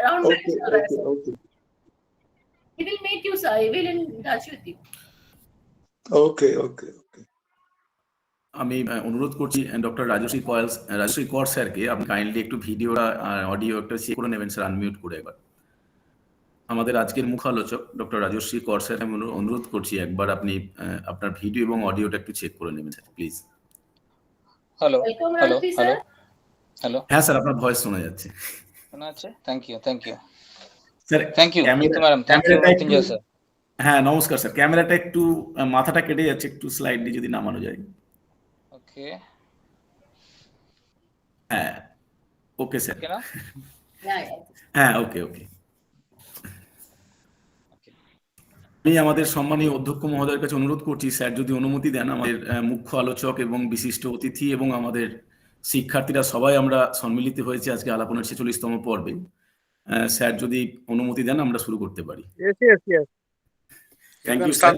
around Okay, okay, okay. He will meet you, sir. He will in touch with you. Okay, okay, okay. আমি অনুরোধ করছি doctor Rajshri কর স্যারকে আপনি kindly একটু ভিডিওটা অডিও একটা চেক করে নেবেন স্যার, আনমিউট করে একবার। আমাদের আজকের মুখ্য আলোচক ডক্টর রাজশ্রী কর স্যার, আমি অনুরোধ করছি একবার আপনি আপনার ভিডিও এবং অডিওটা একটু চেক করে নেবেন sir, please. Hello hello hello hello, হ্যাঁ স্যার, আপনার ভয়েস শোনা যাচ্ছে। শোনা যাচ্ছে? Thank you sir. Thank you madam, thank you Mrityunjay sir. হ্যাঁ নমস্কার স্যার, ক্যামেরাটা একটু মাথাটা কেটে যাচ্ছে, একটু স্লাইডলি যদি নামানো যায়। ওকে হ্যাঁ ওকে স্যার, ওকে না? হ্যাঁ ওকে ওকে। আমি আমাদের সম্মানীয় অধ্যক্ষ মহোদয়ের কাছে অনুরোধ করছি স্যার যদি অনুমতি দেন, আমাদের মুখ্য আলোচক এবং বিশিষ্ট অতিথি এবং আমাদের শিক্ষার্থীরা সবাই আমরা সম্মিলিত হয়েছে আজকে আলাপনের 46তম পর্বে। স্যার যদি অনুমতি দেন আমরা শুরু করতে পারি। Thank you sir.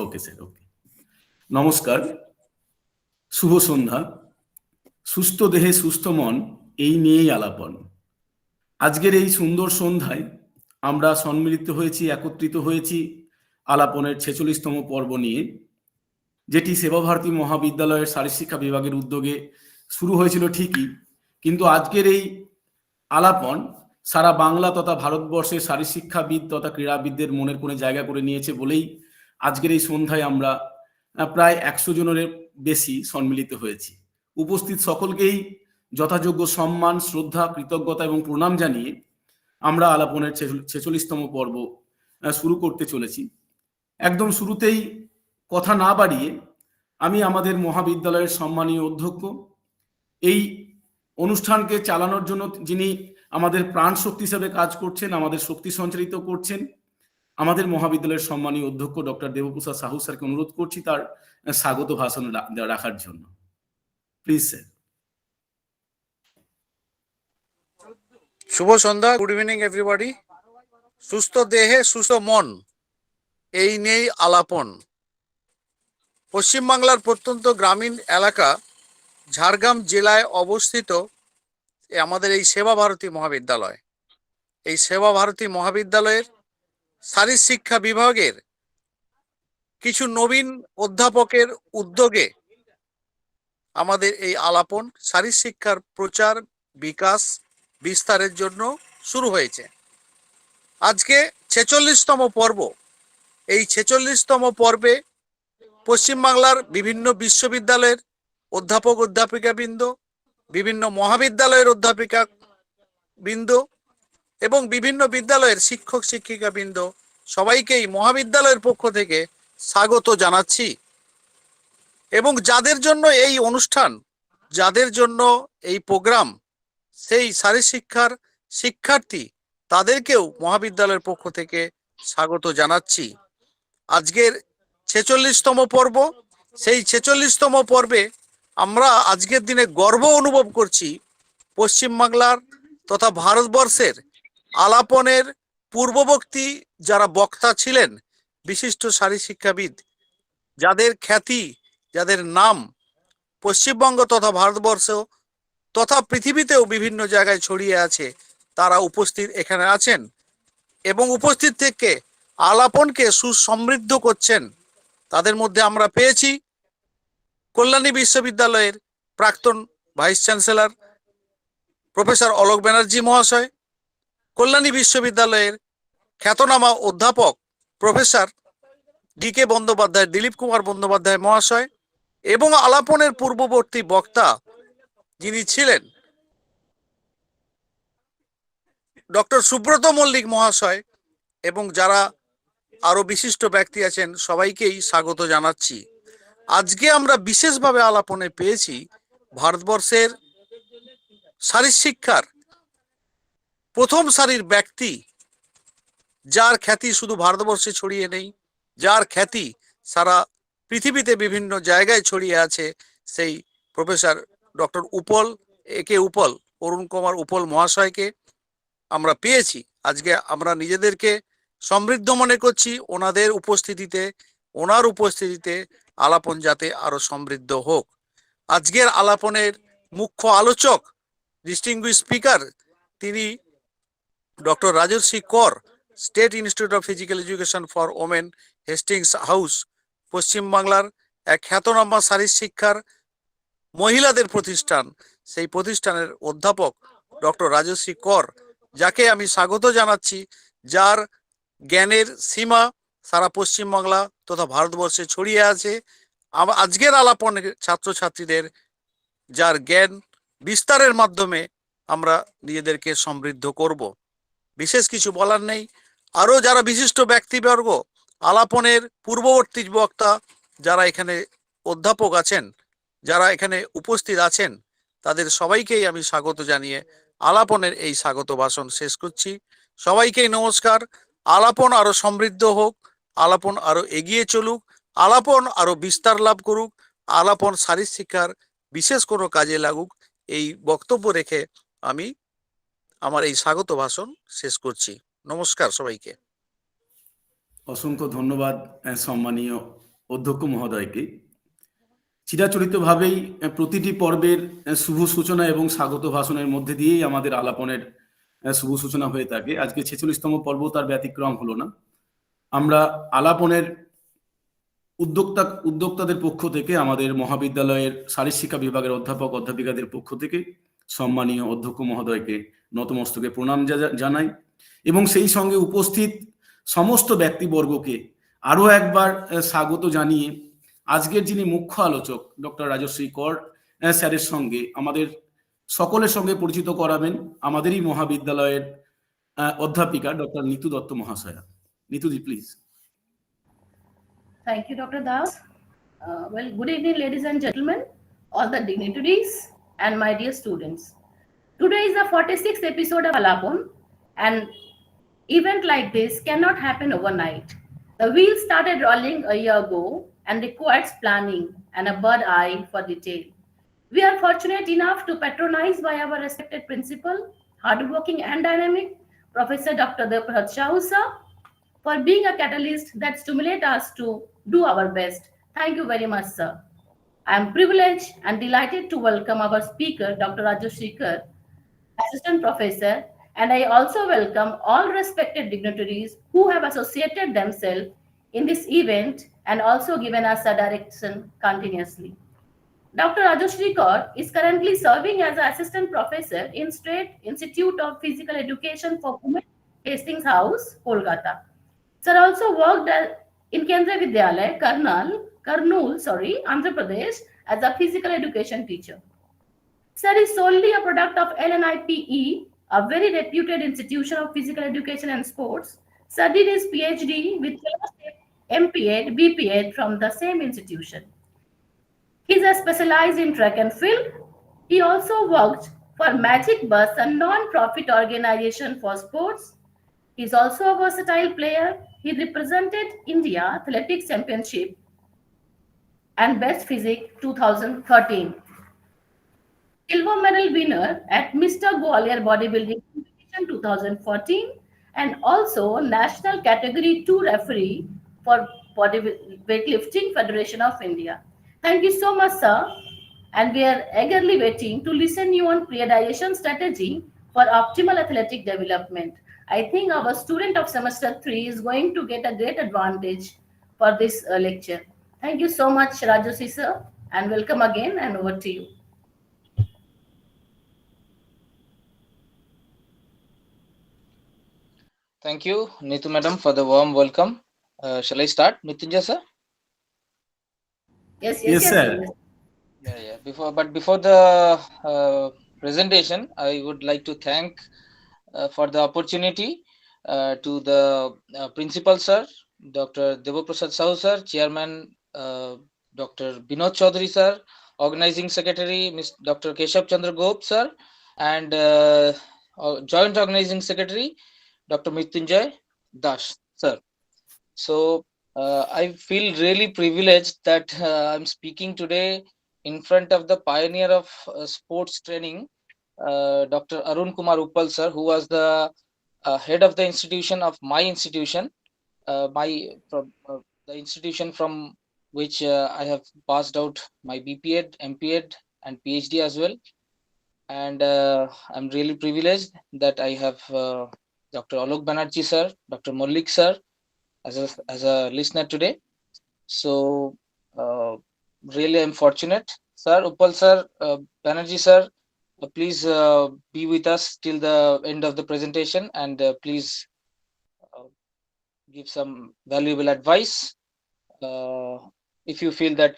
Okay sir, okay. নমস্কার, শুভ সন্ধ্যা। সুস্থ দেহে সুস্থ মন, এই নিয়েই আলাপন। আজকের এই সুন্দর সন্ধ্যায় আমরা সম্মিলিত হয়েছি, একত্রিত হয়েছি আলাপনের 46তম পর্ব নিয়ে, যেটি সেবাভারতী মহাবিদ্যালয়ের শারীরশিক্ষা বিভাগের উদ্যোগে শুরু হয়েছিল ঠিকই, কিন্তু আজকের এই আলাপন সারা বাংলা তথা ভারতবর্ষের শারীরশিক্ষাবিদ তথা ক্রীড়াবিদদের মনের কোণে জায়গা করে নিয়েছে বলেই আজকের এই সন্ধ্যায় আমরা প্রায় 100 জনের বেশি সম্মিলিত হয়েছি। উপস্থিত সকলকেই যথাযোগ্য সম্মান, শ্রদ্ধা, কৃতজ্ঞতা এবং প্রণাম জানিয়ে আমরা আলাপনের 46তম পর্ব শুরু করতে চলেছি। একদম শুরুতেই কথা না বাড়িয়ে আমি আমাদের মহাবিদ্যালয়ের সম্মানীয় অধ্যক্ষ, এই অনুষ্ঠানকে চালানোর জন্য যিনি আমাদের প্রাণ শক্তি হিসেবে কাজ করছেন, আমাদের শক্তি সঞ্চারিত করছেন, আমাদের মহাবিদ্যালয়ের সম্মানীয় অধ্যক্ষ ডক্টর দেবপ্রসাদ সাহু স্যারকে অনুরোধ করছি তার স্বাগত ভাষণ রাখার জন্য। Please sir. শুভ সন্ধ্যা, গুড ইভিনিং এভরিবডি। সুস্থ দেহে সুস্থ মন, এই নিয়েই আলাপন। পশ্চিমবাংলার প্রত্যন্ত গ্রামীণ এলাকা ঝাড়গ্রাম জেলায় অবস্থিত আমাদের এই সেবা ভারতী মহাবিদ্যালয়। এই সেবা ভারতী মহাবিদ্যালয়ের শারীরশিক্ষা বিভাগের কিছু নবীন অধ্যাপকের উদ্যোগে আমাদের এই আলাপন শারীরশিক্ষার প্রচার, বিকাশ, বিস্তারের জন্য শুরু হয়েছে। আজকে 46তম পর্ব। এই 46তম পর্বে পশ্চিমবাংলার বিভিন্ন বিশ্ববিদ্যালয়ের অধ্যাপক অধ্যাপিকাবৃন্দ, বিভিন্ন মহাবিদ্যালয়ের অধ্যাপিকা বৃন্দ এবং বিভিন্ন বিদ্যালয়ের শিক্ষক শিক্ষিকাবৃন্দ সবাইকেই মহাবিদ্যালয়ের পক্ষ থেকে স্বাগত জানাচ্ছি। এবং যাদের জন্য এই অনুষ্ঠান, যাদের জন্য এই প্রোগ্রাম, সেই শারীরশিক্ষার শিক্ষার্থী, তাদেরকেও মহাবিদ্যালয়ের পক্ষ থেকে স্বাগত জানাচ্ছি। আজকের 46তম পর্ব। সেই 46তম পর্বে আমরা আজকের দিনে গর্ব অনুভব করছি পশ্চিমবাংলার তথা ভারতবর্ষের আলাপনের পূর্ববর্তী যারা বক্তা ছিলেন, বিশিষ্ট শারীরশিক্ষাবিদ, যাদের খ্যাতি, যাদের নাম পশ্চিমবঙ্গ তথা ভারতবর্ষ তথা পৃথিবীতেও বিভিন্ন জায়গায় ছড়িয়ে আছে, তারা উপস্থিত এখানে আছেন এবং উপস্থিত থেকে আলাপনকে সুসমৃদ্ধ করছেন। তাদের মধ্যে আমরা পেয়েছি কল্যাণী বিশ্ববিদ্যালয়ের প্রাক্তন vice chancellor professor Alok Banerjee মহাশয়, কল্যাণী বিশ্ববিদ্যালয়ের খ্যাতনামা অধ্যাপক প্রফেসর ডি.কে. বন্দ্যোপাধ্যায়, দিলীপ কুমার বন্দ্যোপাধ্যায় মহাশয়, এবং আলাপনের পূর্ববর্তী বক্তা যিনি ছিলেন ডক্টর সুব্রত মল্লিক মহাশয়, এবং যারা আরো বিশিষ্ট ব্যক্তি আছেন সবাইকেই স্বাগত জানাচ্ছি। আজকে আমরা বিশেষভাবে আলাপনে পেয়েছি ভারতবর্ষের শারীরশিক্ষার প্রথম সারির ব্যক্তি, যার খ্যাতি শুধু ভারতবর্ষে ছড়িয়ে নেই, যার খ্যাতি সারা পৃথিবীতে বিভিন্ন জায়গায় ছড়িয়ে আছে, সেই প্রফেসর ডক্টর উপল অরুণ কুমার উপল মহাশয়কে আমরা পেয়েছি। আজকে আমরা নিজেদেরকে সমৃদ্ধ মনে করছি ওনাদের উপস্থিতিতে, ওনার উপস্থিতিতে আলাপন যাতে আরো সমৃদ্ধ হোক। আজকের আলাপনের মুখ্য আলোচক, ডিস্টিংগুইশ স্পিকার, তিনি Dr. Rajarshi Kaur, State Institute of Physical Education for Women, Hastings House, পশ্চিম বাংলার এক খ্যাতনামা শারীর শিক্ষার মহিলাদের প্রতিষ্ঠান, সেই প্রতিষ্ঠানের অধ্যাপক ডক্টর রাজশ্রী কর, যাকে আমি স্বাগত জানাচ্ছি, যার জ্ঞানের সীমা সারা পশ্চিমবাংলা তথা ভারতবর্ষে ছড়িয়ে আছে। আজকের আলাপনের ছাত্রছাত্রীদের যার জ্ঞান বিস্তারের মাধ্যমে আমরা নিজেদেরকে সমৃদ্ধ করব। বিশেষ কিছু বলার নেই। আরো যারা বিশিষ্ট ব্যক্তিবর্গ, আলাপনের পূর্ববর্তী বক্তা যারা এখানে অধ্যাপক আছেন, যারা এখানে উপস্থিত আছেন, তাদের সবাইকেই আমি স্বাগত জানিয়ে আলাপনের এই স্বাগত ভাষণ শেষ করছি। সবাইকেই নমস্কার। আলাপন আরো সমৃদ্ধ হোক, আলাপন আরো এগিয়ে চলুক, আলাপন আরো বিস্তার লাভ করুক, আলাপন শারীর শিক্ষার বিশেষ কোনো কাজে লাগুক, এই বক্তব্য রেখে আমি আমার এই স্বাগত ভাষণ শেষ করছি। নমস্কার সবাইকে। অসংখ্য ধন্যবাদ সম্মানীয় অধ্যক্ষ মহোদয়কে। চিরাচরিতভাবেই প্রতিটি পর্বের শুভ সূচনা এবং স্বাগত ভাষণের মধ্যে দিয়েই আমাদের আলাপনের শুভ সূচনা হয়ে থাকে। আজকে 46তম পর্ব তার ব্যতিক্রম হলো না। আমরা আলাপনের উদ্যোক্তাদের পক্ষ থেকে, আমাদের মহাবিদ্যালয়ের শারীর শিক্ষা বিভাগের অধ্যাপক অধ্যাপিকাদের পক্ষ থেকে সম্মানীয় অধ্যক্ষ মহোদয়কে নতমস্তকে প্রণাম জানাই এবং সেই সঙ্গে উপস্থিত সমস্ত ব্যক্তিবর্গকে আরো একবার স্বাগত জানিয়ে আজকের যিনি মুখ্য আলোচক ডক্টর রাজশ্রী কর স্যারের সঙ্গে আমাদের সকলের সঙ্গে পরিচিত করাবেন আমাদেরই মহাবিদ্যালয়ের অধ্যাপিকা ডক্টর নিতু দত্ত মহাশয়া। Neetuji, please. Thank you, Dr. Das. Well, good evening, ladies and gentlemen, all the dignitaries, and my dear students. Today is the 46th episode of Alapan, and event like this cannot happen overnight. The wheel started rolling a year ago and requires planning and a bird eye for detail. We are fortunate enough to patronize by our respected principal, hardworking and dynamic, Professor Dr. Rajarshi sir, for being a catalyst that stimulates us to do our best. Thank you very much, sir. I am privileged and delighted to welcome our speaker, Dr. Rajarshi Kar, Assistant Professor, and I also welcome all respected dignitaries who have associated themselves in this event and also given us a direction continuously. Dr. Rajarshi Kar is currently serving as an Assistant Professor in State Institute of Physical Education for Women, Hastings House, Kolkata. Sir also worked in Kendra Vidyalaya, Kurnool, Andhra Pradesh, as a physical education teacher. Sir is solely a product of LNIPE, a very reputed institution of physical education and sports. Sir did his PhD with fellowship, MPed, BPed from the same institution. He is specialized in track and field. He also worked for Magic Bus, a non-profit organization for sports. He is also a versatile player. He represented India Athletics Championship and Best Physique 2013. Silver medal winner at Mr. Gwalior Bodybuilding Competition 2014 and also National Category 2 referee for Weightlifting Federation of India. Thank you so much, sir. And we are eagerly waiting to listen you on periodization strategy for optimal athletic development. I think our student of semester 3 is going to get a great advantage for this lecture. Thank you so much, Rajarshi sir, and welcome again, and over to you. Thank you, Neetu madam, for the warm welcome. Shall I start, Mrityunjay sir? Yes, sir. Yeah. Before the presentation, I would like to thank for the opportunity to the principal sir, Dr. Devaprasad Sahu sir, chairman Dr. Binod Chaudhary sir, organizing secretary Dr. Keshav Chandra Gop sir, and joint organizing secretary Dr. Mrityunjay Das sir. So I feel really privileged that I'm speaking today in front of the pioneer of sports training, Dr. Arun Kumar Uppal sir, who was the head of the institution of my institution, the institution from which I have passed out my BPed, MPed, and PhD as well. And I'm really privileged that I have Dr. Alok Banerjee sir, Dr. Mollik sir as a listener today. So really I'm fortunate. Sir, Uppal sir, Banerjee sir, please be with us till the end of the presentation, and please uh, give some valuable advice if you feel that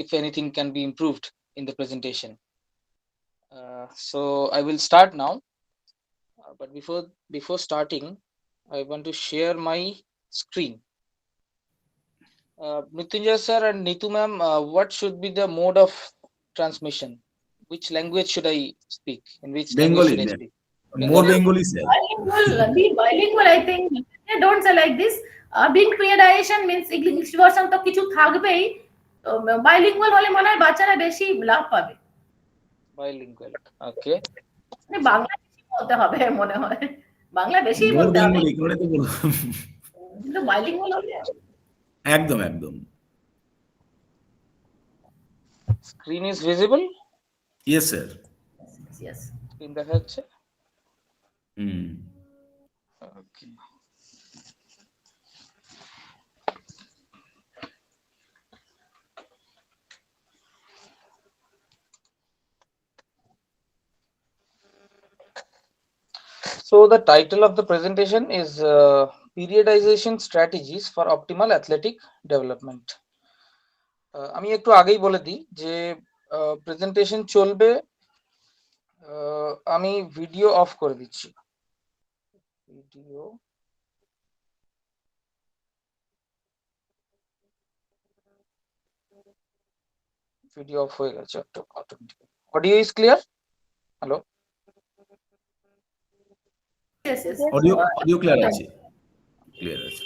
if anything can be improved in the presentation. So I will start now. But before starting, I want to share my screen. Mrityunjay sir and Neetu ma'am, what should be the mode of transmission? Which language should I speak? In which language Bengali, should I speak? more Bengali. Bengali, sir. Bilingual, be bilingual, I think. They don't say like this. Being periodization means English version তো কিছু থাকবেই। Bilingual হলে মনে হয় বাচ্চারা বেশি লাভ পাবে। Bilingual. Okay. মানে বাংলা বেশি বলতে হবে মনে হয়। বাংলা বেশি মোর বলতে হবে। বেঙ্গলি করে তো বললাম। কিন্তু বাইলিঙ্গুয়াল হলে একদম একদম। Screen is visible? Yes sir. yes. Screen দেখা যাচ্ছে? হুম। Okay. So the title of the presentation is Periodization Strategies for Optimal Athletic Development. আমি একটু আগেই বলে দিই যে প্রেজেন্টেশন চলবে, আমি ভিডিও অফ করে দিচ্ছি। ভিডিও অফ হয়ে গেছে automatically. Audio is clear? Hello? Yes, yes. Audio clear আছে, ক্লিয়ার আছে।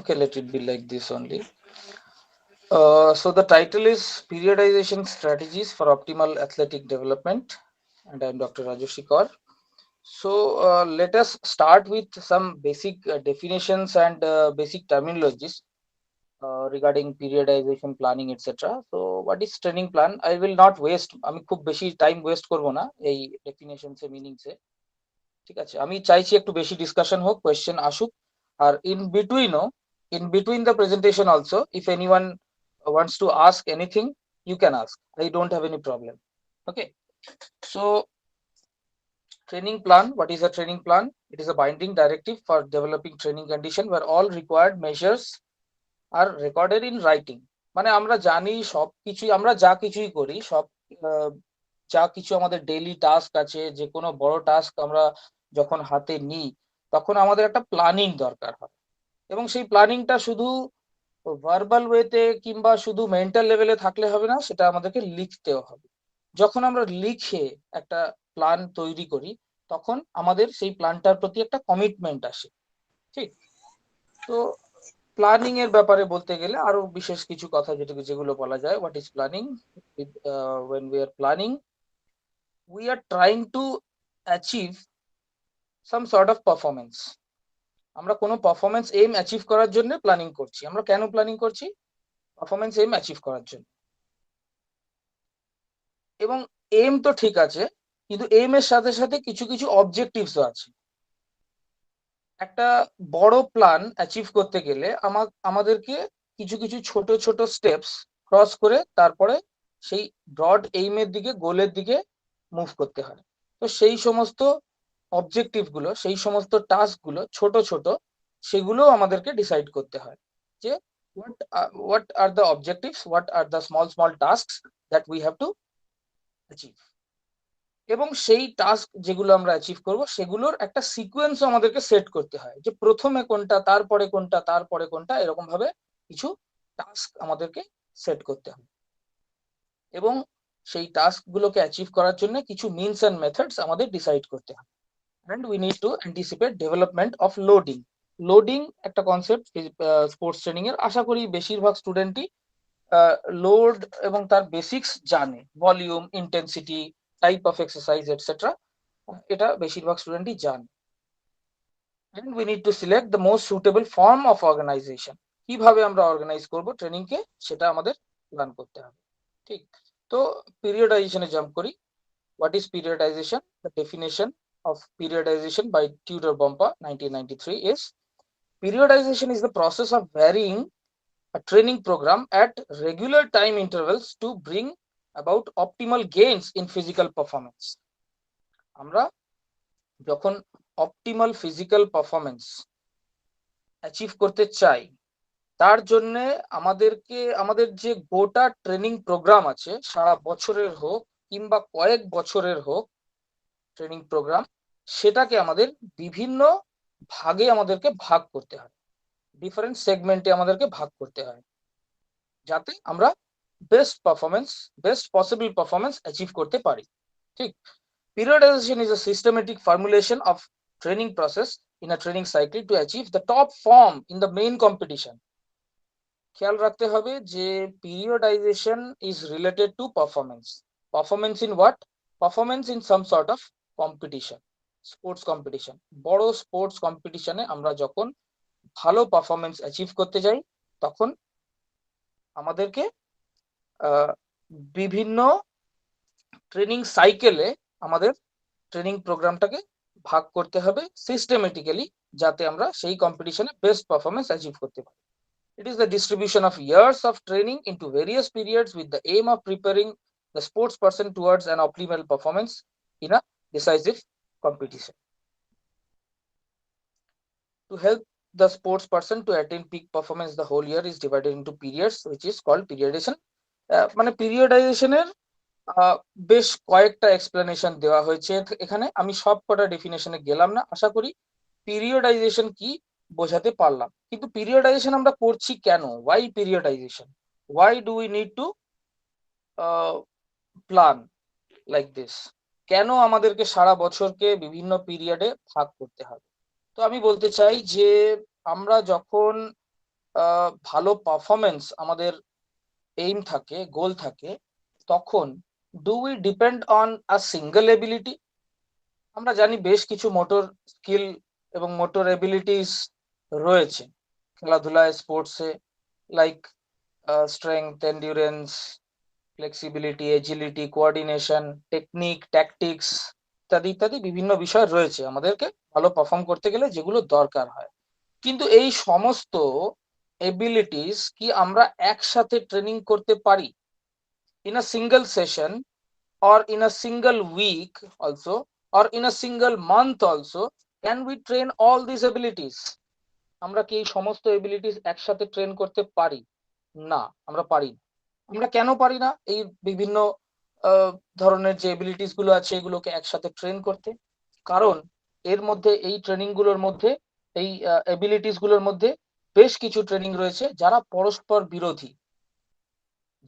Okay, let it be like this only. So the title is Periodization Strategies for Optimal Athletic Development, and I'm Dr. Rajarshi. So let us start with some basic definitions and basic terminologies regarding periodization, planning, etc. So what is training plan? I will not waste, আমি খুব বেশি time waste করব না এই definitions এ meanings এ, ঠিক আছে? আমি চাইছি একটু বেশি ডিসকাশন হোক, কোয়েশ্চেন আসুক, আর in between the presentation also, if anyone wants to ask anything, you can ask. I don't have any problem. Okay, so training plan. What is a training plan? It is a binding directive for developing training condition where all required measures are recorded in writing. মানে আমরা জানি সব কিছুই, আমরা যা কিছুই করি সব যা কিছু আমাদের ডেইলি টাস্ক আছে, যে কোনো বড় টাস্ক আমরা যখন হাতে নিই তখন আমাদের একটা প্ল্যানিং দরকার হয়, এবং সেই প্ল্যানিংটা শুধু ভার্বাল ওয়েতে কিংবা শুধু মেন্টাল লেভেলে থাকলে হবে না, সেটা আমাদেরকে লিখতেও হবে। যখন আমরা লিখে একটা প্ল্যান তৈরি করি তখন আমাদের সেই প্ল্যানটার প্রতি একটা কমিটমেন্ট আসে, ঠিক? তো প্ল্যানিং এর ব্যাপারে বলতে গেলে আরো বিশেষ কিছু কথা যেগুলো বলা যায়। What is planning? when we are planning, we are trying to achieve some sort of performance. আমরা কোনো পারফরমেন্স এম অ্যাচিভ করার জন্য প্ল্যানিং করছি। আমরা কেন প্ল্যানিং করছি? পারফরমেন্স এম অ্যাচিভ করার জন্য। এবং এম তো ঠিক আছে, কিন্তু এম এর সাথে সাথে কিছু কিছু অবজেক্টিভসও আছে। একটা বড় প্ল্যান অ্যাচিভ করতে গেলে আমাদেরকে কিছু কিছু ছোট ছোট স্টেপস ক্রস করে তারপরে সেই ব্রড এইমের দিকে, গোলের দিকে মুভ করতে হয়। তো সেই সমস্ত অবজেক্টিভ গুলো, সেই সমস্ত টাস্ক গুলো ছোট ছোট, সেগুলো আমাদেরকে ডিসাইড করতে হয় যে what are the objectives, what are the small tasks that we have to achieve. এবং সেই টাস্ক যেগুলো আমরা অ্যাচিভ করব সেগুলোর একটা সিকোয়েন্সও আমাদেরকে সেট করতে হয়, যে প্রথমে কোনটা, তারপরে কোনটা, তারপরে কোনটা, এরকম ভাবে কিছু টাস্ক আমাদেরকে সেট করতে হয়। এবং সেই টাস্ক গুলোকে অ্যাচিভ করার জন্য কিছু মিনস অ্যান্ড মেথডস আমাদের ডিসাইড করতে হবে। And we need two anticipate development of loading. Loading একটা কনসেপ্ট স্পোর্টস ট্রেনিং এর, আশা করি বেশিরভাগ স্টুডেন্টই লোড এবং তার বেসিক্স জানে, volume, intensity, type of exercise etcetera, এটা বেশিরভাগ স্টুডেন্টই জানে। And we need to select the most suitable form of organization. কিভাবে আমরা অর্গানাইজ করব ট্রেনিং কে, সেটা আমাদের প্ল্যান করতে হবে। ঠিক, তো পিরিয়ডাইজেশনে জাম্প করি। What is periodization? The definition of periodization by Tudor Bompa 1993 is: periodization is the process of varying a training program at regular time intervals to bring about optimal gains in physical performance. আমরা যখন optimal physical performance achieve করতে চাই, তার জন্য আমাদেরকে আমাদের যে গোটা ট্রেনিং প্রোগ্রাম আছে, সারা বছরের হোক কিংবা কয়েক বছরের হোক ট্রেনিং প্রোগ্রাম, সেটাকে আমাদের বিভিন্ন ভাগে আমাদেরকে ভাগ করতে হয়, ডিফারেন্ট সেগমেন্টে আমাদেরকে ভাগ করতে হয়, যাতে আমরা বেস্ট পসিবল পারফরমেন্স অ্যাচিভ করতে পারি। ঠিক, periodization is a systematic formulation of training process in a training cycle to achieve the top form in the main competition. খেয়াল রাখতে হবে যে periodization is related to performance. Performance in what? Performance in some sort of competition, sports competition. বড় sports কম্পিটিশনে আমরা যখন ভালো performance achieve করতে যাই, তখন আমাদেরকে বিভিন্ন ট্রেনিং সাইকেলে আমাদের ট্রেনিং প্রোগ্রামটাকে ভাগ করতে হবে সিস্টেমেটিক্যালি, যাতে আমরা সেই কম্পিটিশনে বেস্ট পারফরমেন্স অ্যাচিভ করতে পারি। It is the distribution of years of training into various periods with the aim of preparing the sports person towards an optimal performance in a decisive competition. To help the sports person to attain peak performance, the whole year is divided into periods, which is called periodization. মানে পিরিয়ডাইজেশনের বেশ কয়েকটা explanation দেওয়া হয়েছে এখানে, আমি সব কটা ডেফিনেশনে গেলাম না। আশা করি পিরিয়ডাইজেশন কি বোঝাতে পারলাম। কিন্তু পিরিয়ডাইজেশন আমরা করছি কেন? Why periodization? Why do we need to plan like this? কেন আমাদেরকে সারা বছরকে বিভিন্ন পিরিয়ডে ভাগ করতে হবে? তো আমি বলতে চাই যে আমরা যখন ভালো পারফরমেন্স আমাদের এইম থাকে, গোল থাকে, তখন do we depend on a single ability? আমরা জানি বেশ কিছু মোটর স্কিল এবং মোটর এবিলিটিস রয়েছে খেলাধুলায়, স্পোর্টসে, like strength, endurance, flexibility, agility, coordination, technique, tactics ইত্যাদি ইত্যাদি বিভিন্ন বিষয় রয়েছে আমাদেরকে ভালো পারফর্ম করতে গেলে যেগুলো দরকার হয়। কিন্তু এই সমস্ত এবিলিটিস কি আমরা একসাথে ট্রেনিং করতে পারি? in a single session or in a single week also, or in a single month also, can we train all these abilities? আমরা কি এই সমস্ত এবিলিটিস একসাথে ট্রেন করতে পারি? না, আমরা পারি না। আমরা কেন পারি না এই বিভিন্ন ধরনের যে এবিলিটিস গুলো আছে এগুলোকে একসাথে ট্রেন করতে? কারণ এর মধ্যে, এই ট্রেনিং গুলোর মধ্যে, এই এবিলিটিস গুলোর মধ্যে বেশ কিছু ট্রেনিং রয়েছে যারা পরস্পর বিরোধী।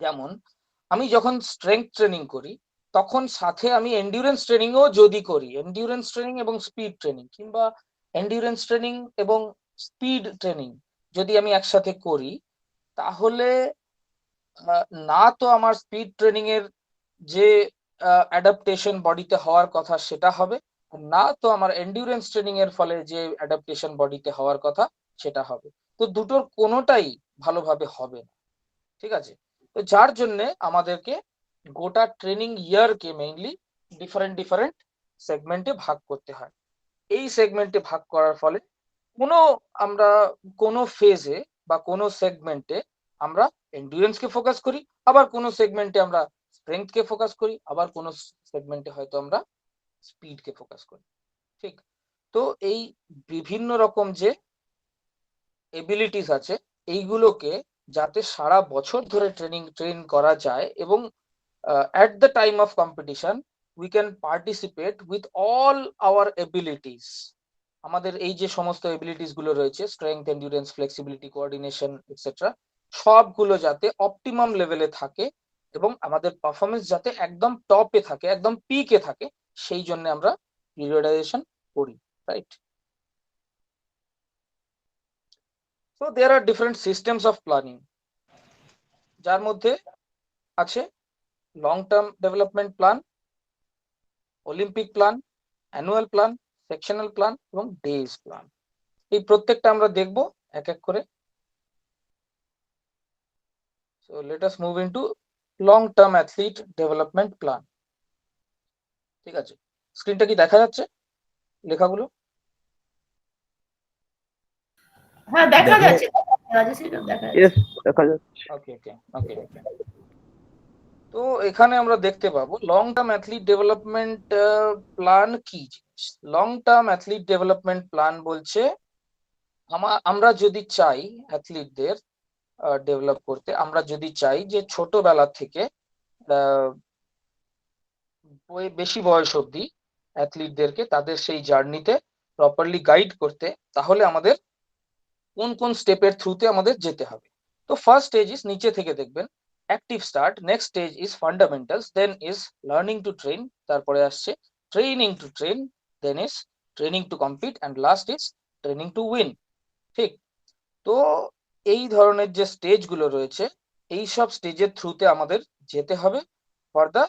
যেমন আমি যখন স্ট্রেংথ ট্রেনিং করি, তখন সাথে আমি এন্ডিউরেন্স ট্রেনিংও যদি করি, এন্ডিউরেন্স ট্রেনিং এবং স্পিড ট্রেনিং, কিংবা এন্ডিউরেন্স ট্রেনিং এবং স্পিড ট্রেনিং যদি আমি একসাথে করি, তাহলে না তো আমার স্পিড ট্রেনিং এর যে অ্যাডাপ্টেশন বডিতে হওয়ার কথা সেটা হবে, না তো আমার এন্ডিউরেন্স ট্রেনিং এর ফলে যে অ্যাডাপ্টেশন বডিতে হওয়ার কথা সেটা হবে। তো দুটোর কোনোটাই ভালোভাবে হবে না। ঠিক আছে, তো যার জন্য আমাদেরকে গোটা ট্রেনিং ইয়ারকে মেইনলি ডিফারেন্ট সেগমেন্টে ভাগ করতে হয়। এই সেগমেন্টে ভাগ করার ফলে আমরা কোনো ফেজে বা কোনো সেগমেন্টে আমরা এন্ডিউরেন্সকে ফোকাস করি, আবার কোনো সেগমেন্টে আমরা স্ট্রেংথকে ফোকাস করি, আবার কোনো সেগমেন্টে হয়তো আমরা স্পিডকে ফোকাস করি। ঠিক, তো এই বিভিন্ন রকম যে এবিলিটিস আছে এইগুলোকে যাতে সারা বছর ধরে ট্রেন করা যায় এবং at the time of competition we can participate with all our abilities. আমাদের এই যে সমস্ত এবিলিটিস গুলো রয়েছে, strength, endurance, flexibility, coordination etcetera, সবগুলো যাতে অপটিমাম লেভেলে থাকে এবং আমাদের পারফরমেন্স যাতে একদম টপে থাকে, একদম পিকে থাকে, সেই জন্য আমরা পিরিয়ডাইজেশন করি, right? So there are different systems of planning, যার মধ্যে আছে long term development plan, Olympic plan, annual plan, sectional plan এবং ডেজ প্ল্যান। এই প্রত্যেকটা আমরা দেখব এক এক করে। So let us move into long term athlete development plan. ঠিক আছে, স্ক্রিনটা কি দেখা যাচ্ছে, লেখাগুলো? হ্যাঁ, দেখা দেখা যাচ্ছে, রাজেশ, দেখা ইয়েস, যাচ্ছে। দেখা যাচ্ছে। ওকে ওকে ওকে ওকে। তো এখানে আমরা দেখতে পাবো long term athlete development plan কি জিনিস। Long term athlete development plan বলছে আমরা যদি চাই অ্যাথলিটদের ডেভেলপ করতে, আমরা যদি চাই যে ছোটবেলা থেকে বেশি বয়স অবধি অ্যাথলিটদেরকে তাদের সেই জার্নিতে প্রপারলি গাইড করতে, তাহলে আমাদের কোন কোন স্টেপের থ্রুতে আমাদের যেতে হবে। তো ফার্স্ট স্টেজ ইজ, নিচে থেকে দেখবেন, active start, next stage is fundamentals, then is learning to train, তারপরে আসছে training to train, then is training to compete, and last is training to win. ঠিক, তো এই ধরনের যে স্টেজগুলো রয়েছে, এই সব স্টেজের থ্রুতে আমাদের যেতে হবে for the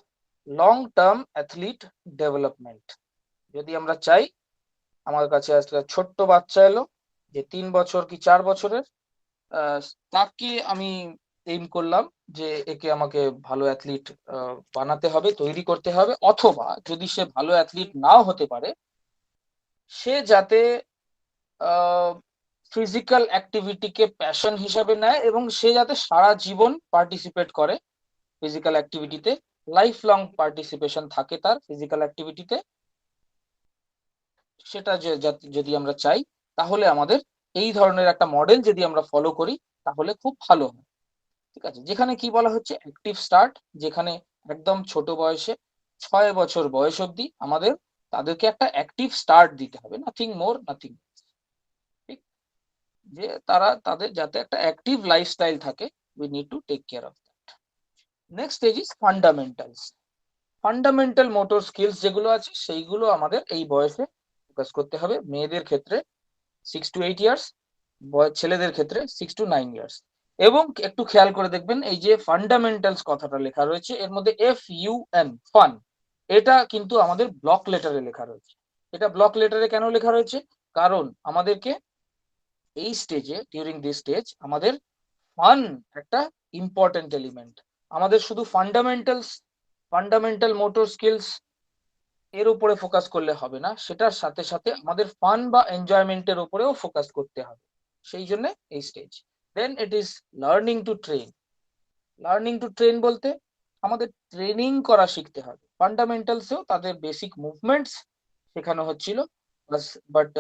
long term athlete development. যদি আমরা চাই, আমার কাছে আজকে ছোট্ট বাচ্চা এলো যে 3 বছর কি 4 বছরের, তাকে আমি এইম করলাম যে একে আমাকে ভালো অ্যাথলিট বানাতে হবে, তৈরি করতে হবে, অথবা যদি সে ভালো অ্যাথলিট নাও হতে পারে, সে যাতে ফিজিক্যাল অ্যাক্টিভিটিকে প্যাশন হিসাবে নেয় এবং সে যাতে সারা জীবন পার্টিসিপেট করে ফিজিক্যাল অ্যাক্টিভিটিতে, লাইফ লং পার্টিসিপেশন থাকে তার ফিজিক্যাল অ্যাক্টিভিটিতে, সেটা যদি আমরা চাই, তাহলে আমাদের এই ধরনের একটা মডেল যদি আমরা ফলো করি তাহলে খুব ভালো হয়। ঠিক আছে, যেখানে কি বলা হচ্ছে, অ্যাক্টিভ স্টার্ট, যেখানে একদম ছোট বয়সে 6 বছর বয়স অবধি আমাদের তাদেরকে একটা অ্যাক্টিভ স্টার্ট দিতে হবে, নাথিং মোর নাথিং। ঠিক, যে তাদের যাতে একটা অ্যাক্টিভ লাইফস্টাইল থাকে, we need to take care of that. Next stage is fundamentals. Fundamental motor skills যেগুলো আছে সেইগুলো আমাদের এই বয়সে ফোকাস করতে হবে। মেয়েদের ক্ষেত্রে 6 to 8 ইয়ার্স, ছেলেদের ক্ষেত্রে 6 to 9 ইয়ার্স। এবং একটু খেয়াল করে দেখবেন, এই যে ফান্ডামেন্টালস কথাটা লেখা রয়েছে, এর মধ্যে FUN, ফান, এটা কিন্তু আমাদের ব্লক লেটারে লেখা রয়েছে। এটা ব্লক লেটারে কেন লেখা রয়েছে? কারণ আমাদেরকে এই স্টেজে, ডিউরিং দিস স্টেজ, আমাদের ফান একটা ইম্পর্টেন্ট এলিমেন্ট। আমাদের শুধু ফান্ডামেন্টাল মোটর স্কিলস এর উপরে ফোকাস করলে হবে না, সেটার সাথে সাথে আমাদের ফান বা এনজয়মেন্টের উপরেও ফোকাস করতে হবে, সেই জন্য এই stage. Then it is learning to train. Learning to train বলতে আমাদের ট্রেনিং করা শিখতে হবে। ফান্ডামেন্টালসেও তাদের বেসিক মুভমেন্টস শেখানো হচ্ছিল, but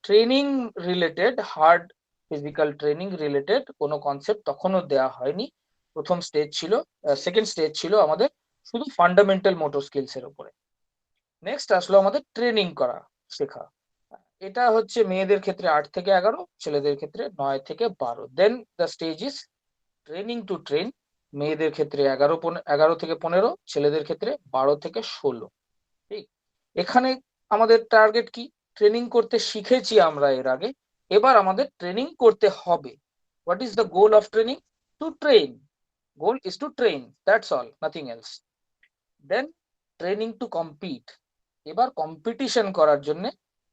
training related, hard physical training related কোনো কনসেপ্ট তখনও দেওয়া হয়নি। প্রথম স্টেজ ছিল, সেকেন্ড স্টেজ ছিল আমাদের শুধু ফান্ডামেন্টাল মোটর স্কিলস এর উপরে। নেক্সট আসলো আমাদের ট্রেনিং করা শেখা। এটা হচ্ছে মেয়েদের ক্ষেত্রে 8 থেকে 11, ছেলেদের ক্ষেত্রে 9 থেকে 12। Then the stage is training to train. মেয়েদের ক্ষেত্রে 11 থেকে 15, ছেলেদের ক্ষেত্রে 12 থেকে 16। ঠিক, এখানে আমাদের টার্গেট কি? ট্রেনিং করতে শিখেছি আমরা এর আগে, এবার আমাদের ট্রেনিং করতে হবে। What is the goal of training? To train. Goal is to train, that's all, nothing else. Then training to compete. এবার কম্পিটিশন করার জন্য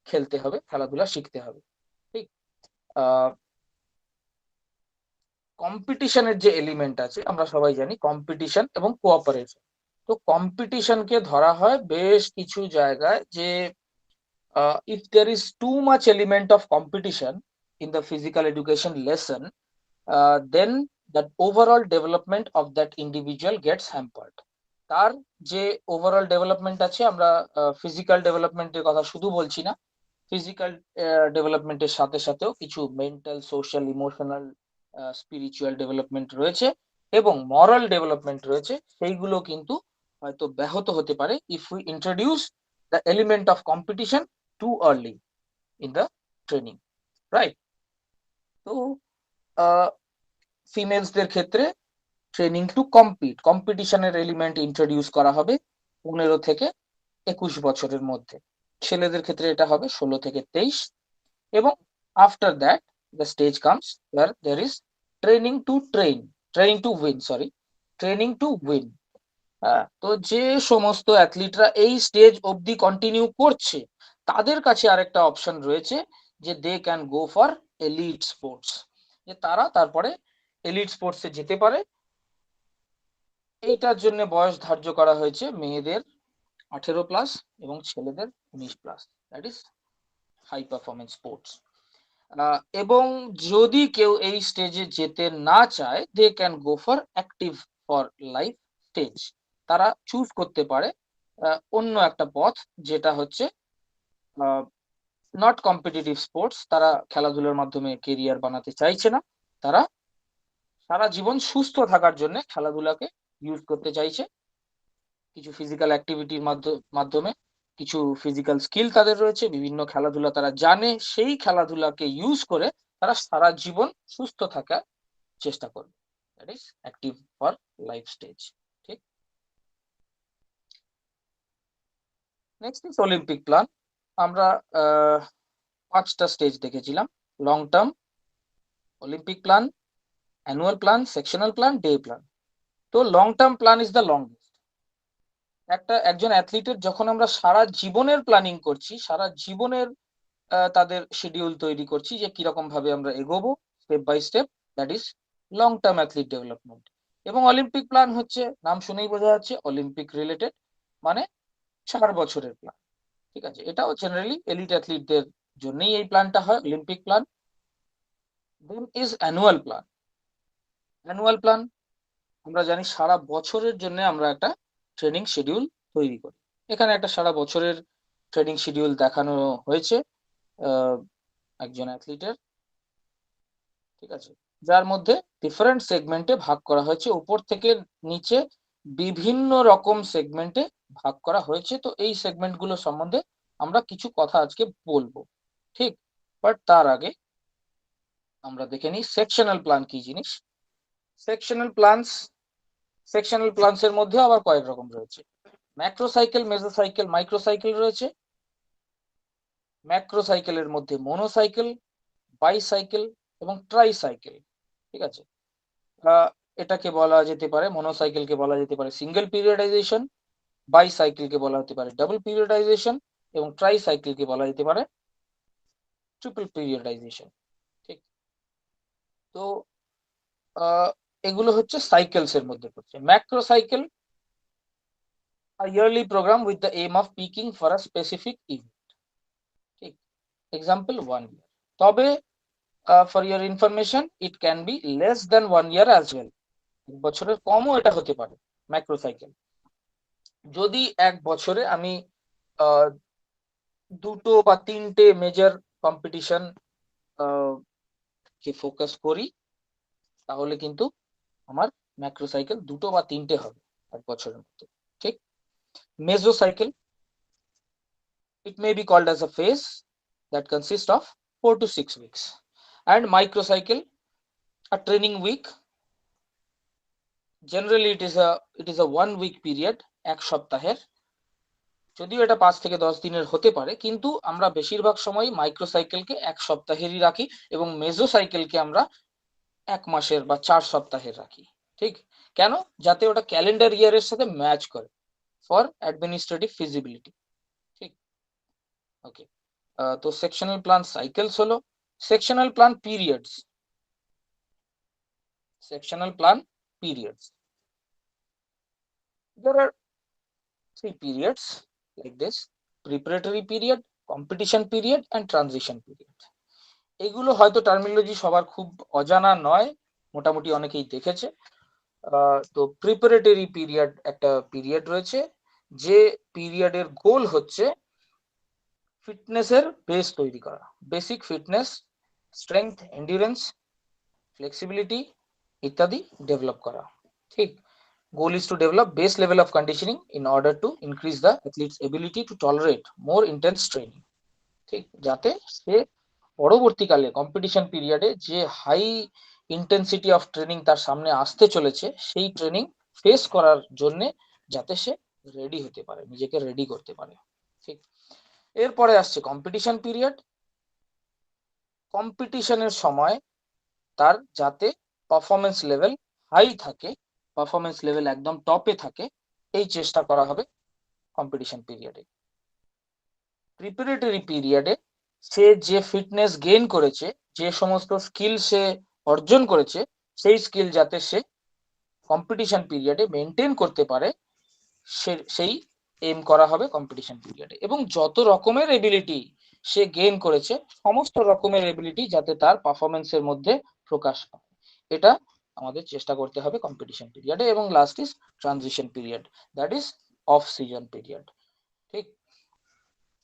খেলতে হবে, খেলাধুলা শিখতে হবে। ঠিক, কম্পিটিশনের যে এলিমেন্ট আছে, আমরা সবাই জানি কম্পিটিশন এবং কোঅপারেশন। তো কম্পিটিশনকে ধরা হয় বেশ কিছু জায়গায় যে if there is too much element of competition in the physical education lesson, then that overall development of that individual gets hampered. তার যে ওভারঅল ডেভেলপমেন্ট আছে, আমরা ফিজিক্যাল ডেভেলপমেন্টের কথা শুধু বলছি না, ফিজিক্যাল ডেভেলপমেন্টের সাথে সাথেও কিছু mental, social, emotional, spiritual development রয়েছে এবং মরাল ডেভেলপমেন্ট রয়েছে, সেইগুলো কিন্তু হয়তো ব্যাহত হতে পারে if we introduce the element of competition too early in the training, right? তো ফিমেলসদের ক্ষেত্রে ট্রেনিং টু কম্পিট, কম্পিটিশনের এলিমেন্ট ইন্ট্রোডিউস করা হবে 15 থেকে 21 বছরের মধ্যে। ছেলেদের ক্ষেত্রে এটা হবে 16 থেকে 23। এবং after that the stage comes where there is training to win. তো যে সমস্ত অ্যাথলিটরা এই স্টেজ অবধি কন্টিনিউ করছে তাদের কাছে আরেকটা অপশন রয়েছে যে they can go for elite sports, যে তারা তারপরে এলিট স্পোর্টসে যেতে পারে। এইটার জন্য বয়স ধার্য করা হয়েছে মেয়েদের 18+ এবং ছেলেদের 19+, that is high performance sports. এবং যদি কেউ এই স্টেজে যেতে না চায় they can go for active for life stage, তারা চুজ করতে পারে অন্য একটা পথ, যেটা হচ্ছে নট কম্পিটিটিভ স্পোর্টস। তারা খেলাধুলার মাধ্যমে কেরিয়ার বানাতে চাইছে না, তারা সারা জীবন সুস্থ থাকার জন্য খেলাধুলাকে ইউজ করতে চাইছে। কিছু ফিজিক্যাল অ্যাক্টিভিটির মাধ্যমে কিছু ফিজিক্যাল স্কিল তাদের রয়েছে, বিভিন্ন খেলাধুলা তারা জানে, সেই খেলাধুলাকে ইউজ করে তারা সারা জীবন সুস্থ থাকার চেষ্টা করবে, that is active for life stage. ঠিক, নেক্সট ইজ অলিম্পিক প্ল্যান। আমরা 5টা স্টেজ দেখেছিলাম: long term, Olympic plan, annual plan, sectional plan, day plan. তো long term plan is the longest. একজন অ্যাথলিটের যখন আমরা সারা জীবনের প্ল্যানিং করছি, সারা জীবনের তাদের শিডিউল তৈরি করছি যে কিরকম ভাবে আমরা এগোবো step by step, that is long term athlete development. এবং অলিম্পিক প্ল্যান হচ্ছে, নাম শুনেই বোঝা যাচ্ছে অলিম্পিক রিলেটেড, মানে 4 বছরের প্ল্যান। ঠিক আছে, এটাও জেনারেলি এলিট অ্যাথলিটদের জন্যই এই প্ল্যানটা হয়, Olympic plan. Then is annual plan. Annual plan আমরা জানি সারা বছরের জন্য আমরা একটা ট্রেনিং শিডিউল তৈরি করি। এখানে একটা সারা বছরের ট্রেনিং শিডিউল দেখানো হয়েছে একজন অ্যাথলিটের, ঠিক আছে, যার মধ্যে ডিফারেন্ট সেগমেন্টে ভাগ করা হয়েছে, উপর থেকে নিচে বিভিন্ন রকম সেগমেন্টে ভাগ করা হয়েছে। তো এই সেগমেন্টগুলো সম্বন্ধে আমরা কিছু কথা আজকে বলবো, ঠিক। বাট তার আগে আমরা দেখে নিই সেকশনাল প্ল্যান কি জিনিস। সেকশনাল প্ল্যানস এর মধ্যে আবার কয়েক রকম রয়েছে: ম্যাক্রোসাইকেল, মেসোসাইকেল, মাইক্রোসাইকেল রয়েছে। ম্যাক্রোসাইকেলের মধ্যে মোনোসাইকেল, বাইসাইকেল এবং ট্রাইসাইকেল, ঠিক আছে। এটাকে বলা যেতে পারে, মোনোসাইকেলকে বলা যেতে পারে সিঙ্গেল পিরিয়ডাইজেশন, বাইসাইকেলকে বলা হতে পারে ডাবল পিরিয়ডাইজেশন এবং ট্রাইসাইকেলকে বলা যেতে পারে ট্রিপল পিরিয়ডাইজেশন, ঠিক। তো এগুলো হচ্ছে সাইকেলস এর মধ্যে পড়ছে। ম্যাক্রোসাইকেল, a yearly program with the aim of peaking for a specific event, ঠিক। Example 1 year। তবে for your information it can be less than 1 year as well, এক বছরের কমও এটা হতে পারে ম্যাক্রোসাইকেল। যদি এক বছরে আমি 2টো বা 3টে মেজর কম্পিটিশন কে ফোকাস করি, তাহলে কিন্তু আমার ম্যাক্রোসাইকেল 2টো বা 3টে হবে এক বছরের মধ্যে, ঠিক। মেসোসাইকেল, it may be called as a phase that consists of 4 to 6 weeks. And microcycle, a training week. Generally it is a 1 week period, এক সপ্তাহের। যদিও এটা 5 থেকে 10 দিনের হতে পারে, কিন্তু আমরা বেশিরভাগ সময় মাইক্রোসাইকেলকে এক সপ্তাহেরই রাখি এবং মেসোসাইকেলকে আমরা 1 মাসের বা 4 সপ্তাহের রাখি, ঠিক। কেন? যাতে ওটা ক্যালেন্ডার ইয়ারের সাথে ম্যাচ করে, ফর অ্যাডমিনিস্ট্রেটিভ ফিজিবিলিটি, ঠিক। ওকে, তো সেকশনাল প্ল্যান সাইকেলস হলো। Sectional plan periods, there are 3 periods like this: preparatory period, competition period and transition period. এগুলো হয়তো টার্মিনোলজি সবার খুব অজানা নয়, মোটামুটি অনেকেই দেখেছে। তো প্রিপারেটরি পিরিয়ড একটা পিরিয়ড রয়েছে, যে পিরিয়ডের গোল হচ্ছে ফিটনেসের বেস তৈরি করা, basic fitness, strength, endurance, flexibility ইত্যাদি ডেভেলপ করা, ঠিক। Goal is to develop base level of conditioning in order to increase the athlete's ability to tolerate more intense training, ঠিক, যাতে সে পরবর্তীকালে কম্পিটিশন পিরিয়ডে যে হাই ইন্টেন্সিটি অফ ট্রেনিং তার সামনে আসতে চলেছে, সেই ট্রেনিং ফেস করার জন্য যাতে সে রেডি হতে পারে, নিজেকে রেডি করতে পারে। ঠিক, এরপরে আসছে কম্পিটিশন পিরিয়ড। কম্পিটিশনের সময় তার যাতে পারফরমেন্স লেভেল হাই থাকে, পারফরমেন্স লেভেল একদম টপে থাকে, এই চেষ্টা করা হবে কম্পিটিশন পিরিয়ডে। প্রিপারেটরি পিরিয়ডে সে যে ফিটনেস গেইন করেছে, যে সমস্ত স্কিল সে অর্জন করেছে, সেই স্কিল যাতে সে কম্পিটিশন পিরিয়ডে মেনটেন করতে পারে, সেই এম করা হবে কম্পিটিশন পিরিয়ডে। এবং যত রকমের এবিলিটি সে গেইন করেছে, সমস্ত রকমের এবিলিটি যাতে তার পারফরমেন্সের মধ্যে প্রকাশ পায়, এটা আমাদের চেষ্টা করতে হবে কম্পিটিশন পিরিয়ডে। এবং last is transition period, that is off season period. ঠিক,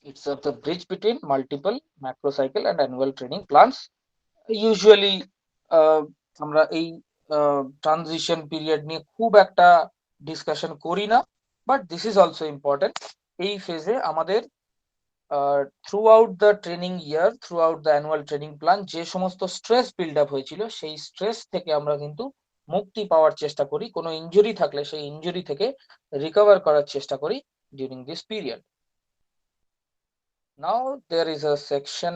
it's the bridge between multiple macro cycle and annual training plans. Usually আমরা এই ট্রানজিশন পিরিয়ড নিয়ে খুব একটা ডিসকাশন করি না, but this is also important. এই ফেজে আমাদের through out the training year, through out the annual training plan যে সমস্ত স্ট্রেস বিল্ড আপ হয়েছিল, সেই স্ট্রেস থেকে আমরা কিন্তু মুক্তি পাওয়ার চেষ্টা করি, কোনো ইনজুরি থাকলে সেই ইনজুরি থেকে রিকভার করার চেষ্টা করি during this period. Now there is a section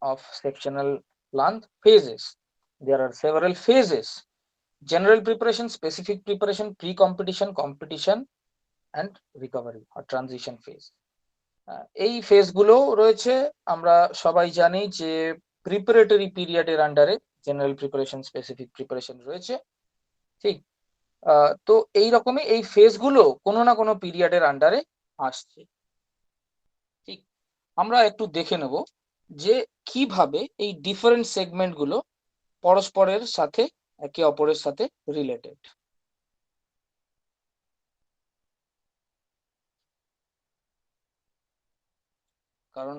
of sectional plan phases. There are several phases: general preparation, specific preparation, pre-competition, competition, and recovery or transition phase. এই ফেজ গুলো রয়েছে। আমরা সবাই জানি যে প্রিপারেটরি পিরিয়ডের আন্ডারে জেনারেল প্রিপারেশন, স্পেসিফিক প্রিপারেশন রয়েছে। ঠিক, তো এই রকমই এই ফেজ গুলো কোনো না কোনো পিরিয়ডের আন্ডারে আসছে। ঠিক, আমরা একটু দেখে নেব যে কিভাবে এই ডিফারেন্ট সেগমেন্ট গুলো পরস্পরের সাথে, একে অপরের সাথে রিলেটেড। কারণ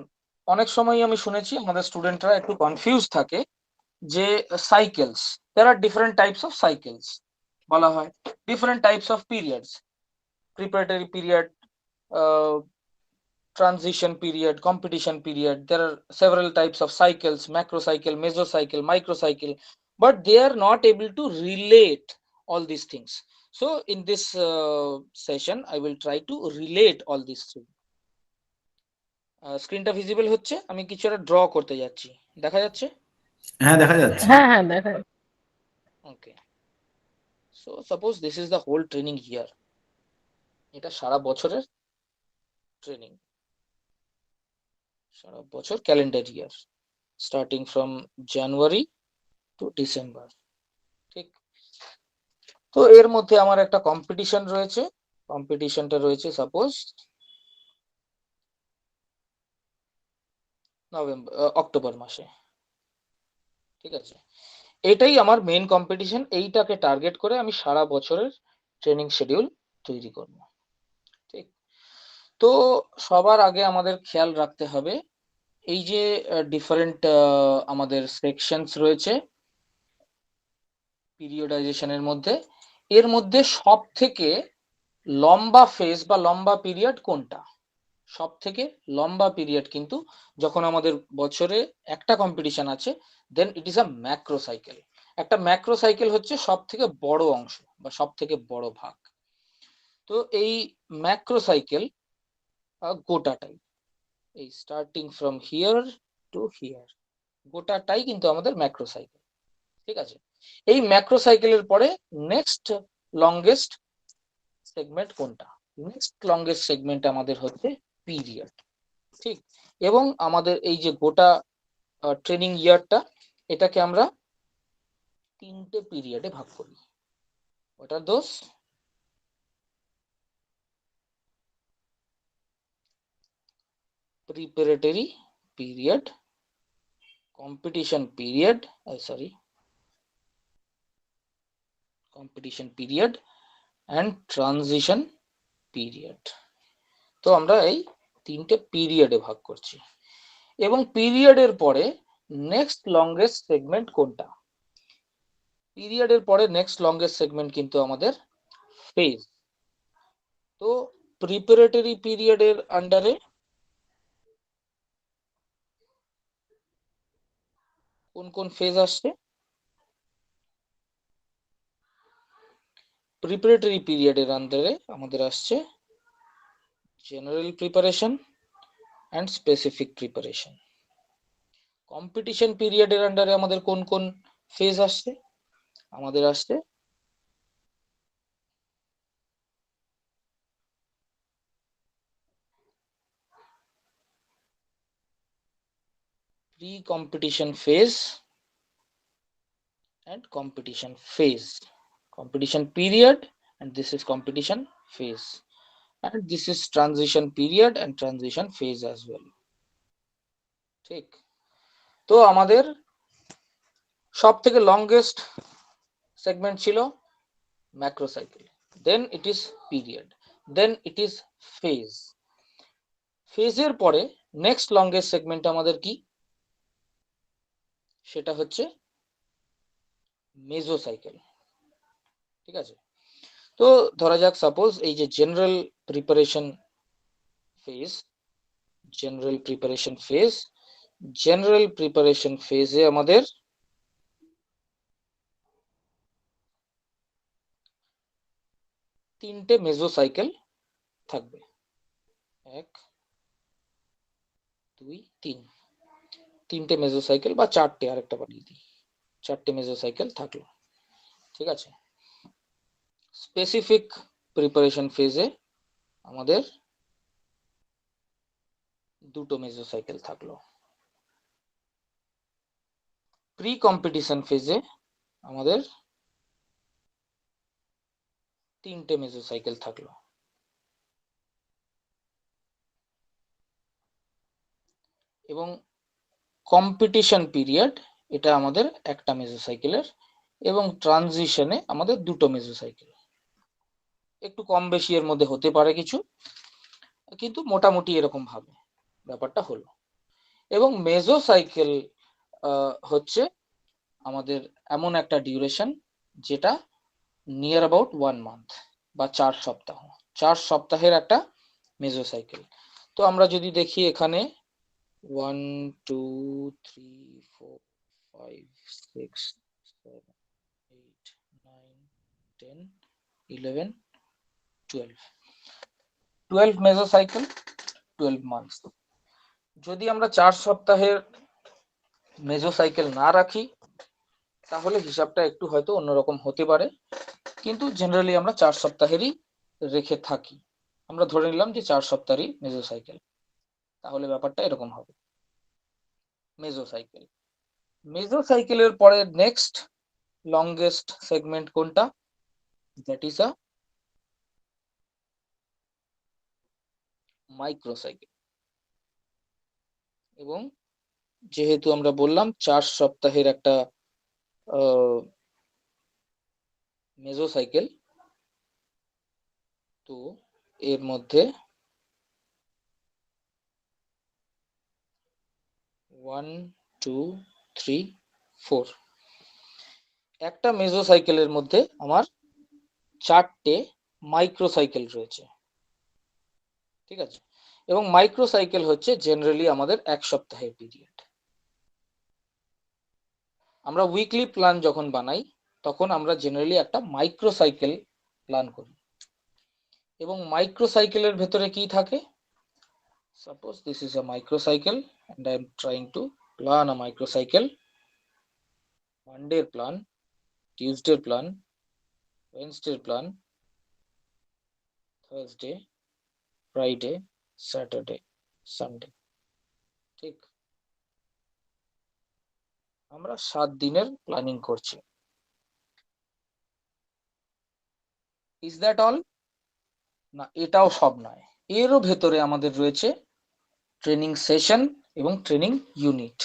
অনেক সময় আমি শুনেছি আমাদের স্টুডেন্টরা একটু কনফিউজ থাকে যে cycles, there are different types of cycles বলা হয়, different types of periods, preparatory period, transition period, competition period. There are several types of cycles: macro cycle, mesocycle, microcycle, but they are not able to relate all these things. So in this session I will try to relate all these things. স্ক্রিনটা visible হচ্ছে? আমি কিছু একটা draw করতে যাচ্ছি, দেখা যাচ্ছে? হ্যাঁ, দেখা যাচ্ছে। হ্যাঁ হ্যাঁ দেখা যাচ্ছে। Okay, so suppose this is the whole training year. এটা সারা বছরের ট্রেনিং, সারা বছর calendar year, starting from January to December. ঠিক, তো এর মধ্যে আমার একটা কম্পিটিশন রয়েছে। কম্পিটিশনটা রয়েছে সাপোজ অক্টোবর মাসে। ঠিক আছে, এটাই আমার মেইন কম্পিটিশন। এইটাকে টার্গেট করে আমি সারা বছরের ট্রেনিং শিডিউল তৈরি করব। ঠিক, তো সবার আগে আমাদের খেয়াল রাখতে হবে এই যে ডিফারেন্ট আমাদের সেকশনস রয়েছে পিরিয়ডাইজেশনের মধ্যে, এর মধ্যে সব থেকে লম্বা ফেজ বা লম্বা পিরিয়ড কোনটা? সব থেকে লম্বা পিরিয়ড কিন্তু যখন আমাদের বছরে একটা কম্পিটিশন আছে, then it is a macro cycle. একটা ম্যাক্রো সাইকেল হচ্ছে সব থেকে বড় অংশ বা সব থেকে বড় ভাগ। তো এই ম্যাক্রো সাইকেল গোটাটাই, এই starting from here to here, গোটাটাই কিন্তু আমাদের ম্যাক্রো সাইকেল। ঠিক আছে, এই ম্যাক্রো সাইকেলের পরে নেক্সট লংগেস্ট সেগমেন্ট কোনটা? নেক্সট লংগেস্ট সেগমেন্ট আমাদের হচ্ছে পিরিয়ড। ঠিক, এবং আমাদের এই যে গোটা ট্রেনিং ইয়ারটা, এটাকে আমরা তিনটে পিরিয়ডে ভাগ করি। What are those? Preparatory period, competition period, competition period and transition period. তো আমরা এই তিনটে পিরিয়ডে ভাগ করছি। এবং পিরিয়ডের পরে নেক্সট লংগেস্ট সেগমেন্ট কোনটা? পিরিয়ডের পরে নেক্সট লংগেস্ট সেগমেন্ট কিন্তু আমাদের ফেজ। তো প্রিপারেটরি পিরিয়ডের আন্ডারে কোন কোন ফেজ আসছে? প্রিপারেটরি পিরিয়ডের আন্ডারে আমাদের আসছে general preparation and specific preparation. Competition পিরিয়ডের আন্ডারে আমাদের কোন কোন ফেজ আসছে? আমাদের আসছে pre-competition phase and competition phase. Competition period and this is competition phase. And this is transition period and transition phase as well. ঠিক, তো আমাদের সব থেকে লংগেস্ট সেগমেন্ট ছিল macro cycle, then it is period, then it is phase. ফেজের পরে next longest segment আমাদের কি? সেটা হচ্ছে মেজো সাইকেল। ঠিক আছে, তো ধরা যাক সাপোজ এই যে general preparation phase, general preparation phase, general preparation ফেজে আমাদের তিনটে মেজো সাইকেল থাকবে, 1 2 3, তিনটে মেজো সাইকেল বা চারটে, আরেকটা বানিয়ে দিই, চারটে মেজো সাইকেল থাকলো। ঠিক আছে, স্পেসিফিক প্রিপারেশন ফেজে আমাদের দুটো মেজো সাইকেল থাকলো। প্রি কম্পিটিশন ফেজে আমাদের তিনটে মেজো সাইকেল থাকলো। এবং কম্পিটিশন পিরিয়ড এটা আমাদের একটা মেজো সাইকেলের, এবং ট্রানজিশনে আমাদের দুটো মেজো সাইকেল। একটু কম বেশি এর মধ্যে হতে পারে কিছু, কিন্তু মোটামুটি এরকম ভাবে ব্যাপারটা হলো। এবং মেজো সাইকেল হচ্ছে আমাদের এমন একটা ডিউরেশন যেটা নিয়ার অ্যাবাউট 1 মান্থ বা 4 সপ্তাহ, 4 সপ্তাহের একটা মেজো সাইকেল। তো আমরা যদি দেখি এখানে 1 2 3 4 5 6 7 8 9 10 11 12 মেজো সাইকেল, 12 মান্থস। যদি আমরা 4 সপ্তাহের মেজো সাইকেল না রাখি তাহলে হিসাবটা একটু হয়তো অন্যরকম হতে পারে, কিন্তু জেনারেলি আমরা 4 সপ্তাহেরই রেখে থাকি। আমরা ধরে নিলাম যে 4 সপ্তাহেরই মেজো সাইকেল, তাহলে ব্যাপারটা এরকম হবে। মেজো সাইকেল, মেজো সাইকেলের পরে নেক্সট লংগেস্ট সেগমেন্ট কোনটা? That is a micro cycle. এবং যেহেতু আমরা বললাম 4 সপ্তাহের একটা মেজো সাইকেল, তো এর মধ্যে 1 2 3 4 একটা মেজো সাইকেলের মধ্যে আমার 4টে মাইক্রো সাইকেল রয়েছে। ঠিক আছে, এবং মাইক্রো সাইকেল হচ্ছে জেনারেলি আমাদের 1 সপ্তাহের পিরিয়ড। আমরা উইকলি প্ল্যান যখন বানাই তখন আমরা জেনারেলি একটা মাইক্রো সাইকেল প্ল্যান করি। এবং মাইক্রো সাইকেলের ভেতরে কি থাকে? Suppose this is a micro cycle and I am trying to plan a microcycle. Monday plan, Tuesday plan, Wednesday plan, Thursday, Friday, Saturday, Sunday. ঠিক, আমরা 7 দিনের প্ল্যানিং করছি। Is that all? না, এটাও সব নয়, এরও ভেতরে আমাদের রয়েছে ট্রেনিং সেশন এবং ট্রেনিং ইউনিট।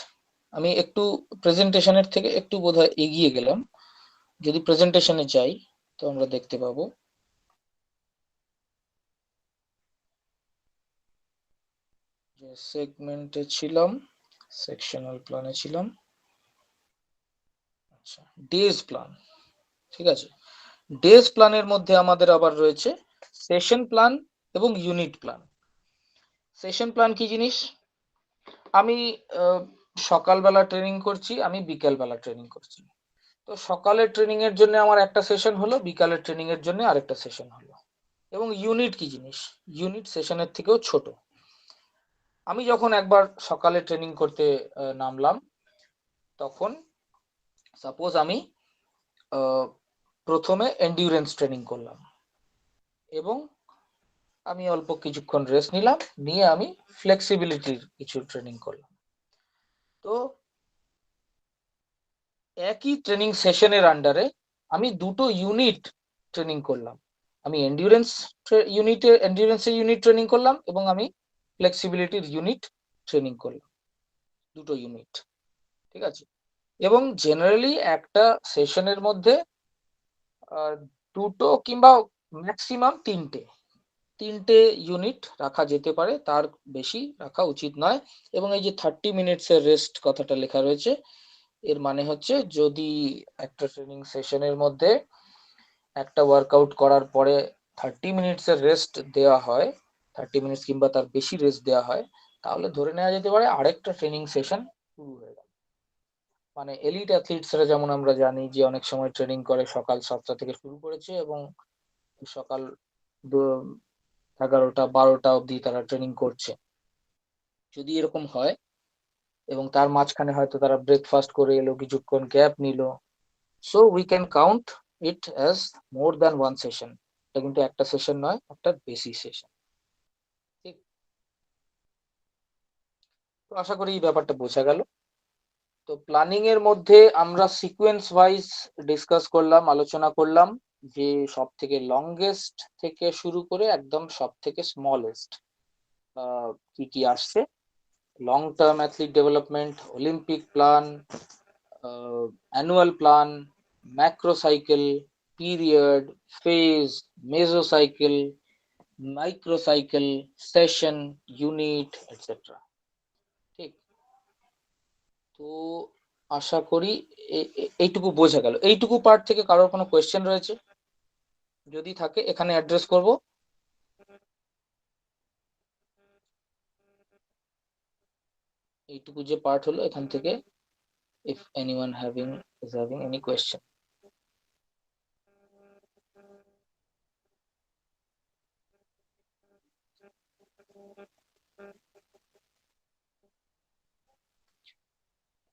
আমি একটু প্রেজেন্টেশনের থেকে একটু বোধহয় এগিয়ে গেলাম, যদি প্রেজেন্টেশনে যাই তো আমরা দেখতে পাবো যে সেগমেন্টে ছিলাম, সেকশনাল প্ল্যানে ছিলাম। আচ্ছা, ডেজ প্ল্যান। ঠিক আছে, ডেজ প্ল্যানের মধ্যে আমাদের আবার রয়েছে সেশন প্ল্যান এবং ইউনিট প্ল্যান। সেশন প্ল্যান কি জিনিস? আমি সকালবেলা ট্রেনিং করছি, আমি বিকেলবেলা ট্রেনিং করছি। তো সকালের ট্রেনিং এর জন্য আমার একটা সেশন হলো, বিকালের ট্রেনিং এর জন্য আরেকটা সেশন হলো। এবং ইউনিট কি জিনিস? ইউনিট সেশনের থেকেও ছোট। আমি যখন একবার সকালে ট্রেনিং করতে নামলাম, তখন সাপোজ আমি প্রথমে এন্ডিউরেন্স ট্রেনিং করলাম এবং আমি অল্প কিছুক্ষণ রেস্ট নিলাম, নিয়ে আমি ফ্লেক্সিবিলিটির কিছু ট্রেনিং করলাম। তো একই ট্রেনিং সেশনের আন্ডারে আমি দুটো ইউনিট ট্রেনিং করলাম। আমি এন্ডিউরেন্সের ইউনিট ট্রেনিং করলাম এবং আমি ফ্লেক্সিবিলিটির ইউনিট ট্রেনিং করলাম, দুটো ইউনিট। ঠিক আছে? এবং জেনারেলি একটা সেশনের মধ্যে দুটো কিংবা ম্যাক্সিমাম তিনটে ইউনিট রাখা যেতে পারে, তার বেশি রাখা উচিত নয়। এবং এই যে 30 মিনিটসের রেস্ট কথাটা লেখা রয়েছে, এর মানে হচ্ছে যদি একটা ট্রেনিং সেশনের মধ্যে একটা ওয়ার্কআউট করার পরে 30 মিনিটসের রেস্ট দেওয়া হয়, 30 মিনিটস কিংবা তার বেশি রেস্ট দেওয়া হয়, তাহলে ধরে নেওয়া যেতে পারে আরেকটা ট্রেনিং সেশন শুরু হয়ে গেল। মানে এলিট অ্যাথলিটসরা যেমন আমরা জানি যে অনেক সময় ট্রেনিং করে সকাল 7টা থেকে শুরু করেছে এবং সকাল 11টা 12টা অবধি তারা ট্রেনিং করছে। যদি এরকম হয় এবং তার মাঝখানে হয়তো তারা ব্রেকফাস্ট করে এলো, কিছুক্ষণ গ্যাপ নিল, so we can count it as more than one session. এটা কিন্তু একটা সেশন নয়, একটা বেশি সেশন। ঠিক? তো আশা করি এই ব্যাপারটা বোঝা গেল। তো প্ল্যানিং এর মধ্যে আমরা সিকোয়েন্স ওয়াইজ ডিসকাস করলাম, আলোচনা করলাম যে সব থেকে লংগেস্ট থেকে শুরু করে একদম সব থেকে স্মলেস্ট কি কি আসছে। Long term athlete development, Olympic plan, annual plan, macro cycle, period, phase, mesocycle, microcycle, session, unit, etcetera. ঠিক? তো আশা করি এইটুকু বোঝা গেল। এইটুকু পার্ট থেকে কারোর কোনো কোয়েশ্চেন রয়েছে? যদি থাকে এখানে অ্যাড্রেস করব। এইটুকু যে পার্ট হলো এখান থেকে if anyone is having any question.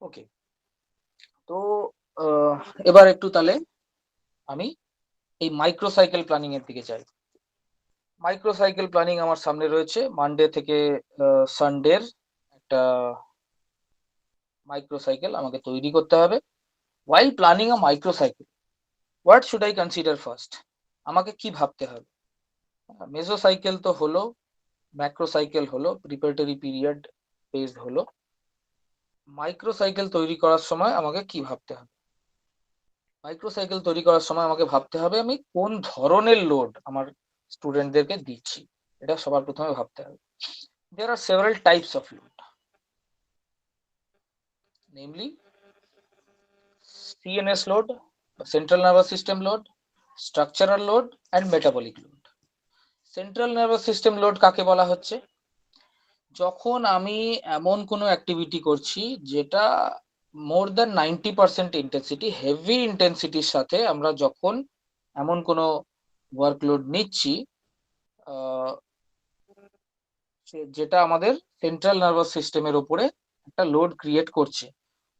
ওকে, তো এবার একটু তাহলে আমি এই মাইক্রোসাইকেল প্ল্যানিং এর দিকে যাই। মাইক্রোসাইকেল প্ল্যানিং আমার সামনে রয়েছে। মানডে থেকে সানডের একটা মাইক্রোসাইকেল আমাকে তৈরি করতে হবে। while planning a microcycle, what should I consider first? আমাকে কি ভাবতে হবে? মেসোসাইকেল তো হলো, ম্যাক্রোসাইকেল হলো, প্রিপারেটরি পিরিয়ড, ফেজ হলো। মাইক্রোসাইকেল তৈরি করার সময় আমাকে কি ভাবতে হবে? মাইক্রোসাইকেল তৈরি করার সময় আমাকে ভাবতে হবে আমি কোন ধরনের লোড আমার স্টুডেন্টদেরকে দিচ্ছি, এটা সবার প্রথমে ভাবতে হবে। There are several types of load, namely CNS load, central nervous system load, structural load and metabolic load. Central nervous system load কাকে বলা হচ্ছে? যখন আমি এমন কোনো অ্যাক্টিভিটি করছি যেটা মোর দ্যান 90% ইন্টেন্সিটি, হেভি ইন্টেন্সিটির সাথে আমরা যখন এমন কোনো ওয়ার্কলোড নিচ্ছি যেটা আমাদের সেন্ট্রাল নার্ভাস সিস্টেমের উপরে একটা লোড ক্রিয়েট করছে।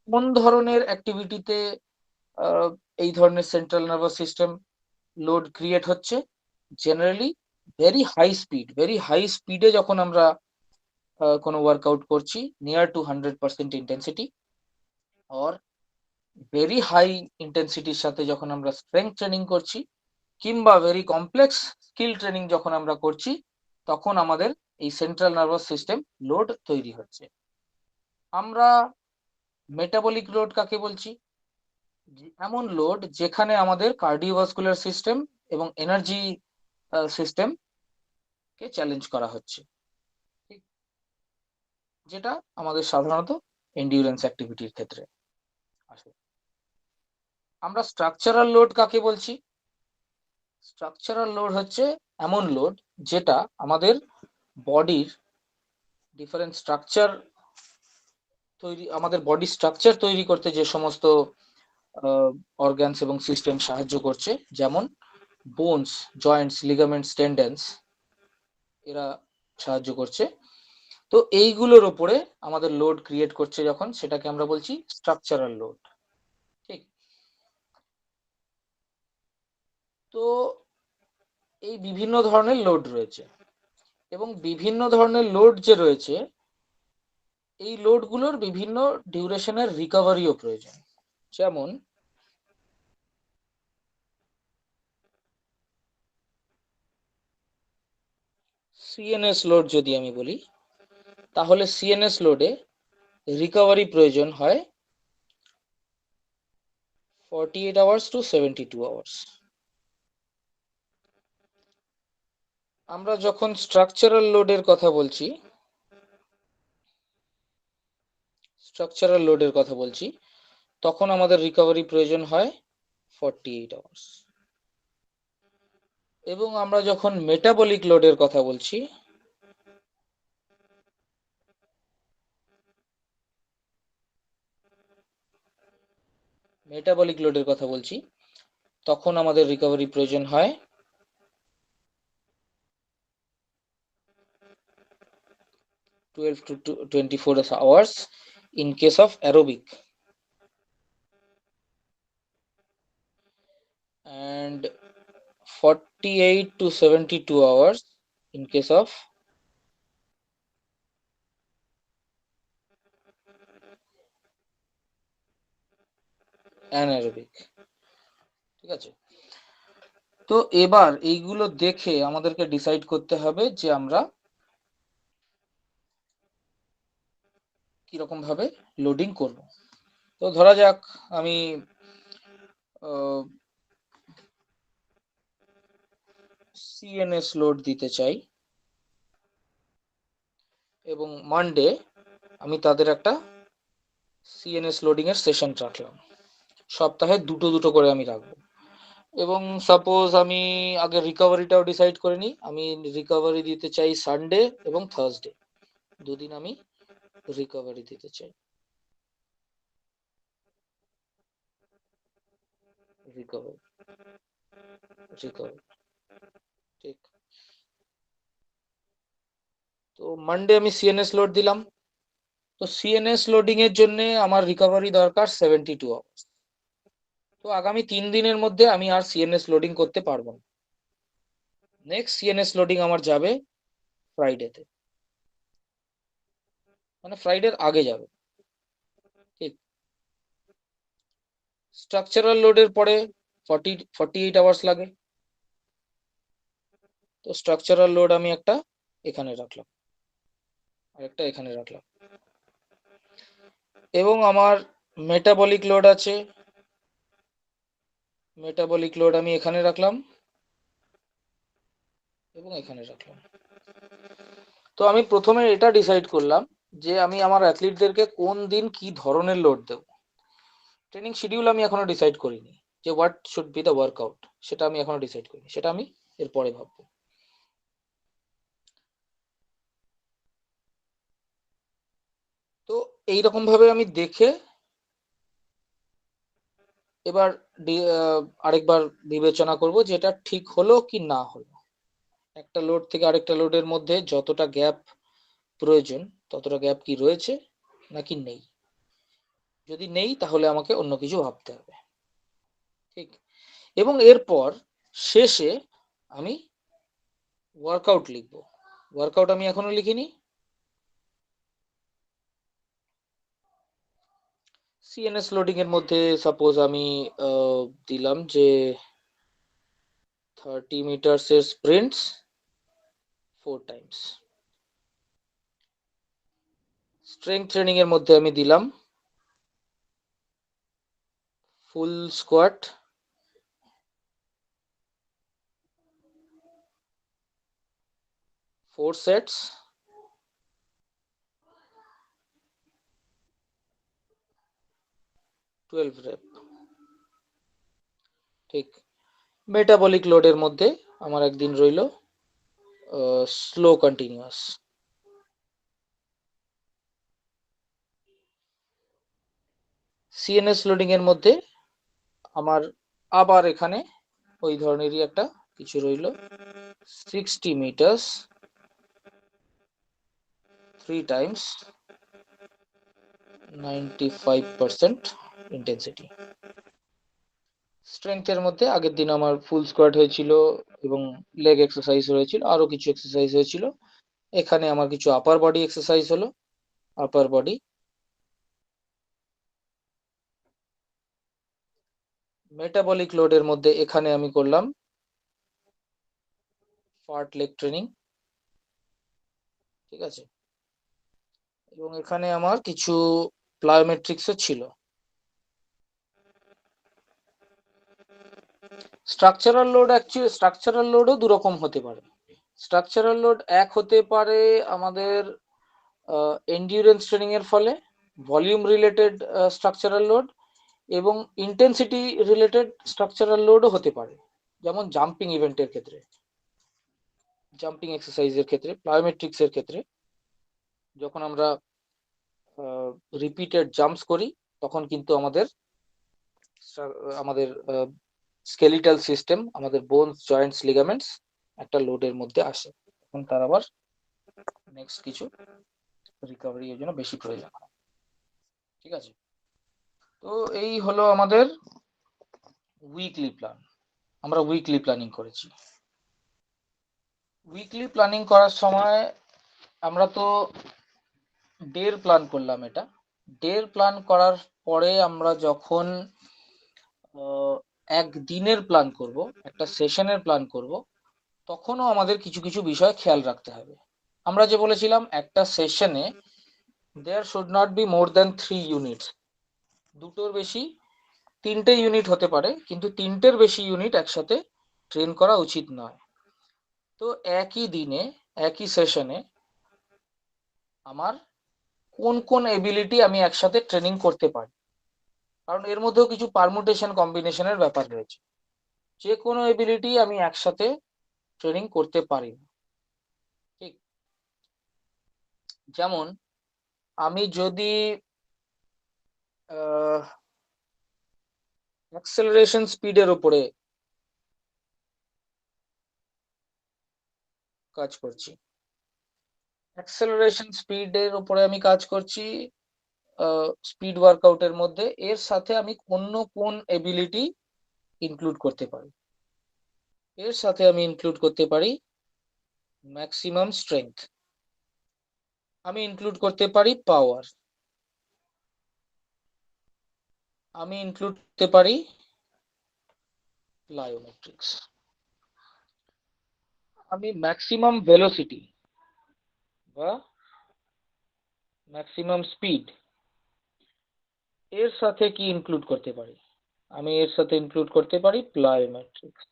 কোন ধরনের অ্যাক্টিভিটিতে এই ধরনের central nervous system load create হচ্ছে? জেনারেলি ভেরি হাই স্পিডে যখন আমরা কোনো ওয়ার্কআউট করছি near to 100% intensity, or very high ইন্টেন্সিটির সাথে যখন আমরা স্ট্রেংথ ট্রেনিং করছি, কিংবা ভেরি কমপ্লেক্স স্কিল ট্রেনিং যখন আমরা করছি, তখন আমাদের এই সেন্ট্রাল নার্ভাস সিস্টেম লোড তৈরি হচ্ছে। আমরা মেটাবলিক লোড কাকে বলছি? এমন লোড যেখানে আমাদের কার্ডিওভাস্কুলার সিস্টেম এবং এনার্জি সিস্টেম কে চ্যালেঞ্জ করা হচ্ছে, যেটা আমাদের সাধারণত এন্ডিউরেন্স অ্যাক্টিভিটির ক্ষেত্রে আসে। আমরা স্ট্রাকচারাল লোড কাকে বলছি? স্ট্রাকচারাল লোড হচ্ছে এমন লোড যেটা আমাদের বডির ডিফারেন্ট স্ট্রাকচার আমাদের বডি স্ট্রাকচার তৈরি করতে যে সমস্ত অর্গানস এবং সিস্টেম সাহায্য করছে, যেমন বোনস, জয়েন্টস, লিগামেন্টস, টেন্ডেন্স, এরা সাহায্য করছে। তো এইগুলোর ওপরে আমাদের লোড ক্রিয়েট করছে যখন, সেটাকে আমরা বলছি স্ট্রাকচারাল লোড। ঠিক। তো এই বিভিন্ন ধরনের লোড রয়েছে, এবং বিভিন্ন ধরনের লোড যে রয়েছে, এই লোডগুলোর বিভিন্ন ডিউরেশনের রিকভারিও প্রয়োজন। যেমন সিএনএস লোড যদি আমি বলি, তাহলে সিএনএস লোডে রিকভারি প্রয়োজন হয় 48 আওয়ার্স টু 72 আওয়ার্স। আমরা যখন স্ট্রাকচারাল লোডের কথা বলছি, তখন আমাদের রিকভারি প্রয়োজন হয় 48 আওয়ার্স। এবং আমরা যখন মেটাবলিক লোডের কথা বলছি, তখন আমাদের রিকভারি প্রয়োজন হয় 12 to 24 hours in case of aerobic, and 48 to 72 hours in case of anaerobic। ঠিক আছে। তো এবার এইগুলো দেখে আমাদেরকে ডিসাইড করতে হবে যে আমরা কিরকম ভাবে লোডিং করব। তো ধরা যাক আমি সিএনএস লোড দিতে চাই, এবং মানডে আমি তাদের একটা সিএনএস লোডিং এর সেশন রাখলাম, সপ্তাহে দুটো দুটো করে আমি রাখবো। এবং সাপোজ আমি আগে রিকভারিটাও ডিসাইড করে নিই, আমি রিকভারি দিতে চাই সানডে এবং থার্সডে, দুদিন আমি রিকভারি দিতে চাই। রিকভারি ঠিক। তো মানডে আমি সিএনএস লোড দিলাম। তো সিএনএস লোডিং এর জন্য আমার রিকভারি দরকার 72 আওয়ার্স। তো আগামী 3 দিনের মধ্যে আমি আর সিএনএস লোডিং করতে পারবো না। নেক্সট সিএনএস লোডিং আমার যাবে ফ্রাইডেতে, মানে ফ্রাইডের আগে যাবে। ঠিক। স্ট্রাকচারাল লোডের পরে 48 আওয়ার্স লাগে। তো স্ট্রাকচারাল লোড আমি একটা এখানে রাখলাম, আর একটা এখানে রাখলাম। এবং আমার মেটাবলিক লোড আছে, মেটাবলিক লোড আমি এখানে রাখলাম এবং এখানে রাখলাম। তো আমি প্রথমে এটা ডিসাইড করলাম যে আমি আমার অ্যাথলিটদেরকে কোন দিন কি ধরনের লোড দেব। ট্রেনিং শিডিউল আমি এখনো ডিসাইড করিনি, যে what should be the workout, সেটা আমি এখনো ডিসাইড করিনি, সেটা আমি এরপরে ভাববো। তো এইরকম ভাবে আমি দেখে এবার আরেকবার বিবেচনা করব যে এটা ঠিক হলো কি না হলো। একটা লোড থেকে আরেকটা লোডের মধ্যে যতটা গ্যাপ প্রয়োজন ততটা গ্যাপ কি রয়েছে নাকি নেই। যদি নেই তাহলে আমাকে অন্য কিছু ভাবতে হবে। ঠিক। এবং এরপর শেষে আমি ওয়ার্কআউট লিখব। ওয়ার্কআউট আমি এখনো লিখিনি। সিএনএস লোডিং এর মধ্যে সাপোজ আমি দিলাম যে 30 মিটার্স এর স্প্রিন্টস 4 টাইমস। স্ট্রেংথ ট্রেনিং এর মধ্যে আমি দিলাম ফুল স্কোয়াট 4 সেটস, 12 রেপ। ঠিক। মেটাবলিক লোডের মধ্যে আমার একদিন রইল স্লো কন্টিনিউয়াস। সিএনএস লোডিং এর মধ্যে আমার আবার এখানে ওই ধরনেরই একটা কিছু রইল, 60 মিটার্স 3 times 95% ইন্টেন্সিটি। স্ট্রেংথের মধ্যে আগের দিন আমার ফুল স্কোয়াট হয়েছিল এবং লেগ এক্সারসাইজ হয়েছিল, আরো কিছু এক্সারসাইজ হয়েছিল। এখানে আমার কিছু আপার বডি এক্সারসাইজ হলো। আপার বডি, মেটাবলিক লোডের মধ্যে এখানে আমি করলাম ফার্ট লেগ ট্রেনিং, ঠিক আছে। এবং এখানে আমার কিছু প্লায়োমেট্রিক্সও ছিল। স্ট্রাকচারাল লোড, অ্যাকচুয়ালি স্ট্রাকচারাল লোডও দু রকম হতে পারে। স্ট্রাকচারাল লোড এক হতে পারে আমাদের এন্ডিউরেন্স ট্রেনিং এর ফলে, ভলিউম রিলেটেড স্ট্রাকচারাল লোড, এবং ইন্টেন্সিটি রিলেটেড স্ট্রাকচারাল লোডও হতে পারে, যেমন জাম্পিং ইভেন্টের ক্ষেত্রে, জাম্পিং এক্সারসাইজের ক্ষেত্রে, প্লায়োমেট্রিক্স এর ক্ষেত্রে যখন আমরা রিপিটেড জাম্পস করি তখন কিন্তু আমাদের আমাদের স্কেলিটাল সিস্টেম, আমাদের বোনস, জয়েন্টস, লিগামেন্টস একটা লোডের মধ্যে আসে, তখন তার আবার নেক্সট কিছু রিকভারি এর জন্য বেশি প্রয়োজন হয়, ঠিক আছে। তো এই হলো আমাদের উইকলি প্ল্যান। আমরা উইকলি প্ল্যানিং করেছি। উইকলি প্ল্যানিং করার সময় আমরা তো ডের প্ল্যান করলাম। এটা ডের প্ল্যান করার পরে আমরা যখন একদিনের প্ল্যান করব, একটা সেশনের প্ল্যান করব, তখনও আমাদের কিছু কিছু বিষয় খেয়াল রাখতে হবে। আমরা যে বলেছিলাম একটা সেশনে there should not be more than 3 units, দুটোর বেশি, 3টে ইউনিট হতে পারে, কিন্তু 3টের বেশি ইউনিট একসাথে ট্রেন করা উচিত নয়। তো একই দিনে একই সেশনে আমার কোন কোন এবিলিটি আমি একসাথে ট্রেনিং করতে পারি, কারণ এর মধ্যেও কিছু পারমুটেশন কম্বিনেশনের ব্যাপার রয়েছে। যে কোনো এবিলিটি আমি একসাথে ট্রেনিং করতে পারি না, ঠিক। যেমন আমি যদি অ্যাক্সেলারেশন স্পিডের উপরে কাজ করছি, অ্যাক্সেলারেশন স্পিডের উপরে আমি কাজ করছি স্পিড ওয়ার্কআউটের মধ্যে, এর সাথে আমি অন্য কোন এবিলিটি ইনক্লুড করতে পারি? এর সাথে আমি ইনক্লুড করতে পারি ম্যাক্সিমাম স্ট্রেংথ, আমি ইনক্লুড করতে পারি পাওয়ার, আমি ইনক্লুড করতে পারি প্লায়োমেট্রিক্স, আমি ম্যাক্সিমাম ভেলোসিটি বা ম্যাক্সিমাম স্পিড এর সাথে কি ইনক্লুড করতে পারি? আমি এর সাথে ইনক্লুড করতে পারি প্লায়োমেট্রিক্স।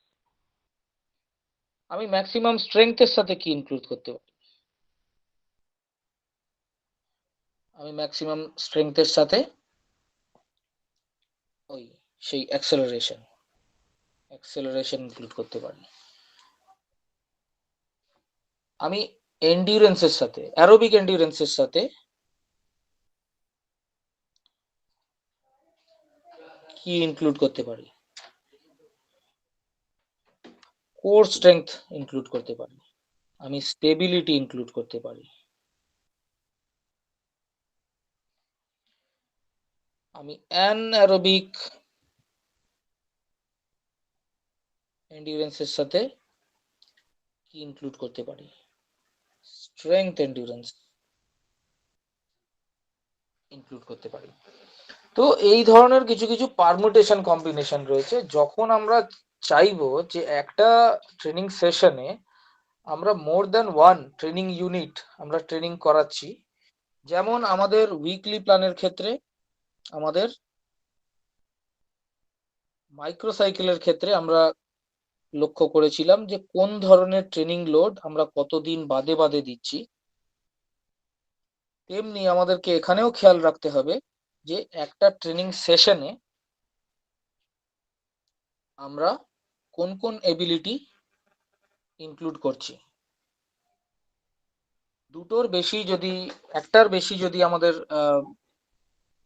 আমি ম্যাক্সিমাম স্ট্রেংথের সাথে কি ইনক্লুড করতে পারি? আমি ম্যাক্সিমাম স্ট্রেংথের সাথে ওই সেই অ্যাক্সেলারেশন ইনক্লুড করতে পারি। আমি এন্ডিউরেন্সের সাথে, অ্যারোবিক এন্ডিউরেন্সের সাথে কি ইনক্লুড করতে পারি? কোর স্ট্রেংথ ইনক্লুড করতে পারি, আমি স্টেবিলিটি ইনক্লুড করতে পারি, আমি অ্যানঅ্যারোবিক এন্ডিউরেন্সের সাথে কি ইনক্লুড করতে পারি? স্ট্রেংথ এন্ডিউরেন্স ইনক্লুড করতে পারি। তো এই ধরনের কিছু কিছু পারমুটেশন কম্বিনেশন রয়েছে। যখন আমরা চাইবো যে একটা ট্রেনিং সেশনে আমরা more than one training unit আমরা ট্রেনিং করাচ্ছি, যেমন আমাদের উইকলি প্ল্যানের ক্ষেত্রে, আমাদের মাইক্রোসাইকেলের ক্ষেত্রে আমরা লক্ষ্য করেছিলাম যে কোন ধরনের ট্রেনিং লোড আমরা কতদিন বাদে বাদে দিচ্ছি, তেমনি আমাদেরকে এখানেও খেয়াল রাখতে হবে যে একটা ট্রেনিং সেশনে আমরা কোন কোন এবিলিটি ইনক্লুড করছি। দুটোর বেশি যদি, একটার বেশি যদি আমাদের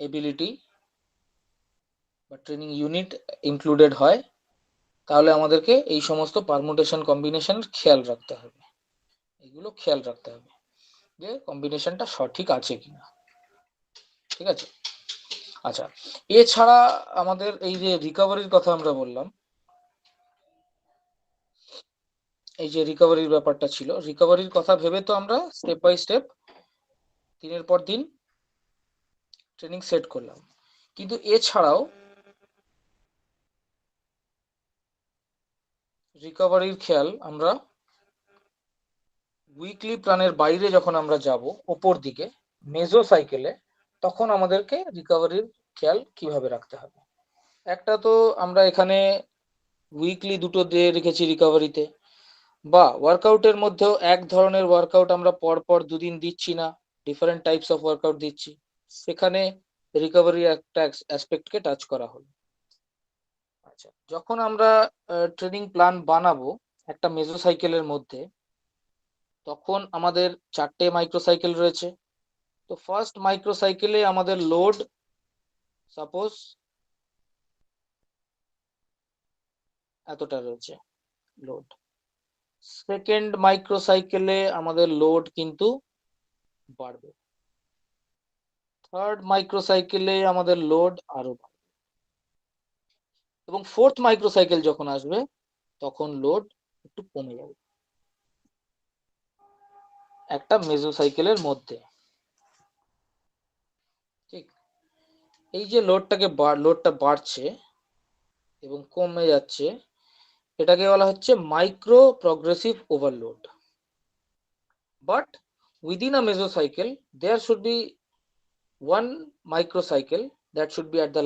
এবিলিটি বা ট্রেনিং ইউনিট ইনক্লুডেড হয়, তাহলে আমাদেরকে এই সমস্ত পারমুটেশন কম্বিনেশন খেয়াল রাখতে হবে, এগুলো খেয়াল রাখতে হবে যে কম্বিনেশনটা সঠিক আছে কিনা। ঠিক আছে, আচ্ছা, এছাড়া আমাদের এই যে রিকভারির কথা আমরা বললাম, এই যে রিকভারির ব্যাপারটা ছিল, রিকভারির কথা ভেবে তো আমরা স্টেপ বাই স্টেপ দিনের পর দিন ট্রেনিং সেট করলাম, কিন্তু এছাড়াও রিকভারির খেয়াল আমরা উইকলি প্ল্যানের বাইরে যখন আমরা যাব ওপর দিকে মেজো সাইকেলে, তখন আমাদেরকে রিকভারির খেয়াল কিভাবে রাখতে হবে। একটা তো আমরা এখানে উইকলি দুটো দিয়ে রেখেছি রিকভারিতে, বা ওয়ার্কআউটের মধ্যেও এক ধরনের ওয়ার্কআউট আমরা পরপর দুদিন দিচ্ছি না, ডিফারেন্ট টাইপস অফ ওয়ার্কআউট দিচ্ছি, সেখানে রিকভারির একটা অ্যাসপেক্টকে টাচ করা হলো। আচ্ছা, যখন আমরা ট্রেনিং প্ল্যান বানাবো একটা মেজো সাইকেলের মধ্যে, তখন আমাদের 4টে মাইক্রোসাইকেল রয়েছে। তো ফার্স্ট মাইক্রোসাইকেলে আমাদের লোড সাপোজ এতটা রয়েছে লোড, সেকেন্ড মাইক্রোসাইকেলে আমাদের লোড কিন্তু বাড়বে, থার্ড মাইক্রোসাইকেলে আমাদের লোড আরো বাড়বে, এবং ফোর্থ মাইক্রোসাইকেল যখন আসবে তখন লোড একটু কমে যাবে একটা মেজোসাইকেলের মধ্যে। ঠিক, এই যে লোডটা বাড়ছে এবং কমে যাচ্ছে, এটাকে বলা হচ্ছে micro progressive overload. But within a mesocycle there should be one microcycle that should be at the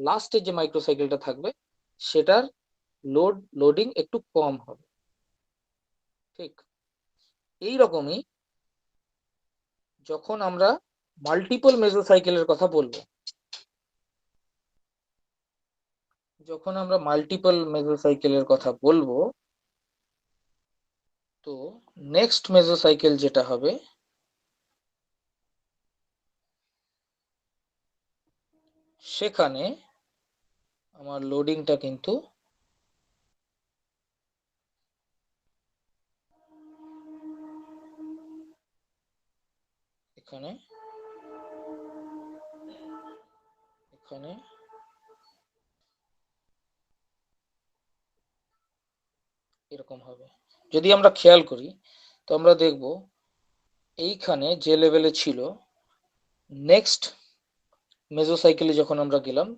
লাস্টে যে মাইক্রোসাইকেলটা থাকবে সেটার লোডিং একটু কম হবে। ঠিক এই রকমই যখন আমরা মাল্টিপল মেজোসাইকেলের কথা বলবো, তো নেক্সট মেজোসাইকেল যেটা হবে সেখানে আমার লোডিংটা কিন্তু এখানে এরকম হবে। যদি আমরা খেয়াল করি তো আমরা দেখব এইখানে যে লেভেলে ছিল, নেক্সট মেজোসাইকেলে যখন আমরা গেলাম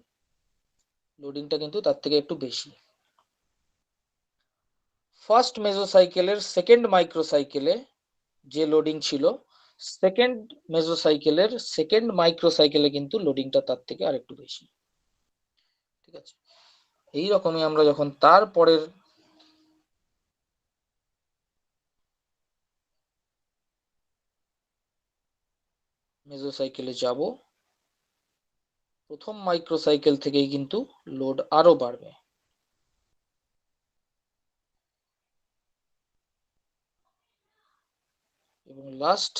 লোডিংটা কিন্তু তার থেকে একটু বেশি। ফার্স্ট মেজোসাইকেলের সেকেন্ড মাইক্রোসাইকেলে যে লোডিং ছিল, সেকেন্ড মেজোসাইকেলের সেকেন্ড মাইক্রোসাইকেলে কিন্তু লোডিংটা তার থেকে আরেকটু বেশি। ঠিক আছে, এই রকমই আমরা যখন তারপরের মেজোসাইকেলে যাব, প্রথম মাইক্রোসাইকেল থেকেই কিন্তু লোড আরো বাড়বে, এবং লাস্ট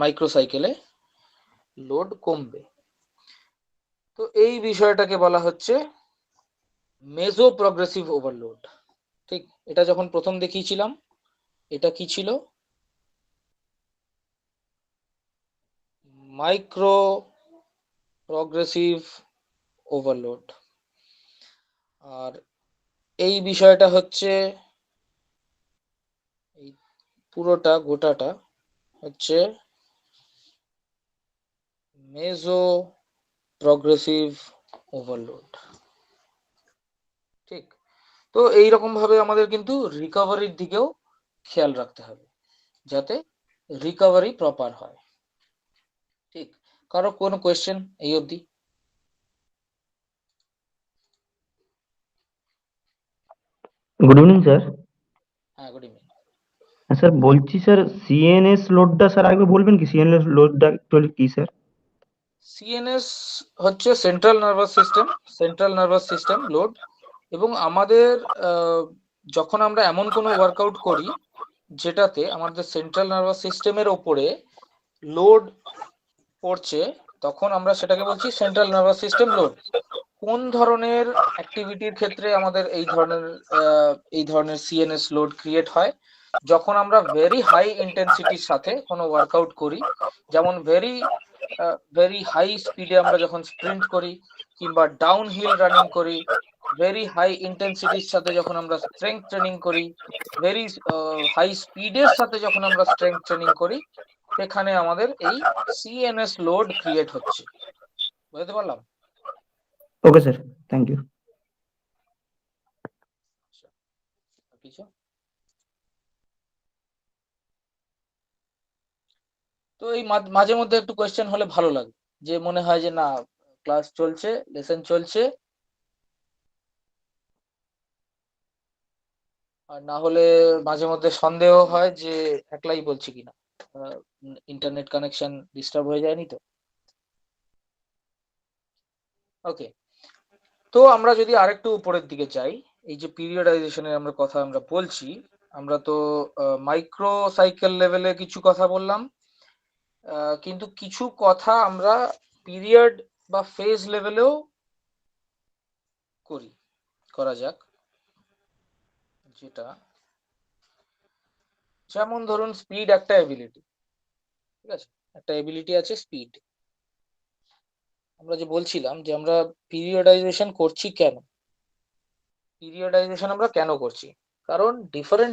মাইক্রোসাইকেলে লোড কমবে। তো এই বিষয়টাকে বলা হচ্ছে মেজো প্রগ্রেসিভ ওভারলোড। ঠিক, এটা যখন প্রথম দেখিয়েছিলাম এটা কি ছিল, মাইক্রো প্রগ্রেসিভ ওভারলোড, আর এই বিষয়টা হচ্ছে এই গোটাটা হচ্ছে মেজো প্রগ্রেসিভ ওভারলোড। ঠিক, তো এইরকম ভাবে আমাদের কিন্তু রিকভারির দিকেও খেয়াল রাখতে হবে যাতে রিকভারি প্রপার হয়। ঠিক, কারো কোনো কোয়েশ্চেন এই অবধি? Good evening sir. হ্যাঁ, গুড ইভিনিং। স্যার বলছি স্যার সিএনএস লোডটা স্যার আরেকবার বলবেন কি? সিএনএস লোডটা অ্যাকচুয়ালি কি স্যার? সিএনএস হচ্ছে সেন্ট্রাল নার্ভাস সিস্টেম লোড, এবং আমাদের যখন আমরা এমন কোনো ওয়ার্কআউট করি যেটাতে আমাদের সেন্ট্রাল নার্ভাস সিস্টেমের ওপরে লোড পড়ছে, তখন আমরা সেটাকে বলছি সেন্ট্রাল নার্ভাস সিস্টেম লোড। কোন ধরনের অ্যাক্টিভিটির ক্ষেত্রে আমাদের এই ধরনের সিএনএস লোড ক্রিয়েট হয়? যখন আমরা ভেরি হাই ইন্টেন্সিটির সাথে কোনো ওয়ার্কআউট করি, যেমন ভেরি হাই স্পিডে আমরা যখন স্প্রিন্ট করি কিংবা ডাউন হিল রানিং করি, ভেরি হাই ইন্টেন্সিটির সাথে যখন আমরা স্ট্রেংথ ট্রেনিং করি, ভেরি হাই স্পিডের সাথে যখন আমরা স্ট্রেংথ ট্রেনিং করি, সেখানে আমাদের এই সিএনএস লোড ক্রিয়েট হচ্ছে। বুঝতে পারলাম? Okay sir, thank you. কিছু তো এই মাঝে মধ্যে একটু কোয়েশ্চেন হলে ভালো লাগে, যে মনে হয় যে না ক্লাস চলছে, লেসন চলছে, আর না হলে মাঝে মধ্যে সন্দেহ হয় যে একলাই বলছি কিনা, ইন্টারনেট কানেকশন ডিস্টার্ব হয়ে যায়নি তো। ওকে, তো আমরা যদি আরেকটু উপরের দিকে যাই, এই যে পিরিয়ডাইজেশনের আমরা কথা বলছি, আমরা তো মাইক্রো সাইকেল লেভেলে কিছু কথা বললাম, কিন্তু কিছু কথা আমরা পিরিয়ড বা ফেজ লেভেলেও করা যাক। যেটা যেমন ধরুন স্পিড একটা এবিলিটি, ঠিক আছে, একটা এবিলিটি আছে স্পিড। আমরা যে বলছিলাম যে আমরা পিরিয়ডাইজেশন করছি কেন? পিরিয়ডাইজেশন আমরা কেন করছি? কারণ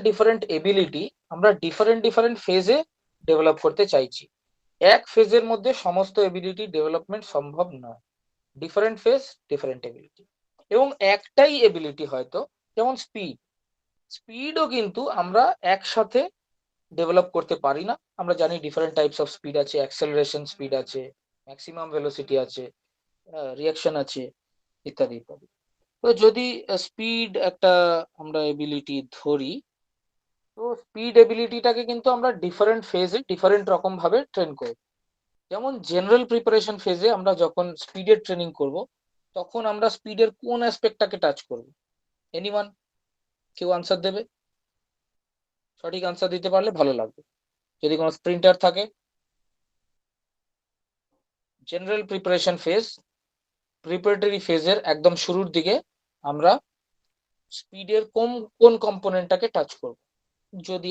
ডিফারেন্ট এবিলিটি আমরা ডিফারেন্ট ফেজে ডেভেলপ করতে চাইছি। এক ফেজের মধ্যে সমস্ত এবিলিটি ডেভেলপমেন্ট সম্ভব নয়। ডিফারেন্ট ফেজ, ডিফারেন্ট এবিলিটি, এবং একটাই এবিলিটি হয়তো, যেমন স্পিডও কিন্তু আমরা একসাথে ডেভেলপ করতে পারি না। আমরা জানি ডিফারেন্ট টাইপস অফ স্পিড আছে, অ্যাক্সেলারেশন স্পিড আছে, ম্যাক্সিমাম ভেলোসিটি আছে, রিয়াকশন আছে, ইত্যাদি ইত্যাদি। তো যদি স্পিড একটা আমরা এবিলিটি ধরি, তো স্পিড এবিলিটিটাকে কিন্তু আমরা ডিফারেন্ট ফেজে ডিফারেন্ট রকম ভাবে ট্রেন করি। যেমন জেনারেল প্রিপারেশন ফেজে আমরা যখন স্পিডের ট্রেনিং করব, তখন আমরা স্পিডের কোন অ্যাসপেক্টটাকে টাচ করব? এনিওয়ান, কেউ আনসার দেবে? সঠিক আনসার দিতে পারলে ভালো লাগবে। যদি কোনো স্প্রিন্টার থাকে, জেনারেল প্রিপারেশন ফেজ, প্রিপারেটরি ফেজের একদম শুরুর দিকে আমরা স্পিডের কোন কম্পোনেন্টটাকে টাচ করব, যদি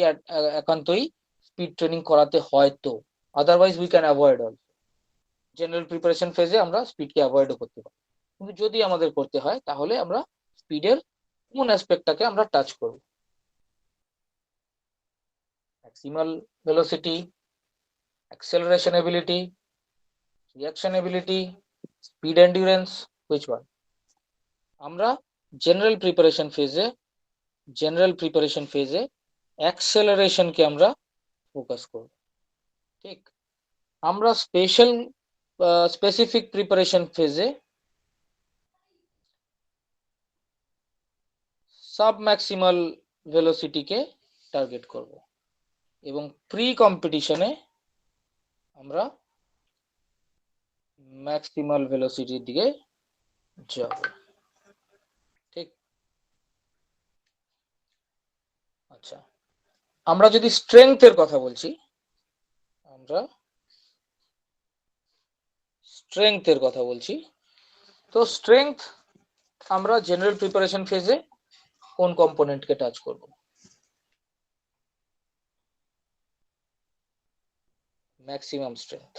একান্তই স্পিড ট্রেনিং করাতে হয় তো। Otherwise we can avoid all. General preparation ফেজে আমরা স্পিডকে অ্যাভয়েডও করতে পারি, কিন্তু যদি আমাদের করতে হয় তাহলে আমরা স্পিডের কোন অ্যাসপেক্টটাকে আমরা টাচ করব? Maximal velocity, acceleration ability, reaction ability, speed endurance, which one? আমরা জেনারেল প্রিপারেশন ফেজে অ্যাক্সেলারেশনকে আমরা ফোকাস করব। ঠিক, আমরা স্পেসিফিক প্রিপারেশন ফেজে সাব ম্যাক্সিমাল ভেলোসিটিকে টার্গেট করব, এবং প্রি কম্পিটিশনে আমরা ম্যাক্সিমাল ভেলোসিটির দিকে যাব। ঠিক, আচ্ছা, আমরা যদি স্ট্রেংথের কথা বলছি, তো স্ট্রেংথ আমরা জেনারেল প্রিপারেশন ফেজে কোন কম্পোনেন্টকে টাচ করব? Maximum strength.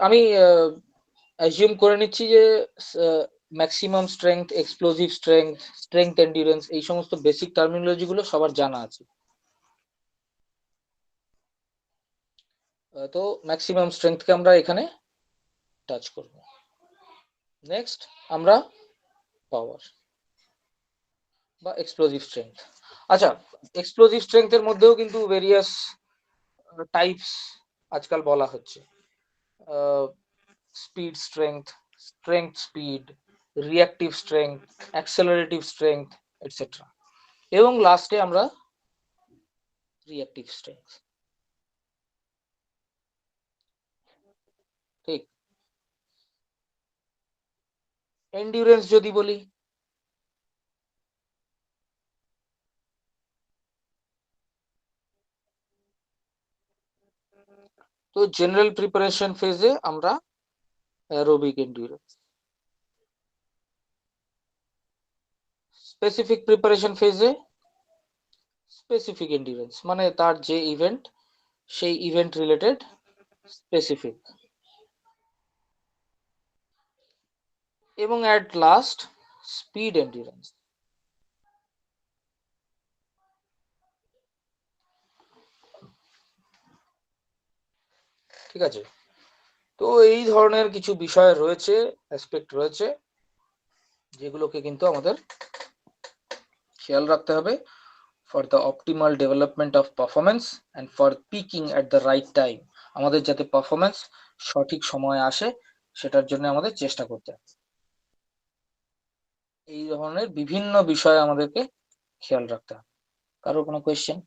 আমি অ্যাজিউম করে নিচ্ছি যে maximum strength, explosive strength endurance, এই সমস্ত বেসিক টার্মিনোলজি গুলো সবার জানা আছে। তো ম্যাক্সিমাম স্ট্রেংথকে আমরা এখানে টাচ করব। নেক্সট আমরা পাওয়ার বা এক্সপ্লোসিভ স্ট্রেংথ। আচ্ছা, এক্সপ্লোসিভ স্ট্রেংথের মধ্যেও কিন্তু ভেরিয়াস টাইপস আজকাল বলা হচ্ছে। Speed strength, speed, reactive strength, accelerative strength, etcetera. এবং লাস্টে আমরা রিঅ্যাক্টিভ স্ট্রেংথ। ঠিক, এন্ডিউরেন্স যদি বলি, তো জেনারেল প্রিপারেশন ফেজে আমরা অ্যারোবিক এন্ডুরেন্স, স্পেসিফিক প্রিপারেশন ফেজে স্পেসিফিক এন্ডুরেন্স, মানে তার যে ইভেন্ট সেই ইভেন্ট রিলেটেড স্পেসিফিক, এবং অ্যাট লাস্ট স্পিড এন্ডুরেন্স। ঠিক আছে, তো এই ধরনের কিছু বিষয় রয়েছে, অ্যাসপেক্ট রয়েছে, যেগুলোকে কিন্তু আমাদের খেয়াল রাখতে হবে for the optimal development of performance and for peaking at the right time. আমাদের যাতে পারফরমেন্স সঠিক সময়ে আসে সেটার জন্য আমাদের চেষ্টা করতে হবে। এই ধরনের বিভিন্ন বিষয় আমাদেরকে খেয়াল রাখতে হবে। কারোর কোনো কোয়েশ্চেন?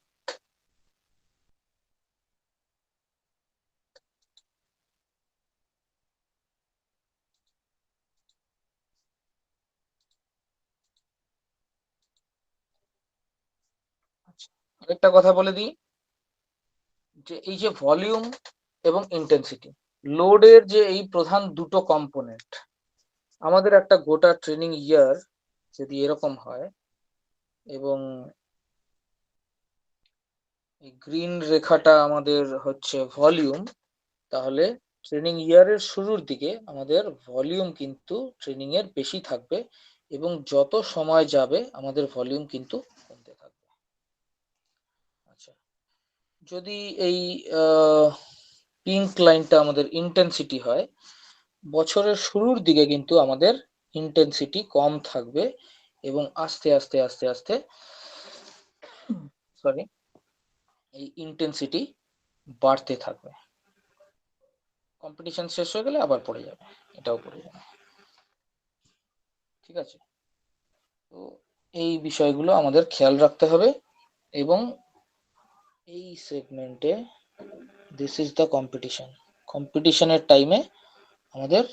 আরেকটা কথা বলে দিই, যে এই যে ভলিউম এবং ইন্টেন্সিটি, লোডের যে এই প্রধান দুটো কম্পোনেন্ট, আমাদের একটা গোটা ট্রেনিং ইয়ার যদি এরকম হয় এবং এই গ্রিন রেখাটা আমাদের হচ্ছে ভলিউম, তাহলে ট্রেনিং ইয়ারের শুরুর দিকে আমাদের ভলিউম কিন্তু ট্রেনিং এর বেশি থাকবে এবং যত সময় যাবে আমাদের ভলিউম কিন্তু কমতে থাকবে। আচ্ছা, যদি এই পিঙ্ক লাইনটা আমাদের ইন্টেন্সিটি হয়, বছরের শুরুর দিকে কিন্তু আমাদের ইন্টেন্সিটি কম থাকবে এবং আস্তে আস্তে আস্তে আস্তে সরি এই ইন্টেন্সিটি বাড়তে থাকবে। কম্পিটিশন শেষ হয়ে গেলে আবার পড়ে যাবে, এটাও পড়ে যাবে। ঠিক আছে, তো এই বিষয়গুলো আমাদের খেয়াল রাখতে হবে এবং এই সেগমেন্টে দিস ইজ দ্য কম্পিটিশন, কম্পিটিশনের টাইমে আমাদের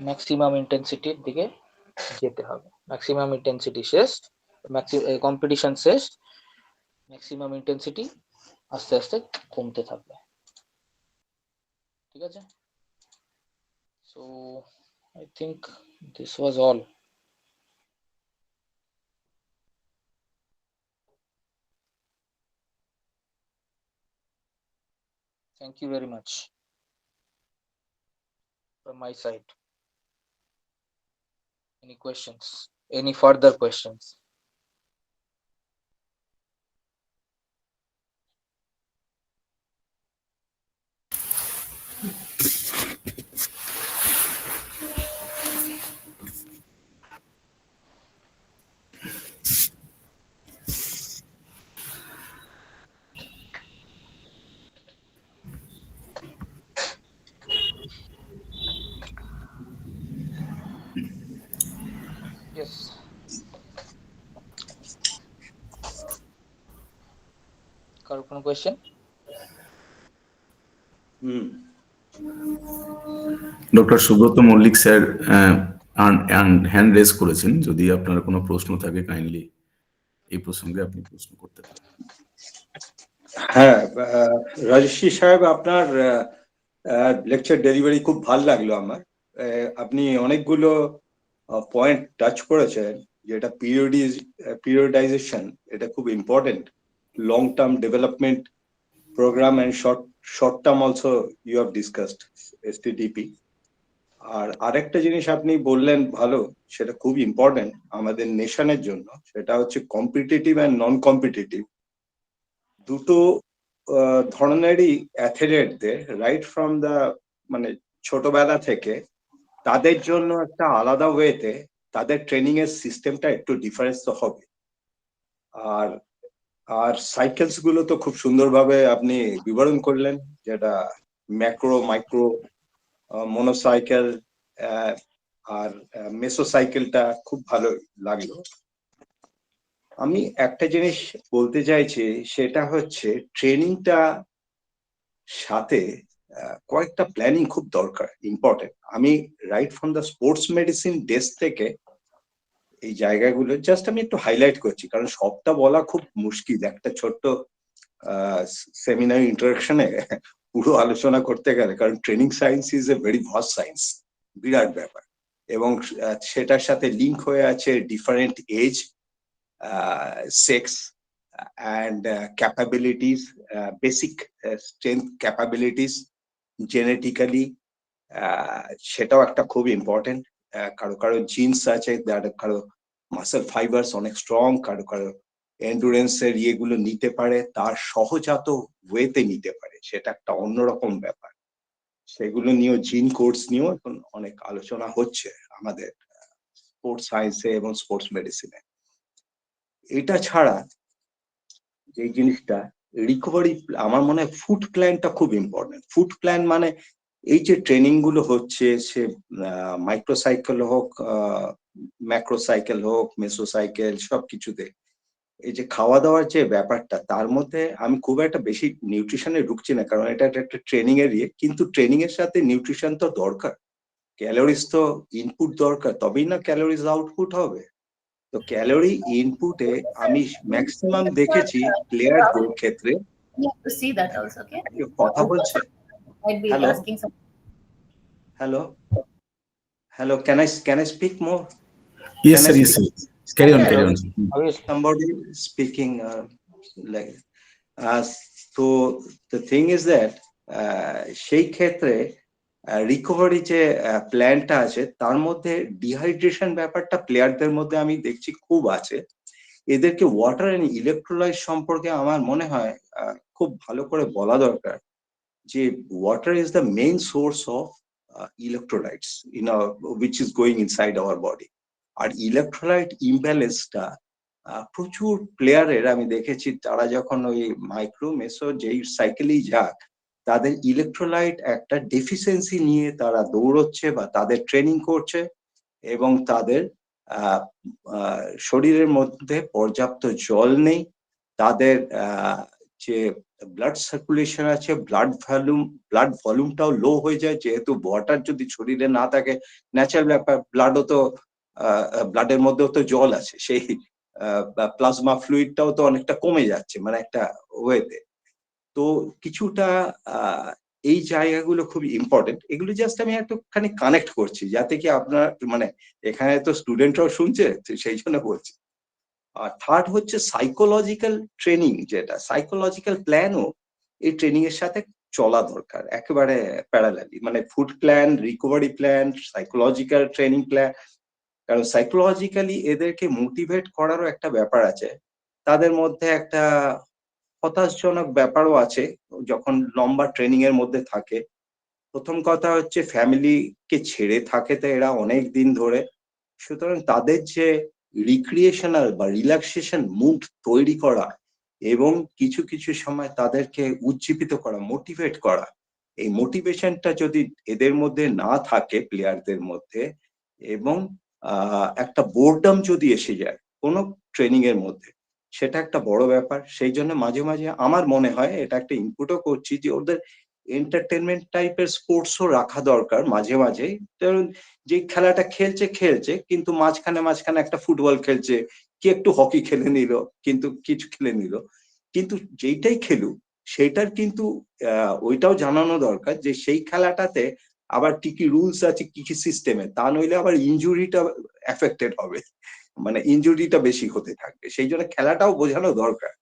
ম্যাক্সিমাম ইন্টেন্সিটির দিকে যেতে হবে। ম্যাক্সিমাম ইন্টেন্সিটি শেষ, কম্পিটিশন শেষ, ম্যাক্সিমাম ইন্টেন্সিটি আস্তে আস্তে কমতে থাকবে। ঠিক আছে, so I think this was all. Thank you very much from my side. Any questions? Any further questions? Yes. কারো কোনো question? Doctor Subrata Mallick sir hand raise করেছেন, যদি আপনার কোনো প্রশ্ন থাকে কাইন্ডলি এই প্রসঙ্গে আপনি প্রশ্ন করতে পারেন। হ্যাঁ, রাজর্ষি সাহেব, আপনার লেকচার ডেলিভারি খুব ভালো লাগলো আমার। আপনি অনেকগুলো পয়েন্ট টাচ করেছেন, যেটা পিরিয়ডাইজেশন, এটা খুব important. Long term development program and short term also you have discussed, STDP. আর আরেকটা জিনিস আপনি বললেন ভালো, সেটা খুব ইম্পর্টেন্ট আমাদের নেশনের জন্য, সেটা হচ্ছে কম্পিটিটিভ অ্যান্ড নন কম্পিটিটিভ দুটো ধরনেরই অ্যাথলেটদের রাইট ফ্রম দা মানে ছোটবেলা থেকে তাদের জন্য একটা আলাদা ওয়েতে তাদের ট্রেনিং এর সিস্টেমটা একটু ডিফারেন্স তো হবে। আর আর সাইকেলস গুলো তো খুব সুন্দরভাবে আপনি বিবরণ করলেন, যেটা ম্যাক্রো মাইক্রো মোনোসাইকেল আর মেসোসাইকেলটা খুব ভালো লাগলো। আমি একটা জিনিস বলতে চাইছি, সেটা হচ্ছে ট্রেনিংটা সাথে কয়েকটা প্ল্যানিং খুব দরকার, ইম্পর্টেন্ট। আমি right from the sports medicine desk থেকে এই জায়গাগুলো জাস্ট আমি একটু হাইলাইট করছি, কারণ সবটা বলা খুব মুশকিল একটা ছোট্ট সেমিনার ইন্টারাকশনে পুরো আলোচনা করতে গেলে, কারণ training science is a very vast science, বিরাট ব্যাপার, এবং সেটার সাথে লিঙ্ক হয়ে আছে different age, sex and capabilities, basic strength capabilities genetically, সেটাও একটা খুব ইম্পর্টেন্ট। কারো কারো জিন্স আছে, কারো মাসেল ফাইবার্স অনেক স্ট্রং, কারো কারো এন্ডুরেন্সের ইয়েগুলো নিতে পারে, তার সহজাত ওয়েতে নিতে পারে, সেটা একটা অন্যরকম ব্যাপার। সেগুলো নিয়েও, জিন কোর্স নিয়েও এখন অনেক আলোচনা হচ্ছে আমাদের স্পোর্টস সায়েন্সে এবং স্পোর্টস মেডিসিনে। এটা ছাড়া যে জিনিসটা রিকভারি, আমার মনে হয় ফুড প্ল্যানটা খুব ইম্পর্টেন্ট। ফুড প্ল্যান মানে এই যে ট্রেনিং গুলো হচ্ছে, সে মাইক্রোসাইকেল হোক, ম্যাক্রোসাইকেল হোক, মেসোসাইকেল, সবকিছুতে এই যে খাওয়া দাওয়ার যে ব্যাপারটা, তার মধ্যে আমি খুব একটা বেশি নিউট্রিশনে ঢুকছি না, কারণ এটা একটা ট্রেনিং এর ইয়ে, কিন্তু ট্রেনিং এর সাথে নিউট্রিশন তো দরকার, ক্যালোরিজ তো ইনপুট দরকার, তবেই না ক্যালোরিজ আউটপুট হবে। তো ক্যালোরি ইনপুটে আমি ম্যাক্সিমাম দেখেছি প্লেয়ারদের ক্ষেত্রে। You have to see that also, okay? কথা বলছে, Might be hello asking some. Hello hello, can I speak more? Yes, Can I sir. Yes, speak? sir. Carry on. Yeah, Carry So on. obviously. somebody speaking like so the thing is that সেই ক্ষেত্রে recovery যে প্ল্যানটা আছে, তার মধ্যে dehydration ব্যাপারটা প্লেয়ারদের মধ্যে আমি দেখছি খুব আছে। এদেরকে ওয়াটার এন্ড ইলেকট্রোলাইট সম্পর্কে আমার মনে হয় খুব ভালো করে বলা দরকার, যে water is the main source of electrolytes which is going inside our body. আর ইলেকট্রোলাইট ইমব্যালেন্সটা প্রচুর প্লেয়ারের আমি দেখেছি, তারা যখন ওই মাইক্রো মেসো যেই সাইকেলেই যাক, তাদের ইলেকট্রোলাইট একটা ডেফিসিয়েন্সি নিয়ে তারা দৌড়চ্ছে বা তাদের ট্রেনিং করছে, এবং তাদের শরীরের মধ্যে পর্যাপ্ত জল নেই, তাদের যে ব্লাড সার্কুলেশন আছে, ব্লাড ভলিউমটাও লো হয়ে যায়, যেহেতু ওয়াটার যদি শরীরে না থাকে, ন্যাচারাল ব্যাপার, ব্লাডের মধ্যেও তো জল আছে, সেই প্লাজমা ফ্লুইডটাও তো অনেকটা কমে যাচ্ছে, মানে একটা ওয়েতে। তো কিছুটা এই জায়গাগুলো খুব ইম্পর্টেন্ট। এগুলো জাস্ট আমি একটুখানি কানেক্ট করছি, যাতে কি আপনার, মানে এখানে তো স্টুডেন্টরাও শুনছে, সেই জন্য বলছি। আর থার্ড হচ্ছে সাইকোলজিক্যাল ট্রেনিং, যেটা সাইকোলজিক্যাল প্ল্যানও এই ট্রেনিং এর সাথে চলা দরকার, একেবারে প্যারালালি, মানে food plan, recovery plan, psychological training plan. কারণ সাইকোলজিক্যালি এদেরকে মোটিভেট করারও একটা ব্যাপার আছে, তাদের মধ্যে একটা হতাশজনক ব্যাপারও আছে যখন লম্বা ট্রেনিং এর মধ্যে থাকে। প্রথম কথা হচ্ছে ফ্যামিলিকে ছেড়ে থাকে তো এরা অনেক দিন ধরে, সুতরাং তাদের যে রিক্রিয়েশনাল বা রিল্যাক্সেশন মুড তৈরি করা, এবং কিছু কিছু সময় তাদেরকে উজ্জীবিত করা, মোটিভেট করা, এই মোটিভেশনটা যদি এদের মধ্যে না থাকে প্লেয়ারদের মধ্যে, এবং একটা বোরডম যদি এসে যায় কোনো ট্রেনিং এর মধ্যে, সেটা একটা বড় ব্যাপার। সেই জন্য মাঝে মাঝে আমার মনে হয়, এটা একটা ইনপুটও করছি, যে ওদের এন্টারটেনমেন্ট টাইপের স্পোর্টসও রাখা দরকার মাঝে মাঝে। ধরুন যে খেলাটা খেলছে, কিন্তু মাঝখানে মাঝখানে একটা ফুটবল খেলছে, কি একটু হকি খেলে নিল, কিন্তু কিছু খেলে নিল, কিন্তু যেইটাই খেলুক সেইটার কিন্তু ওইটাও জানানো দরকার যে সেই খেলাটাতে আবার কি কি রুলস আছে, কি কি সিস্টেমে, তা নইলে আবার ইনজুরিটা এফেক্টেড হবে, মানে ইনজুরিটা বেশি হতে থাকবে, সেই জন্য খেলাটাও বোঝানো দরকার।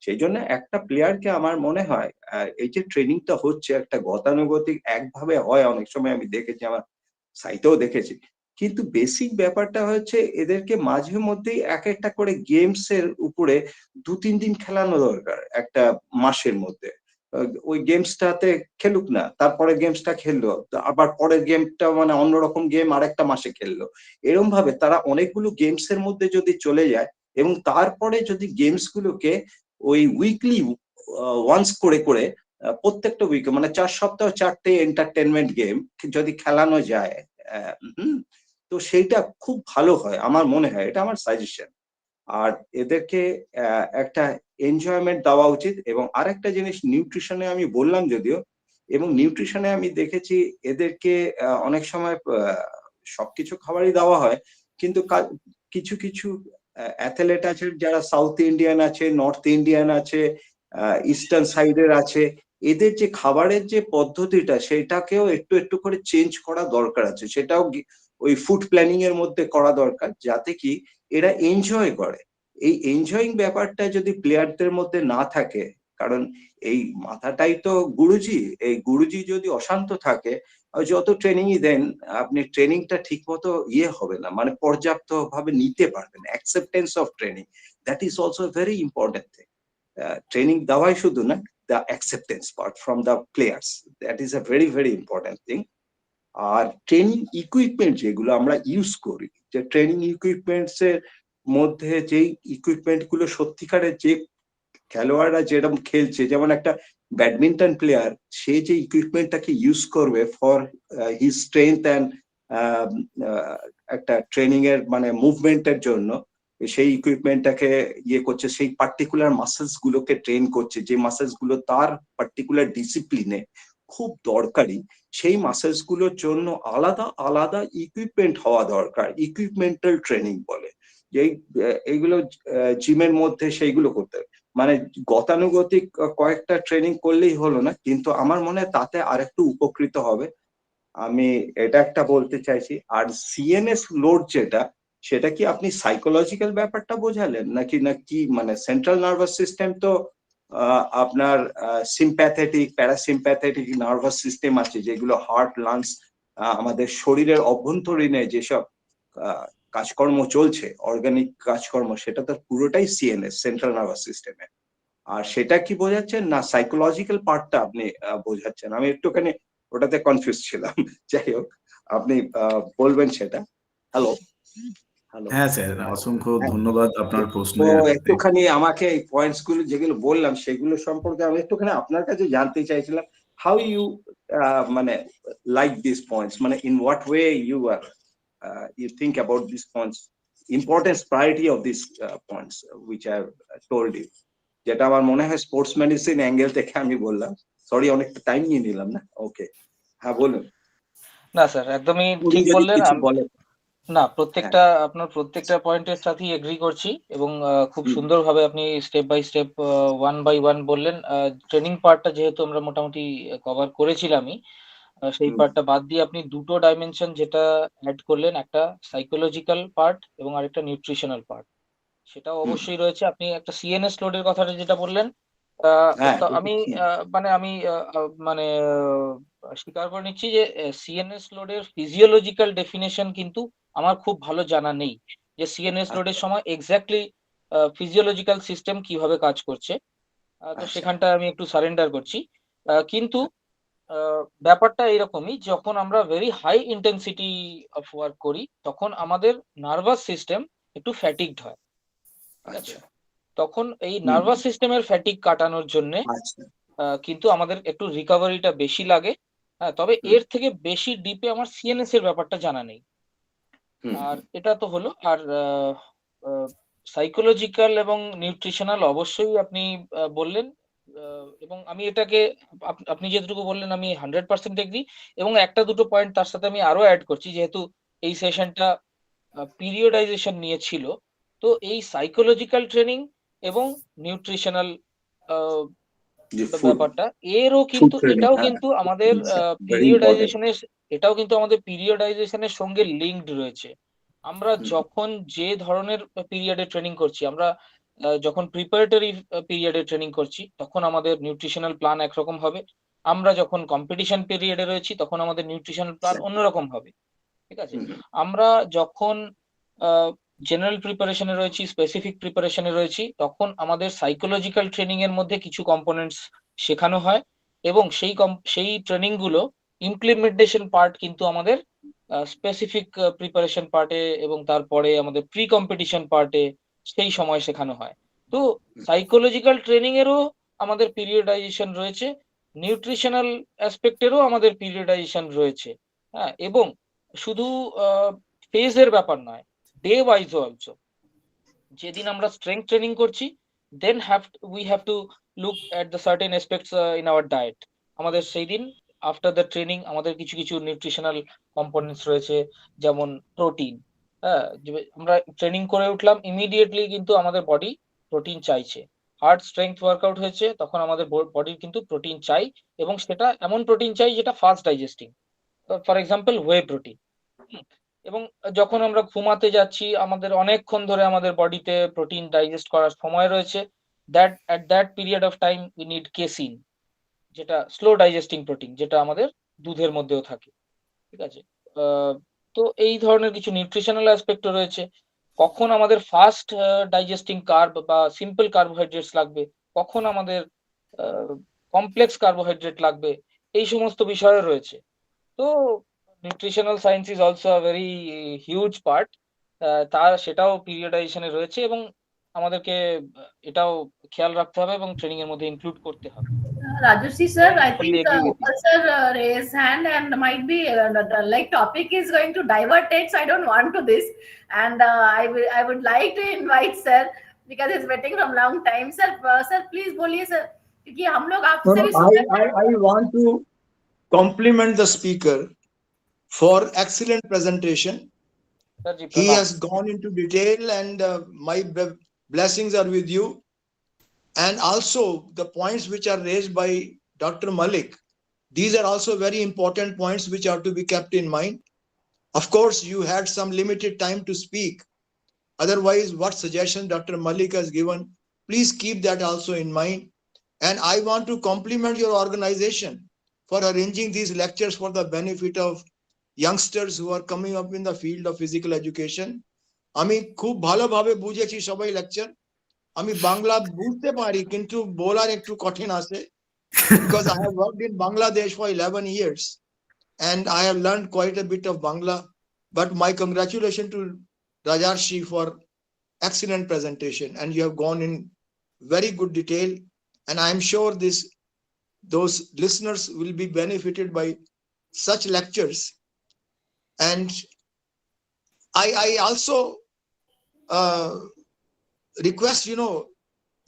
সেই জন্য একটা প্লেয়ারকে আমার মনে হয় এই যে ট্রেনিংটা হচ্ছে একটা গতানুগতিক একভাবে হয়, অনেক সময় আমি দেখেছি, আমার সাইটেও দেখেছি, কিন্তু বেসিক ব্যাপারটা হচ্ছে এদেরকে মাঝে মধ্যেই এক একটা করে গেমস এর উপরে 2-3 দিন খেলানো দরকার একটা মাসের মধ্যে। ওই গেমসটাতে খেলুক না, তারপরে গেমসটা খেললো, আবার পরের গেমটা মানে অন্যরকম গেম আরেকটা মাসে খেললো, এরকম ভাবে তারা অনেকগুলো গেমস এর মধ্যে যদি চলে যায়, এবং তারপরে যদি গেমস গুলোকে ওই উইকলি ওয়ান্স করে করে প্রত্যেকটা উইকে, মানে 4 সপ্তাহ 4টে এন্টারটেনমেন্ট গেম যদি খেলানো যায়, তো সেইটা খুব ভালো হয় আমার মনে হয়, এটা আমার সাজেশন। আর এদেরকে একটা এনজয়মেন্ট দেওয়া উচিত। এবং আরেকটা জিনিস নিউট্রিশনে আমি বললাম যদিও, এবং নিউট্রিশনে আমি দেখেছি এদেরকে অনেক সময় সবকিছু খাবারই দেওয়া হয়, কিন্তু কিছু কিছু অ্যাথলেট আছে যারা সাউথ ইন্ডিয়ান আছে, নর্থ ইন্ডিয়ান আছে, ইস্টার্ন সাইডের আছে, এদের যে খাবারের যে পদ্ধতিটা সেটাকেও একটু একটু করে চেঞ্জ করা দরকার আছে, সেটাও ওই ফুড প্ল্যানিং এর মধ্যে করা দরকার, যাতে কি এরা এনজয় করে। এই এনজয়িং ব্যাপারটা যদি প্লেয়ারদের মধ্যে না থাকে, কারণ এই মাথাটাই তো গুরুজি, এই গুরুজি যদি অশান্ত থাকে, যত ট্রেনিংই দেন আপনি ট্রেনিংটা ঠিক মতো হবে না, মানে পর্যাপ্ত ভাবে নিতে পারবেন। Acceptance of training, that is also very important thing. Training দেওয়াই শুধু না, the acceptance part from the players, that is a very very important thing. R training equipment যেগুলো আমরা ইউজ করি, যে ট্রেনিং ইকুইপমেন্টস এর মধ্যে যেই ইকুইপমেন্ট গুলো সত্যিকারের যে খেলোয়াড়রা যেরকম খেলছে, যেমন একটা ব্যাডমিন্টন প্লেয়ার, সে যে ইকুইপমেন্টটাকে ইউজ করবে ফর হিজ স্ট্রেংথ অ্যান্ড একটা ট্রেনিং এর মানে মুভমেন্টের জন্য, সেই ইকুইপমেন্টটাকে করছে, সেই পার্টিকুলার মাসেলস গুলোকে ট্রেন করছে, যে মাসেলস গুলো তার পার্টিকুলার ডিসিপ্লিনে খুব দরকারি, সেই মাসেলস গুলোর জন্য আলাদা আলাদা ইকুইপমেন্ট হওয়া দরকার। ইকুইপমেন্টাল ট্রেনিং বলে, যে এইগুলো জিমের মধ্যে সেইগুলো করতে হবে। মানে গতানুগতিক কয়েকটা ট্রেনিং করলেই হলো না, কিন্তু আমার মনে হয় তাতে আরেকটু উপকৃত হবে। আমি এটা একটা বলতে চাইছি। আর সিএনএস লোড যেটা, সেটা কি আপনি সাইকোলজিক্যাল ব্যাপারটা বোঝালেন নাকি, মানে সেন্ট্রাল নার্ভাস সিস্টেম তো আপনার সিম্প্যাথেটিক, প্যারাসিম্প্যাথেটিক নার্ভাস সিস্টেম আছে, যেগুলো হার্ট, লাংস, আমাদের শরীরের অভ্যন্তরীণে যেসব কাজকর্ম চলছে, অর্গানিক কাজকর্ম, সেটা তো পুরোটাই সিএনএস, সেন্ট্রাল নার্ভাস সিস্টেমে। আর সেটা কি বোঝাচ্ছেন না সাইকোলজিক্যাল পার্টটা আপনি বোঝাচ্ছেন? আমি একটুখানি ওটাতে কনফিউজ ছিলাম। যাই হোক, আপনি বলবেন সেটা। হ্যালো হ্যালো হ্যাঁ স্যার, অসংখ্য হ্যাঁ, ধন্যবাদ আপনার তো প্রশ্নের। একটুখানি আমাকে এই পয়েন্টস গুলো যেগুলো বললাম সেগুলো সম্পর্কে আমি একটুখানি আপনার কাছে জানতে চাইছিলাম। হাউ ইউ মানে লাইক দিস পয়েন্টস, মানে in what way you are you think about these points, importance, priority of these points which I have told you, যেটা আমার মনে হয় স্পোর্টস মেডিসিন অ্যাঙ্গেল থেকে আমি বললাম। সরি, অনেকটা টাইম নিয়ে নিলাম না? ওকে, হ্যাঁ বলুন। না স্যার, একদমই উনি ঠিক যদি বললেন। কিছু বলেন। না, হ্যাঁ। আপনার প্রত্যেকটা পয়েন্টের সাথেই এগ্রি করছি, এবং খুব হুম, সুন্দরভাবে আপনি step by step, one by one বললেন। ট্রেনিং পার্টটা যেহেতু আমরা মোটামুটি কভার করেছিলামই, সেই হুম, পার্টটা বাদ দিয়ে আপনি দুটো ডাইমেনশন যেটা অ্যাড করলেন, একটা সাইকোলজিক্যাল পার্ট এবং আরেকটা নিউট্রিশনাল পার্ট, সেটাও হুম, অবশ্যই রয়েছে। আপনি একটা সিএনএস লোডের কথাটা যেটা বললেন, হ্যাঁ, তো আমি আমি মানে স্বীকার করে নিচ্ছি যে সিএনএস লোডের ফিজিওলজিক্যাল ডেফিনেশন কিন্তু আমার খুব ভালো জানা নেই, যে সিএনএস লোডের আচ্ছা সময় এক্স্যাক্টলি ফিজিওলজিক্যাল সিস্টেম কিভাবে কাজ করছে। তো আচ্ছা সেখানটা আমি একটু সারেন্ডার করছি। কিন্তু ব্যাপারটা এরকমই, যখন আমরা very high intensity of work করি, তখন আমাদের নার্ভাস সিস্টেম একটু ফ্যাটিগড হয়। ঠিক আছে? আচ্ছা তখন এই হুম, নার্ভাস সিস্টেমের ফ্যাটিগ কাটানোর জন্যে আচ্ছা কিন্তু আমাদের একটু রিকভারিটা বেশি লাগে। হ্যাঁ, তবে হুম, এর থেকে বেশি ডিপে আমার সিএনএস এর ব্যাপারটা জানা নেই। হুম, আর এটা তো হলো। আর সাইকোলজিক্যাল এবং নিউট্রিশনাল অবশ্যই আপনি বললেন। এবং আমি এটাকে, আপনি যেটুকু বললেন আমি 100% এগ্রি, এবং একটা দুটো পয়েন্ট তার সাথে আমি আরো অ্যাড করছি, যেহেতু এই সেশনটা পিরিয়ডাইজেশন নিয়ে ছিল। তো এই সাইকোলজিক্যাল ট্রেনিং এবং নিউট্রিশনাল যে ফুড ব্যাপারটা, ফুড ট্রেনিং, এটাও হ্যাঁ, কিন্তু আমাদের ভেরি ইম্পর্টেন্ট। পিরিয়ডাইজেশনের পিরিয়ডাইজেশনের সঙ্গে লিঙ্কড রয়েছে। আমরা যখন যে ধরনের পিরিয়ডে ট্রেনিং করছি, আমরা যখন প্রিপারেটরি পিরিয়ডে ট্রেনিং করছি, তখন আমাদের নিউট্রিশনাল প্ল্যান একরকম হবে। আমরা যখন কম্পিটিশন পিরিয়ডে রয়েছি, তখন আমাদের নিউট্রিশনাল প্ল্যান অন্যরকম হবে। ঠিক আছে? আমরা যখন জেনারেল প্রিপারেশনে রয়েছি, স্পেসিফিক প্রিপারেশনে রয়েছি, তখন আমাদের সাইকোলজিক্যাল ট্রেনিং এর মধ্যে কিছু কম্পোনেন্টস শেখানো হয়, এবং সেই ট্রেনিং গুলো ইমপ্লিমেন্টেশন পার্ট কিন্তু আমাদের স্পেসিফিক প্রিপারেশন পার্টে এবং তারপরে আমাদের প্রি কম্পিটিশন পার্টে সেই সময় শেখানো হয়। তো সাইকোলজিক্যাল ট্রেনিং এরও আমাদের পিরিয়ডাইজেশন রয়েছে, নিউট্রিশনাল অ্যাসপেক্টেরও আমাদের পিরিয়ডাইজেশন রয়েছে। হ্যাঁ, এবং শুধু ফেজের ব্যাপার নয়, ডে ওয়াইজ অলসো। যেদিন আমরা স্ট্রেংথ ট্রেনিং করছি, then we have to look at the certain aspects in our diet. আমাদের সেই দিন আফটার দ্য ট্রেনিং আমাদের কিছু কিছু নিউট্রিশনাল কম্পোনেন্টস রয়েছে, যেমন প্রোটিন। হ্যাঁ, আমরা ট্রেনিং করে উঠলাম, ইমিডিয়েটলি কিন্তু আমাদের বডি প্রোটিন চাইছে। হার্ড স্ট্রেংথ ওয়ার্কআউট হয়েছে, তখন আমাদের বডির কিন্তু প্রোটিন চাই, এবং সেটা এমন প্রোটিন চাই যেটা fast digesting, for example whey protein. এবং যখন আমরা ঘুমাতে যাচ্ছি, আমাদের অনেকক্ষণ ধরে আমাদের বডিতে প্রোটিন ডাইজেস্ট করার সময় রয়েছে, at that period of time we need casein, যেটা স্লো ডাইজেস্টিং প্রোটিন, যেটা আমাদের দুধের মধ্যেও থাকে। ঠিক আছে, তো এই ধরনের কিছু নিউট্রিশনাল অ্যাসপেক্টও রয়েছে। কখন আমাদের ফাস্ট ডাইজেস্টিং কার্ব বা সিম্পল কার্বোহাইড্রেটস লাগবে, কখন আমাদের কমপ্লেক্স কার্বোহাইড্রেট লাগবে, এই সমস্ত বিষয় রয়েছে। তো nutritional science is also a very huge part, সেটাও পিরিয়ডাইজেশনে রয়েছে, এবং আমাদেরকে এটাও খেয়াল রাখতে হবে এবং ট্রেনিং এর মধ্যে ইনক্লুড করতে হবে। Rajarshi So sir, I I fully think agree with you. Upal sir raised hand and might be the like topic is going to divert it, so I don't want to this. And I would like to invite sir because he's waiting from long time. Sir please बोलिए sir, क्योंकि हम लोग No, आपसे no, भी सुनना चाहते I want to compliment the speaker for excellent presentation. Sir ji, He pranam. has gone into detail, and my blessings are with you. And also the points which are raised by Dr. Malik, these are also very important points which are to be kept in mind. Of course, you had some limited time to speak. Otherwise, what suggestion Dr. Malik has given, please keep that also in mind. And I want to compliment your organization for arranging these lectures for the benefit of youngsters who are coming up in the field of physical education. আমি খুব ভালোভাবে বুঝেছি সবাই lecture. আমি বাংলা বুঝতে পারি, কিন্তু বলার একটু কঠিন আছে, because I have worked in Bangladesh for 11 years and I have learned quite a bit of Bangla. But my congratulations to Rajarshi for excellent presentation, and you have gone in very good detail, and I am sure those listeners will be benefited by such lectures. And I also request,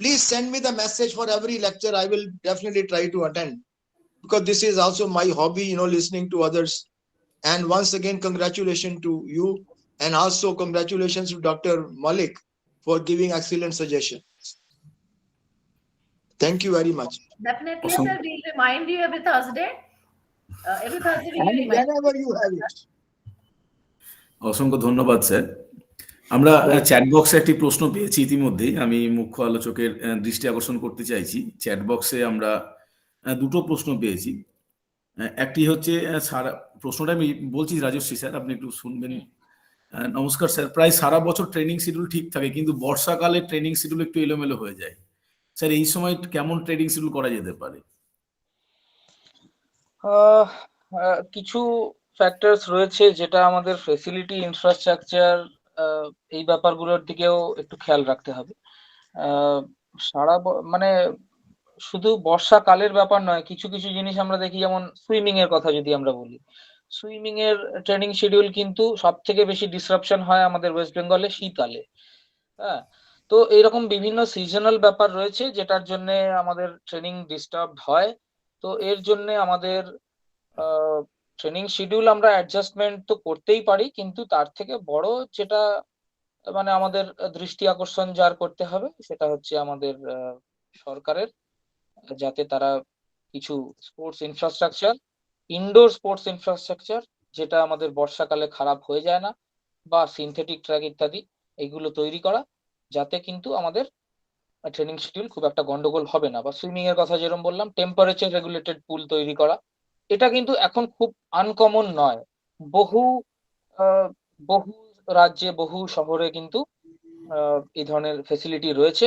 please send me the message for every lecture. I will definitely try to attend, because this is also my hobby, listening to others. And once again, congratulations to you, and also congratulations to Dr. Malik for giving excellent suggestions. Thank you very much. definitely Awesome. sir, we'll remind you every Thursday. Every Thursday we will And remind whenever you have it. অসংখ্য ধন্যবাদ sir. আমরা chat বক্সে একটি প্রশ্ন পেয়েছি ইতিমধ্যেই, আমি মুখ্য আলোচকের দৃষ্টি আকর্ষণ করতে চাইছি। চ্যাট বক্সে আমরা দুটো প্রশ্ন পেয়েছি। একটি হচ্ছে সারা, প্রশ্নটা আমি বলছি রাজশ্রী স্যার, আপনি একটু শুনবেন। নমস্কার স্যার, প্রায় সারা বছর ট্রেনিং শিডিউল ঠিক থাকে, কিন্তু বর্ষাকালে ট্রেনিং শিডিউল একটু এলোমেলো হয়ে যায়। স্যার, এই সময় কেমন ট্রেনিং শিডিউল করা যেতে পারে? কিছু ফ্যাক্টরস রয়েছে যেটা আমাদের ফেসিলিটি, ইনফ্রাস্ট্রাকচার, এই ব্যাপারগুলোর দিকেও একটু খেয়াল রাখতে হবে। মানে শুধু বর্ষাকালের ব্যাপার নয়, কিছু কিছু জিনিস আমরা দেখি, যেমন সুইমিং এর কথা যদি আমরা বলি, সুইমিং এর ট্রেনিং শিডিউল কিন্তু সব থেকে বেশি ডিসরাপশন হয় আমাদের ওয়েস্ট বেঙ্গলে শীতকালে। হ্যাঁ, তো এইরকম বিভিন্ন সিজনাল ব্যাপার রয়েছে যেটার জন্য আমাদের ট্রেনিং ডিস্টার্ব হয়। তো এর জন্য আমাদের ট্রেনিং শিডিউল আমরা অ্যাডজাস্টমেন্ট তো করতেই পারি, কিন্তু তার থেকে বড় যেটা মানে আমাদের দৃষ্টি আকর্ষণ যার করতে হবে, সেটা হচ্ছে আমাদের সরকারের, যাতে তারা কিছু sports infrastructure, indoor sports infrastructure, যেটা আমাদের বর্ষাকালে খারাপ হয়ে যায় না, বা সিনথেটিক ট্র্যাক ইত্যাদি, এইগুলো তৈরি করা, যাতে কিন্তু আমাদের ট্রেনিং শিডিউল খুব একটা গন্ডগোল হবে না। বা সুইমিং এর কথা যেরকম বললাম, টেম্পারেচার রেগুলেটেড পুল তৈরি করা, এটা কিন্তু এখন খুব আনকমন নয়। বহু বহু রাজ্যে, বহু শহরে কিন্তু এই ধরনের ফেসিলিটি রয়েছে।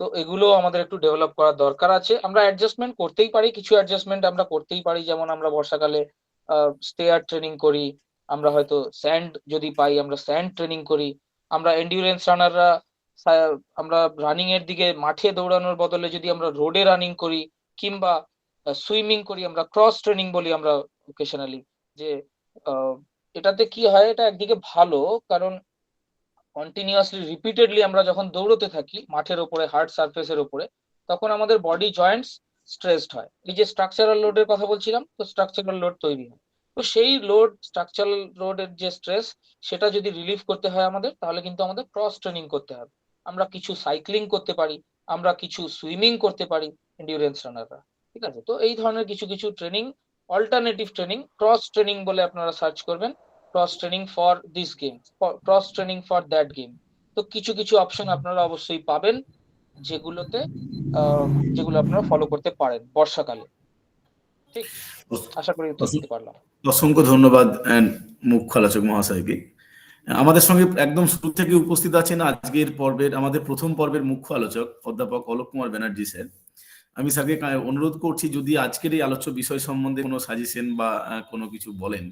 তো এগুলো আমাদের একটু ডেভেলপ করার দরকার আছে। আমরা অ্যাডজাস্টমেন্ট করতেই পারি, কিছু অ্যাডজাস্টমেন্ট আমরা করতেই পারি, যেমন আমরা বর্ষাকালে স্টেয়ার ট্রেনিং করি, আমরা হয়তো স্যান্ড যদি পাই আমরা স্যান্ড ট্রেনিং করি, আমরা এন্ডিউরেন্স রানাররা আমরা রানিং এর দিকে মাঠে দৌড়ানোর বদলে যদি আমরা রোডে রানিং করি, কিংবা সুইমিং করি, আমরা ক্রস ট্রেনিং বলি আমরা ওকেশনালি, যে এটাতে কি হয়, এটা একদিকে ভালো, কারণ কন্টিনিউয়াসলি রিপিটেডলি আমরা যখন দৌড়তে থাকি মাঠের ওপরে, হার্ড সারফেসের ওপরে, তখন আমাদের বডি জয়েন্টস স্ট্রেসড হয়। এই যে স্ট্রাকচারাল লোডের কথা বলছিলাম, তো স্ট্রাকচারাল লোড তৈরি হয়। তো সেই লোড, স্ট্রাকচারাল লোডের যে স্ট্রেস, সেটা যদি রিলিফ করতে হয় আমাদের, তাহলে কিন্তু আমাদের ক্রস ট্রেনিং করতে হবে। আমরা কিছু সাইক্লিং করতে পারি, আমরা কিছু সুইমিং করতে পারি এন্ডিউরেন্স রানাররা, ঠিক আছে। তো এই ধরনের কিছু কিছু training, alternative training, cross training বলে আপনারা সার্চ করবেন, cross training for this game, cross training for that game. তো কিছু কিছু অপশন আপনারা অবশ্যই পাবেন যেগুলোতে যেগুলো আপনারা ফলো করতে পারেন বর্ষাকালে। ঠিক, আশা করি উত্তর দিতে পারলাম। অসংখ্য ধন্যবাদ মুখ্য আলোচক মহাশয়কে। আমাদের সঙ্গে একদম শুরু থেকে উপস্থিত আছেন আজকের পর্বের, আমাদের প্রথম পর্বের মুখ্য আলোচক অধ্যাপক অলোক কুমার ব্যানার্জি স্যার। আমি স্যারকে অনুরোধ করছি যদি আজকের এই আলোচ্য বিষয় সম্বন্ধে কোনো সাজেশন বা কোনো কিছু বলেন।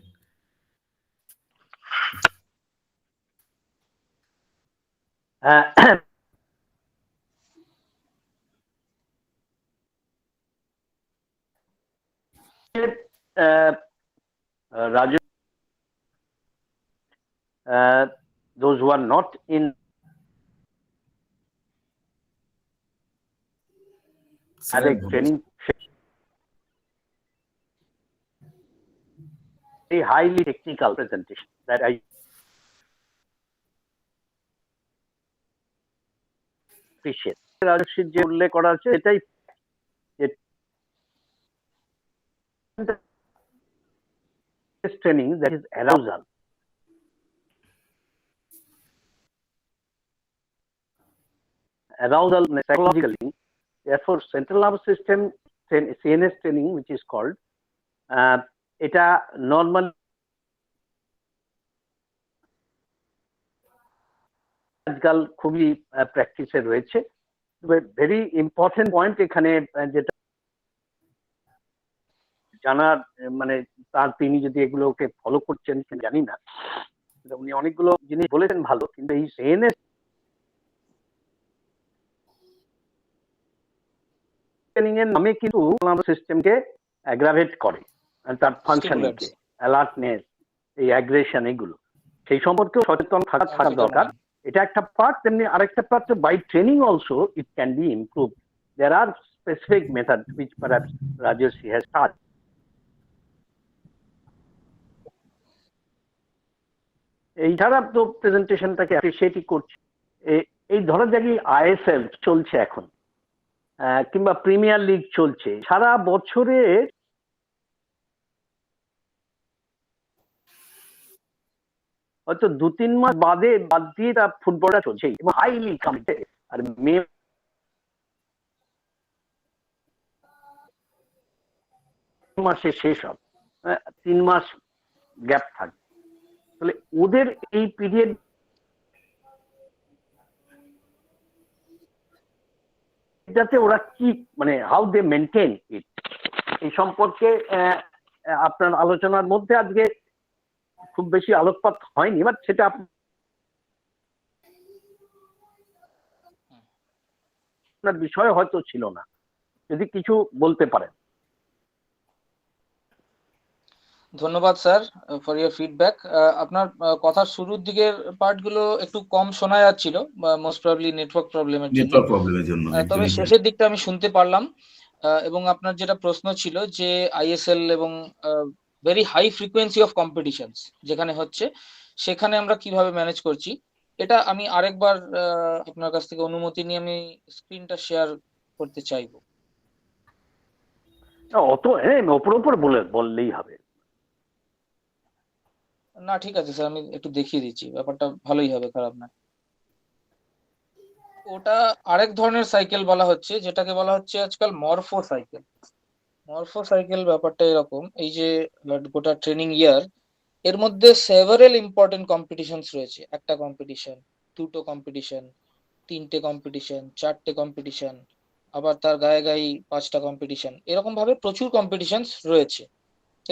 Raju, those who are not in direct training, very highly technical presentation that I appreciate. রাজস্বীর যে উল্লেখ করা আছে এটাই training, that is arousal. Arousal psychologically, therefore central nervous system CNS training which is called, এটা নর্মাল আজকাল খুবই প্র্যাকটিসে রয়েছে। ভেরি ইম্পর্টেন্ট পয়েন্ট এখানে যেটা জানার, মানে তার তিনি যদি এগুলোকে ফলো করছেন জানি না, উনি অনেকগুলো জিনিস বলেছেন ভালো, কিন্তু এই সিএনএস ট্রেনিং এর নামে কিন্তু সিস্টেমকে অ্যাগ্রাভেট করে, তার ফাংশনিংকে, অ্যালার্টনেস, এই অ্যাগ্রেশন, এগুলো সেই সম্পর্কে সচেতন থাকা দরকার। এটা একটা পার্ট, তেমনি আরেকটা part, by training also it can be improve. There are specific method which perhaps Rajarshi has taught. এই ছাড়া তো প্রেজেন্টেশনটাকে অ্যাপ্রিশিয়েটই করছি। এই ধরা যাক আইএসএল চলছে এখন, কিংবা প্রিমিয়ার লিগ চলছে, সারা বছরে হয়তো 2-3 মাস বাদ দিয়ে তার ফুটবলটা চলছে এবং হাইলি কমিটেড। আর মে মাসে শেষ হবে, 3 মাস গ্যাপ থাকবে। তাহলে ওদের এই পিরিয়ড যাতে ওরা কি, মানে হাউ দে মেনটেন ইট, এই সম্পর্কে আপনার আলোচনার মধ্যে আজকে খুব বেশি আলোকপাত হয়নি, বাট সেটা আপনার বিষয় হয়তো ছিল না, যদি কিছু বলতে পারেন। ধন্যবাদ স্যার ফর ইউর ফিডব্যাক। আপনার কথার শুরুর দিকের পার্ট গুলো একটু কম শোনা যাচ্ছিল, মোস্ট প্রবাবলি নেটওয়ার্ক প্রবলেমের জন্য, তবে শেষের দিকটা আমি শুনতে পারলাম। এবং আপনার যেটা প্রশ্ন ছিল যে আইএসএল এবং very high frequency of competitions যেখানে হচ্ছে, সেখানে আমরা কিভাবে ম্যানেজ করছি, এটা আমি আরেকবার আপনার কাছ থেকে অনুমতি নিয়ে আমি স্ক্রিনটা শেয়ার করতে চাইবো। অত ওপর বললেই হবে না, ঠিক আছে স্যার, আমি একটু দেখিয়ে দিচ্ছি, ব্যাপারটা ভালোই হবে, খারাপ না। ওটা আরেক ধরনের সাইকেল বলা হচ্ছে, যেটাকে বলা হচ্ছে আজকাল মরফো সাইকেল। মরফো সাইকেল ব্যাপারটা এরকম, এই যে গোটা ট্রেনিং ইয়ার এর মধ্যে সেভারেল ইম্পর্টেন্ট কম্পিটিশনস রয়েছে। একটা কম্পিটিশন, দুটো কম্পিটিশন, তিনটে কম্পিটিশন, চারটে কম্পিটিশন, আবার তার গায়ে গায়ে 5টা কম্পিটিশন, এরকম ভাবে প্রচুর কম্পিটিশনস রয়েছে।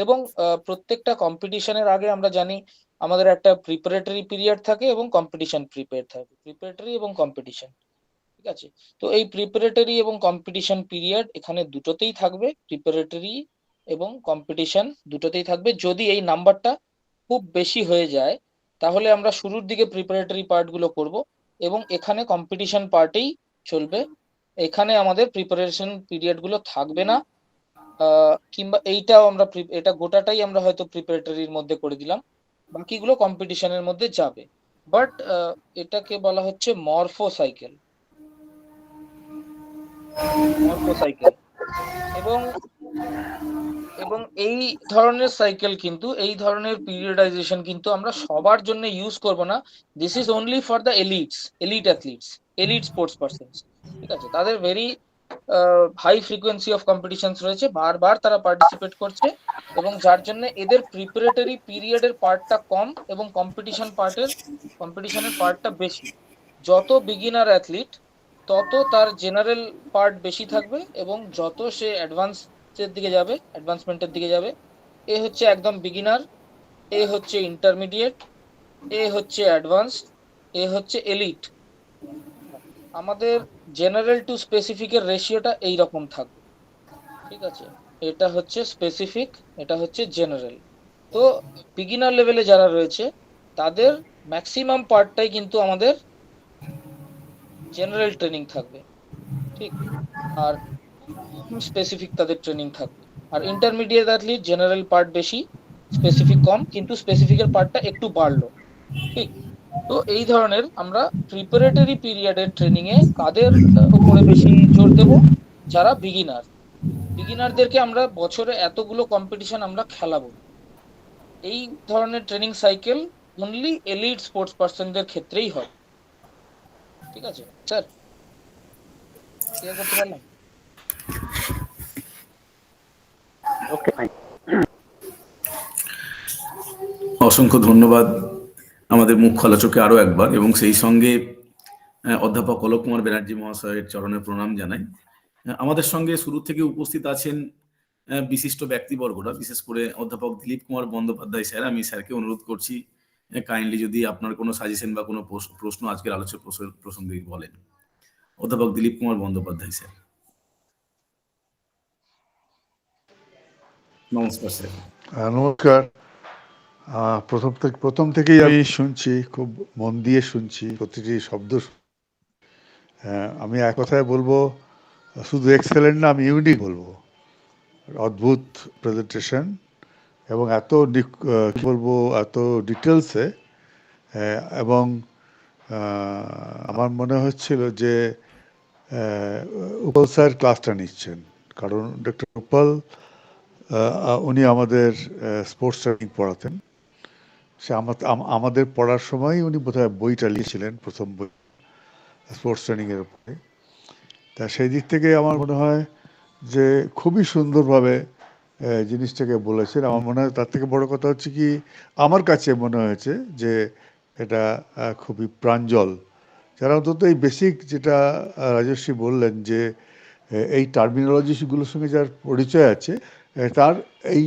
এবং প্রত্যেকটা কম্পিটিশনের আগে আমরা জানি আমাদের একটা প্রিপারেটরি পিরিয়ড থাকে এবং কম্পিটিশন প্রিপেয়ার থাকে, প্রিপারেটরি এবং কম্পিটিশন, ঠিক আছে। তো এই প্রিপারেটরি এবং কম্পিটিশন পিরিয়ড এখানে দুটোতেই থাকবে, প্রিপারেটরি এবং কম্পিটিশন দুটোতেই থাকবে। যদি এই নাম্বারটা খুব বেশি হয়ে যায় তাহলে আমরা শুরুর দিকে প্রিপারেটরি পার্ট গুলো করব এবং এখানে কম্পিটিশন পার্টেই চলবে। এখানে আমাদের প্রিপারেশন পিরিয়ড গুলো থাকবে না, কিংবা এইটাও আমরা এটা গোটাটাই আমরা হয়তো প্রিপারেটরির মধ্যে করে দিলাম, বাকিগুলো কম্পিটিশনের মধ্যে যাবে। বাট এটাকে বলা হচ্ছে মরফো সাইকেল। মর্ফোসাইকেল। এবং এবং এই ধরনের সাইকেল কিন্তু, এই ধরনের পিরিয়ডাইজেশন কিন্তু আমরা সবার জন্য ইউজ করব না। This is only for the elite athletes, elite sports persons. ঠিক আছে, তাদের very high frequency of competitions রয়েছে, বারবার তারা পার্টিসিপেট করছে, এবং যার জন্য এদের প্রিপারেটরি পিরিয়ডের পার্টটা কম এবং কম্পিটিশনের পার্টটা বেশি। যত বিগিনার অ্যাথলিট তত তার জেনারেল পার্ট বেশি থাকবে, এবং যত সে অ্যাডভান্সমেন্টের দিকে যাবে, এ হচ্ছে একদম বিগিনার, এ হচ্ছে ইন্টারমিডিয়েট, এ হচ্ছে অ্যাডভান্সড, এ হচ্ছে এলিট। আমাদের জেনারেল টু স্পেসিফিকের রেশিওটা এই রকম থাকবে। ঠিক আছে, এটা হচ্ছে স্পেসিফিক, এটা হচ্ছে জেনারেল। তো বিগিনার লেভেলে যারা রয়েছে তাদের ম্যাক্সিমাম পার্টটাই কিন্তু আমাদের জেনারেল ট্রেনিং থাকবে। ঠিক, আর স্পেসিফিক তাদের ট্রেনিং থাকবে। আর ইন্টারমিডিয়েট অ্যাথলিট জেনারেল পার্ট বেশি, স্পেসিফিক কম, কিন্তু স্পেসিফিকের পার্টটা একটু বাড়লো। ঠিক, তো এই ধরনের আমরা প্রিপারেটরি পিরিয়ডের ট্রেনিং এ কাদের উপরে বেশি জোর দেব? যারা বিগিনারদেরকে আমরা বছরে এতগুলো কম্পিটিশন আমরা খেলাবো। এই ধরনের training cycle only elite sports পার্সনদের ক্ষেত্রেই হয়। ঠিক আছে স্যার, ক্লিয়ার করতে পারলাম? Okay, fine. অসংখ্য ধন্যবাদ আমাদের মুখ্য আলোচকে আরো একবার, এবং সেই সঙ্গে অধ্যাপক অলোক কুমার ব্যানার্জি মহাশয়ের চরণে প্রণাম জানাই। আমাদের সঙ্গে শুরু থেকে উপস্থিত আছেন বিশিষ্ট ব্যক্তিবর্গরা, বিশেষ করে অধ্যাপক দিলীপ কুমার বন্দ্যোপাধ্যায় স্যার। আমি স্যারকে অনুরোধ করছি কাইন্ডলি যদি আপনার কোনো সাজেশন বা কোনো প্রশ্ন আজকের আলোচক প্রসঙ্গে বলেন। অধ্যাপক দিলীপ কুমার বন্দ্যোপাধ্যায় স্যার। নমস্কার স্যার। নমস্কার। প্রথম থেকেই আমি শুনছি, খুব মন দিয়ে শুনছি প্রতিটি শব্দ। আমি এক কথায় বলবো, শুধু এক্সেলেন্ট না, আমি ইউনিক বলবো। অদ্ভুত প্রেজেন্টেশন, এবং এত কি বলবো, এত ডিটেলসে। এবং আমার মনে হচ্ছিল যে উপল স্যার ক্লাসটা নিচ্ছেন, কারণ ডক্টর উপল উনি আমাদের স্পোর্টস ট্রেনিং পড়াতেন। সে আমাদের পড়ার সময় উনি বোধহয় বইটা লিখেছিলেন, প্রথম বই স্পোর্টস ট্রেনিংয়ের উপরে। তা সেই দিক থেকে আমার মনে হয় যে খুবই সুন্দরভাবে জিনিসটাকে বলেছেন। আমার মনে হয় তার থেকে বড় কথা হচ্ছে কি, আমার কাছে মনে হয়েছে যে এটা খুবই প্রাঞ্জল। যারা অন্তত এই বেসিক, যেটা রাজর্ষি বললেন, যে এই টার্মিনোলজিগুলোর সঙ্গে যার পরিচয় আছে, তার এই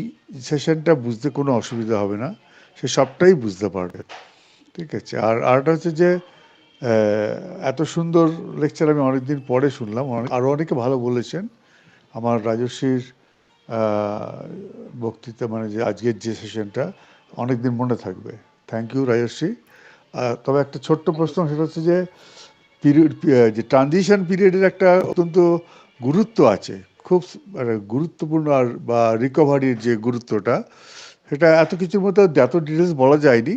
সেশনটা বুঝতে কোনো অসুবিধা হবে না, সে সবটাই বুঝতে পারবে। ঠিক আছে। আর আরেকটা হচ্ছে যে এত সুন্দর লেকচার আমি অনেকদিন পরে শুনলাম। আরও অনেকে ভালো বলেছেন। আমার রাজর্ষির বক্তৃতা, মানে যে আজকের যে সেশনটা, অনেকদিন মনে থাকবে। থ্যাংক ইউ রাজর্ষি। তবে একটা ছোট্ট প্রশ্ন, সেটা হচ্ছে যে যে ট্রানজিশন পিরিয়ডের একটা অত্যন্ত গুরুত্ব আছে, খুব মানে গুরুত্বপূর্ণ, আর বা রিকভারির যে গুরুত্বটা, সেটা এত কিছুর মধ্যে এত ডিটেলস বলা যায়নি।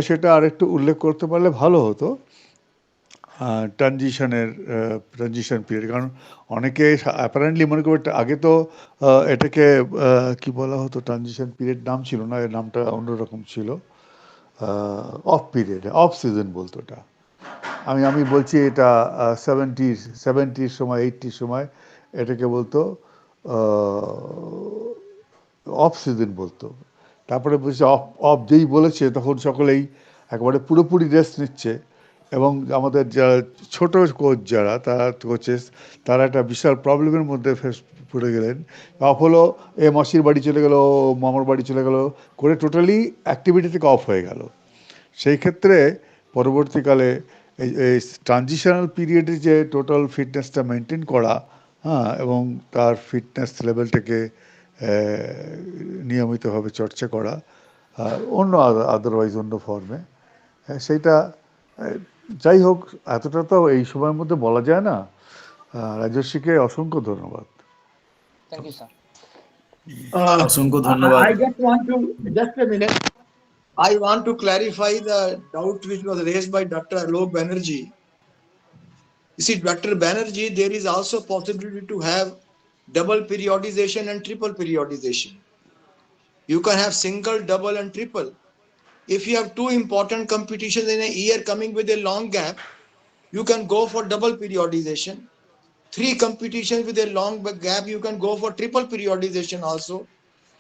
সেটা আর একটু উল্লেখ করতে পারলে ভালো হতো, ট্রানজিশন পিরিয়ড। কারণ অনেকে অ্যাপারেন্টলি মনে করবে, আগে তো এটাকে কি বলা হতো, ট্রানজিশন পিরিয়ড নাম ছিল না, এর নামটা অন্যরকম ছিল, অফ পিরিয়ড, অফ সিজন বলতো এটা। আমি বলছি এটা সেভেন্টির সময়, 80-র সময় এটাকে বলতো অফ সিজন বলতো। তারপরে বুঝছি অফ যেই বলেছে, তখন সকলেই একেবারে পুরোপুরি রেস্ট নিচ্ছে, এবং আমাদের যারা ছোট কোচ, যারা তারা কোচেস, তারা একটা বিশাল প্রবলেমের মধ্যে পড়ে গেলেন। অফ হলো, এ মাসির বাড়ি চলে গেল, মামার বাড়ি চলে গেল করে, টোটালি অ্যাক্টিভিটি থেকে অফ হয়ে গেল। সেই ক্ষেত্রে পরবর্তীকালে এই ট্রানজিশনাল পিরিয়ডে যে টোটাল ফিটনেসটা মেনটেন করা, হ্যাঁ, এবং তার ফিটনেস লেভেলটাকে নিয়মিতভাবে চর্চা করা, অন্য আদারওয়াইজ অন্য ফর্মে, সেইটা, যাই হোক, এতটা তো এই সময়ের মধ্যে বলা যায় না। রাজস্বীকে অসংখ্য ধন্যবাদ। Thank you sir. অসংখ্য ধন্যবাদ। I just want to, just a minute. I want to clarify the doubt which was raised by Dr. Alok Banerjee. You see, Dr. Banerjee, there is also possibility to have double periodization and triple periodization. You can have single, double, and triple. If you have two important competitions in a year coming with a long gap, you can go for double periodization. Three competitions with a long gap, you can go for triple periodization also.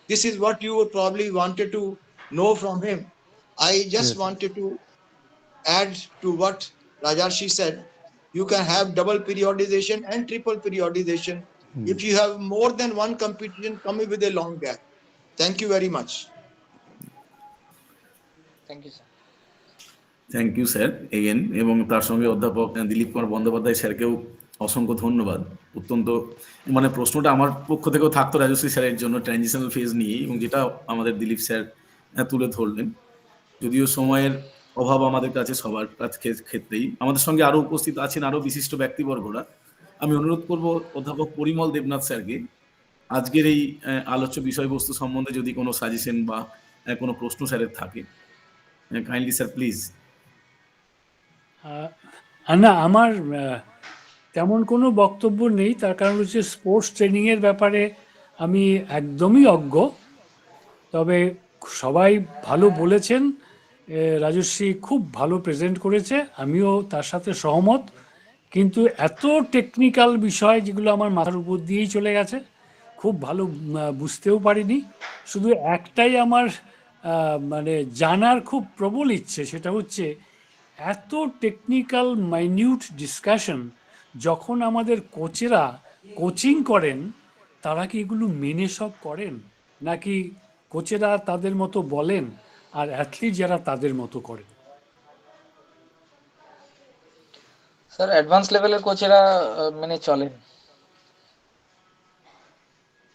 This is what you would probably wanted to know from him. I just Yes. wanted to add to what Rajarshi said. You can have double periodization and triple periodization if you have more than one competition coming with a long gap. Thank you very much. Thank you, sir. Thank you sir again, এবং তার সঙ্গে অধ্যাপক দিলীপ কুমার বন্দ্যোপাধ্যায় স্যারকেও অসংখ্য ধন্যবাদ। অত্যন্ত মানে প্রশ্নটা আমার পক্ষ থেকেও থাকতো রাজশ্রী স্যারের জন্য ট্রানজিশনাল ফেজ নিয়ে, এবং যেটা আমাদের দিলীপ স্যার তুলে ধরলেন। যদিও সময়ের অভাব আমাদের কাছে সবার ক্ষেত্রেই, আমাদের সঙ্গে আরো উপস্থিত আছেন আরো বিশিষ্ট ব্যক্তিবর্গরা। আমি অনুরোধ করব অধ্যাপক পরিমল দেবনাথ স্যারকে আজকের এই আলোচ্য বিষয়বস্তু সম্বন্ধে যদি কোনো সাজেশন বা কোনো প্রশ্ন স্যারের থাকে, কাইন্ডলি স্যার প্লিজ। না, আমার তেমন কোনো বক্তব্য নেই। তার কারণ হচ্ছে স্পোর্টস ট্রেনিংয়ের ব্যাপারে আমি একদমই অজ্ঞ। তবে সবাই ভালো বলেছেন, রাজশ্রী খুব ভালো প্রেজেন্ট করেছে, আমিও তার সাথে সহমত। কিন্তু এত টেকনিক্যাল বিষয় যেগুলো আমার মাথার উপর দিয়েই চলে গেছে, খুব ভালো বুঝতেও পারিনি। শুধু একটাই আমার মানে জানার খুব প্রবল ইচ্ছে, সেটা হচ্ছে এত টেকনিক্যাল মাইনিউট ডিসকাশন যখন আমাদের কোচেরা কোচিং করেন, তারা কি এগুলো মেনে সব করেন, নাকি কোচেরা তাদের মতো বলেন আর অ্যাথলিট যারা তাদের মতো করেন? স্যার অ্যাডভান্স লেভেলের কোচেরা মেনে চলেন।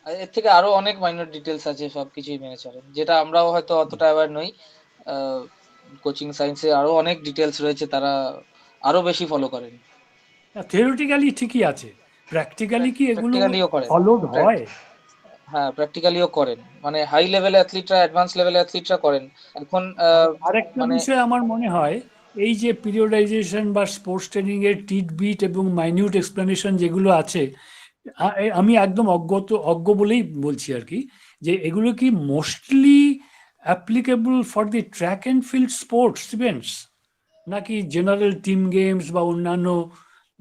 আর এর থেকে আরো অনেক মাইনর ডিটেলস আছে, সবকিছুই মেনে চলেন, যেটা আমরাও হয়তো অতটা অ্যাওয়্যার নই। কোচিং সায়েন্সে আরো অনেক ডিটেলস রয়েছে, তারা আরো বেশি ফলো করেন। থিওরিটিক্যালি ঠিকই আছে, প্র্যাকটিক্যালি কি এগুলো প্র্যাকটিক্যালিও করেন। ফলোড হয়? হ্যাঁ, প্র্যাকটিক্যালিও করেন, মানে হাই লেভেল অ্যাথলিটরা, অ্যাডভান্স লেভেল অ্যাথলিটরা করেন এখন। আরেকটা মানে বিষয় আমার মনে হয়, এই যে পিরিয়ডাইজেশন বা স্পোর্টস ট্রেনিং এর টিট বিট এবং মাইনিউট এক্সপ্লেনেশন যেগুলো আছে, আমি একদম অজ্ঞ বলেই বলছি আর কি, যে এগুলো কি mostly applicable for the track and field sports events, নাকি জেনারেল টিম গেমস বা অন্যান্য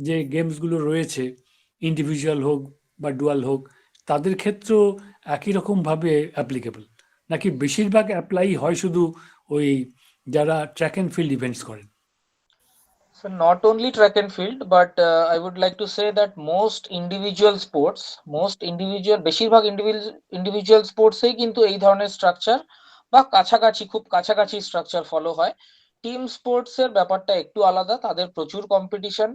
যে গেমসগুলো রয়েছে, ইন্ডিভিজুয়াল হোক বা ডুয়াল হোক, তাদের ক্ষেত্রেও একই রকমভাবে অ্যাপ্লিকেবল, নাকি বেশিরভাগ অ্যাপ্লাই হয় শুধু ওই যারা ট্র্যাক অ্যান্ড ফিল্ড ইভেন্টস করেন? So not only track and field, but I would like to say that most individual sports, বেশিরভাগ individual স্পোর্টসেই কিন্তু এই ধরনের স্ট্রাকচার বা খুব কাছাকাছি স্ট্রাকচার ফলো হয়। টিম স্পোর্টস এর ব্যাপারটা একটু আলাদা, তাদের প্রচুর কম্পিটিশন।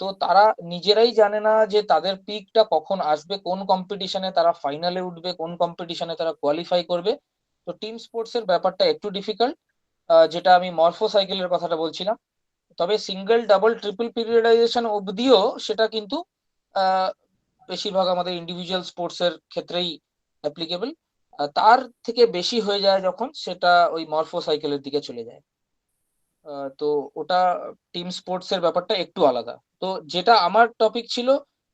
তো তারা নিজেরাই জানে না যে তাদের পিকটা কখন আসবে, কোন কম্পিটিশনে তারা ফাইনালে উঠবে, কোন কম্পিটিশনে তারা কোয়ালিফাই করবে। তো টিম স্পোর্টস এর ব্যাপারটা একটু ডিফিকাল্ট, যেটা আমি মরফো সাইকেলের কথাটা বলছিলাম। তবে সিঙ্গেল, ডাবল, ট্রিপল পিরিয়ডাইজেশন অবধিও সেটা কিন্তু বেশিরভাগ আমাদের ইন্ডিভিজুয়াল স্পোর্টস এর ক্ষেত্রেই অ্যাপ্লিকেবল। তার থেকে বেশি হয়ে যায় যখন সেটা ওই মরফো সাইকেলের দিকে চলে যায়। তো ওটা টিম স্পোর্টস এর ব্যাপারটা একটু আলাদা। তো যেটা আমার টপিক ছিল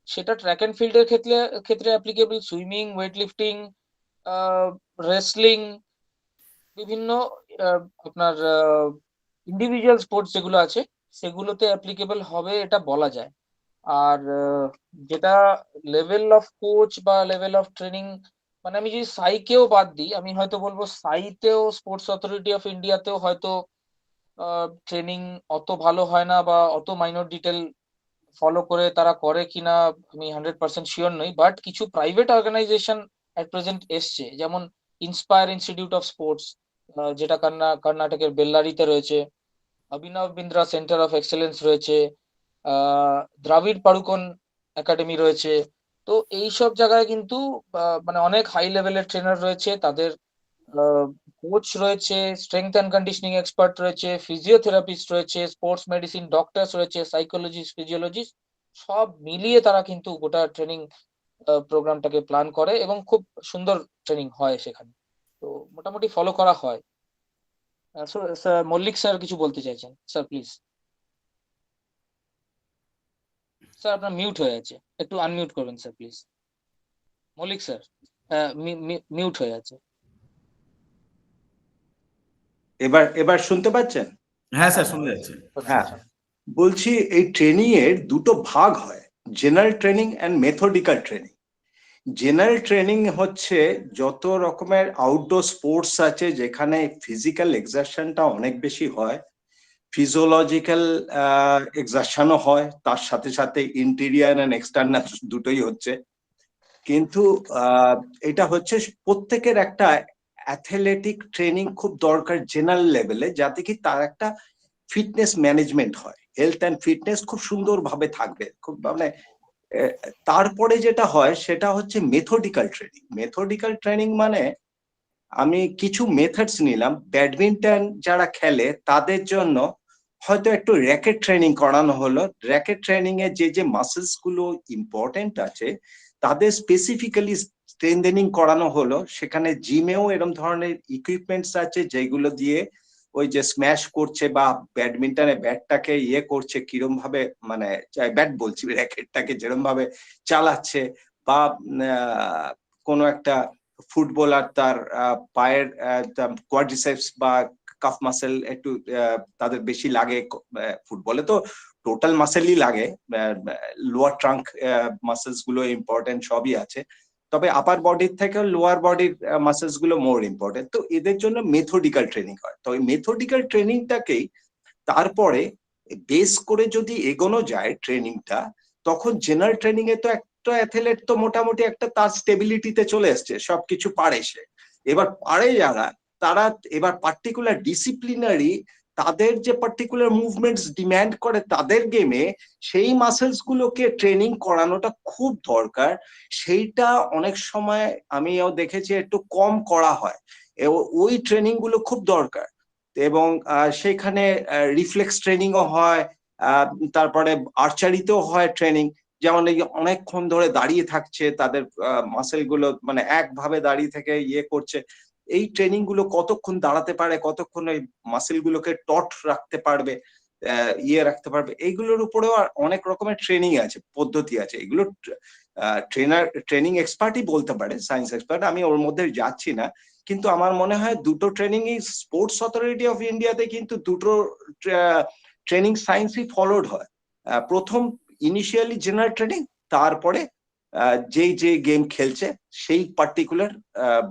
সেটা ট্র্যাক অ্যান্ড ফিল্ডের ক্ষেত্রে applicable. Swimming, weight lifting, wrestling, বিভিন্ন আপনার ইন্ডিভিজুয়াল স্পোর্টস যেগুলো আছে সেগুলোতে অ্যাপ্লিকেবল হবে এটা বলা যায়। আর যেটা লেভেল অফ কোচ বা লেভেল অফ ট্রেনিং, মানে আমি যদি সাইকেও বাদ দিই, আমি হয়তো বলবো সাইতেও, স্পোর্টস অথরিটি অফ ইন্ডিয়াতেও হয়তো ট্রেনিং অত ভালো হয় না, বা অত মাইনর ডিটেল ফলো করে তারা করে কিনা আমি 100% শিওর নই। বাট কিছু প্রাইভেট অর্গানাইজেশন এট প্রেজেন্ট এসছে, যেমন ইন্সপায়ার ইনস্টিটিউট অফ স্পোর্টস, যেটা কর্ণাটকের বেল্লারিতে রয়েছে, অভিনব বিন্দ্রা সেন্টার অফ এক্সেলেন্স রয়েছে, দ্রাবিড় পাড়ুকন একাডেমি রয়েছে। তো এইসব জায়গায় কিন্তু মানে অনেক হাই লেভেলের ট্রেনার রয়েছে, তাদের কোচ রয়েছে, স্ট্রেংথ অ্যান্ড কন্ডিশনিং এক্সপার্ট রয়েছে, ফিজিওথেরাপিস্ট রয়েছে, স্পোর্টস মেডিসিন ডক্টরস রয়েছে, সাইকোলজিস্ট, ফিজিওলজিস্ট, সব মিলিয়ে তারা কিন্তু গোটা ট্রেনিং প্রোগ্রামটাকে প্ল্যান করে, এবং খুব সুন্দর ট্রেনিং হয় সেখানে। তো মোটামুটি ফলো করা হয়। স্যার মল্লিক স্যার কিছু বলতে চাইছেন, স্যার প্লিজ। স্যার আপনার মিউট হয়ে আছে, একটু আনমিউট করবেন sir please. Mallick sir mute হয়ে আছে। এবার শুনতে পাচ্ছেন? হ্যাঁ স্যার, শুনে যাচ্ছে। হ্যাঁ, বলছি এই ট্রেনিং এর দুটো ভাগ হয়, general training and methodical training. General training হচ্ছে যত রকমের আউটডোর স্পোর্টস আছে যেখানে ফিজিক্যাল এক্সারশনটা অনেক বেশি হয়, ফিজিওলজিক্যাল এক্সারশনও হয়, তার সাথে সাথে ইন্টেরিয়ার অ্যান্ড এক্সটার্নাল দুটোই হচ্ছে। কিন্তু এটা হচ্ছে প্রত্যেকের একটা অ্যাথলেটিক ট্রেনিং খুব দরকার জেনারেল লেভেলে, যাতে কি তার একটা ফিটনেস ম্যানেজমেন্ট হয়, হেলথ অ্যান্ড ফিটনেস খুব সুন্দরভাবে থাকবে, খুব মানে তারপরে যেটা হয় সেটা হচ্ছে মেথডিক্যাল ট্রেনিং। মেথডিক্যাল ট্রেনিং মানে আমি কিছু মেথডস নিলাম, ব্যাডমিন্টন যারা খেলে তাদের জন্য হয়তো একটু র্যাকেট ট্রেনিং করানো হলো, র্যাকেট ট্রেনিং এ যে যে মাসেলস গুলো ইম্পর্টেন্ট আছে তাদের স্পেসিফিক্যালি স্ট্রেংথেনিং করানো হলো। সেখানে জিমেও এরকম ধরনের ইকুইপমেন্টস আছে যেগুলো দিয়ে ওই যে স্ম্যাশ করছে বা ব্যাডমিন্টনে ব্যাটটাকে ইয়ে করছে কিরম ভাবে, মানে ব্যাট বলছি, র্যাকেটটাকে যেরকম ভাবে চালাচ্ছে, বা কোনো একটা ফুটবলার তার পায়ের কোয়াড্রিসেপস বা কাফ মাসেল একটু তাদের বেশি লাগে। ফুটবলে তো টোটাল মাসেলই লাগে, লোয়ার ট্রাঙ্ক মাসেলস গুলো ইম্পর্টেন্ট সবই আছে, তবে আপার বডির থেকে লোয়ার বডির মাসেলস গুলো মোর ইম্পর্টেন্ট। তো এদের জন্য মেথডিক্যাল ট্রেনিং হয়। তো এই মেথডিক্যাল ট্রেনিংটাকেই তারপরে বেস করে যদি এগোনো যায় ট্রেনিংটা, তখন জেনারেল ট্রেনিং এ তো একটা অ্যাথলেট তো মোটামুটি একটা তার স্টেবিলিটিতে চলে এসছে, সবকিছু পারে সে। এবার পারে যারা, তারা এবার পার্টিকুলার ডিসিপ্লিনারি তাদের যে পার্টিকুলার মুভমেন্টস ডিম্যান্ড করে তাদের গেমে, সেই মাসেলস গুলোকে ট্রেনিং করানোটা খুব দরকার। সেইটা অনেক সময় আমিও দেখেছি একটু কম করা হয়, ওই ট্রেনিং গুলো খুব দরকার। এবং সেখানে রিফ্লেক্স ট্রেনিংও হয়, তারপরে আর্চারিতেও হয় ট্রেনিং, যেমন এই অনেকক্ষণ ধরে দাঁড়িয়ে থাকছে, তাদের মাসেল গুলো মানে একভাবে দাঁড়িয়ে থেকে ইয়ে করছে, এই ট্রেনিং গুলো কতক্ষণ দাঁড়াতে পারে, কতক্ষণ ওই মাসেল গুলোকে টট রাখতে পারবে, ইয়ে রাখতে পারবে, এইগুলোর উপরেও অনেক রকমের ট্রেনিং আছে, পদ্ধতি আছে। এগুলো ট্রেনিং এক্সপার্টই বলতে পারে, সায়েন্স এক্সপার্ট, আমি ওর মধ্যে যাচ্ছি না। কিন্তু আমার মনে হয় দুটো ট্রেনিং স্পোর্টস অথরিটি অফ ইন্ডিয়াতে কিন্তু দুটো ট্রেনিং সায়েন্সই ফলোড হয়। প্রথম ইনিশিয়ালি জেনারেল ট্রেনিং, তারপরে যেই যে গেম খেলছে সেই পার্টিকুলার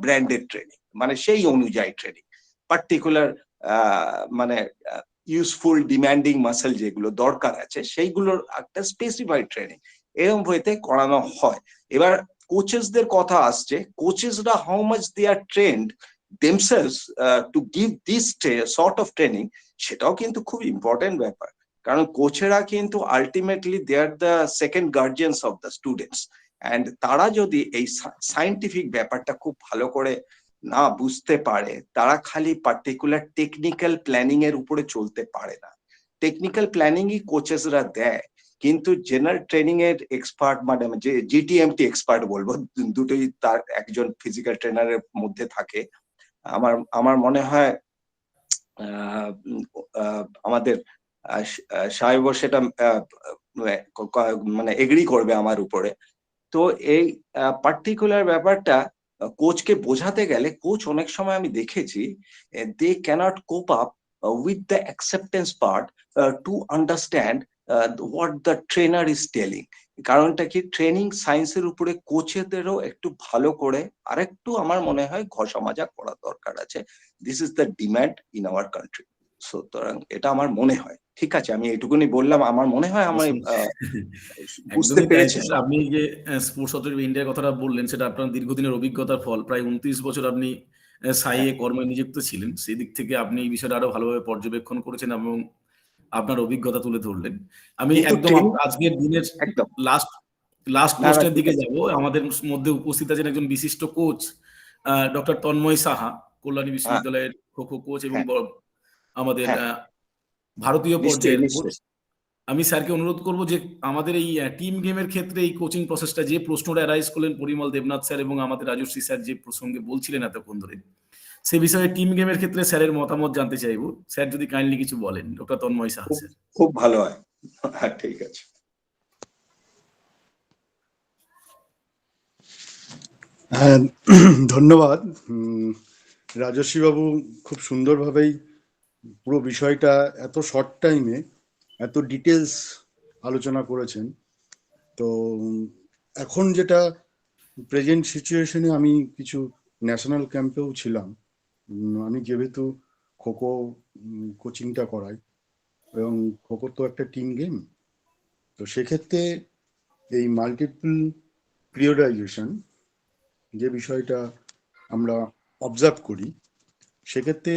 ব্র্যান্ডেড ট্রেনিং, মানে সেই অনুযায়ী ট্রেনিং, পার্টিকুলার মানে ইউজফুল ডিম্যান্ডিং মাসেল যেগুলো দরকার আছে সেইগুলোর একটা স্পেসিফাইড ট্রেনিং এরকম হইতে করানো হয়। এবার কোচেসদের কথা আসছে, কোচেসরা how much they are trained themselves to give this sort of training, সেটাও কিন্তু খুব ইম্পর্টেন্ট ব্যাপার। কারণ কোচেরা কিন্তু ultimately they are the second guardians of the students, and তারা যদি এই সায়েন্টিফিক ব্যাপারটা খুব ভালো করে না বুঝতে পারে, তারা খালি পার্টিকুলার টেকনিক্যাল প্ল্যানিং এর উপরে চলতে পারে না। টেকনিক্যাল প্ল্যানিংই কোচেসরা দেয়, কিন্তু জেনারেল ট্রেনিং এর এক্সপার্ট মানে যে জিটিএমটি এক্সপার্ট বলবো, দুটোই তার একজন ফিজিক্যাল ট্রেনারের মধ্যে থাকে। আমার মনে হয় আমাদের সাহেব সেটা মানে এগ্রি করবে আমার উপরে। তো এই পার্টিকুলার ব্যাপারটা কোচকে বোঝাতে গেলে, কোচ অনেক সময় আমি দেখেছি they can't cope up with the acceptance part to understand what the trainer is telling. কারণটা কি, ট্রেনিং সায়েন্সের উপরে কোচেদেরও একটু ভালো করে আরেকটু আমার মনে হয় ঘষা মাজা করা দরকার আছে। This is the demand in our country. সুতরাং এটা আমার মনে হয়। ঠিক আছে, আমি এইটুকুনি বললাম, আমার মনে হয় আমি বুঝতে একদমই তাই পেরেছি। স্যার। আপনি যে স্পোর্টস অথরিটি অফ ইন্ডিয়ার কথাটা বললেন, সেটা আপনার দীর্ঘদিনের অভিজ্ঞতার ফল। প্রায় 29 বছর আপনি সাইয়ে কর্মে নিযুক্ত ছিলেন, সেই দিক থেকে আপনি এই বিষয়টা আরো ভালোভাবে পর্যবেক্ষণ করেছেন এবং আপনার অভিজ্ঞতা তুলে ধরলেন। আমি কিন্তু একদম আজকের দিনের একদম লাস্ট লাস্ট না না প্রশ্নের ঠিক দিকে আছে। যাব। আমাদের মধ্যে উপস্থিত আছেন একজন বিশিষ্ট কোচ, ডক্টর তন্ময় সাহা, কল্যাণী হ্যাঁ বিশ্ববিদ্যালয়ের খো কোচ এবং হ্যাঁ আমাদের হ্যাঁ, ভারতীয় নিশ্চয়ই পর্যায়ের কোচ। নিশ্চয়ই। আমি স্যারকে অনুরোধ করব যে আমাদের এই টিম গেমের ক্ষেত্রে এই কোচিং প্রসেসটা, যে প্রশ্নটা অ্যারাইজ করলেন পরিমল দেবনাথ স্যার এবং আমাদের রাজর্ষি স্যার যে প্রসঙ্গে বলছিলেন এতক্ষণ ধরে, সে বিষয়ে টিম গেমের ক্ষেত্রে স্যারের মতামত জানতে চাইবো। স্যার যদি কাইন্ডলি কিছু বলেন, ডক্টর তন্ময় সাহা খুব স্যার। খুব ভালো হয়। হ্যাঁ ঠিক আছে। হ্যাঁ, ধন্যবাদ। রাজস্বী বাবু খুব সুন্দরভাবেই পুরো বিষয়টা এত শর্ট টাইমে এত ডিটেলস আলোচনা করেছেন। তো এখন যেটা প্রেজেন্ট সিচুয়েশনে, আমি কিছু ন্যাশনাল ক্যাম্পেও ছিলাম। আমি যেহেতু খোখো কোচিংটা করাই, এবং খোখো তো একটা টিম গেম, তো সেক্ষেত্রে এই মাল্টিপল পিরিয়ডাইজেশন যে বিষয়টা আমরা অবজার্ভ করি, সেক্ষেত্রে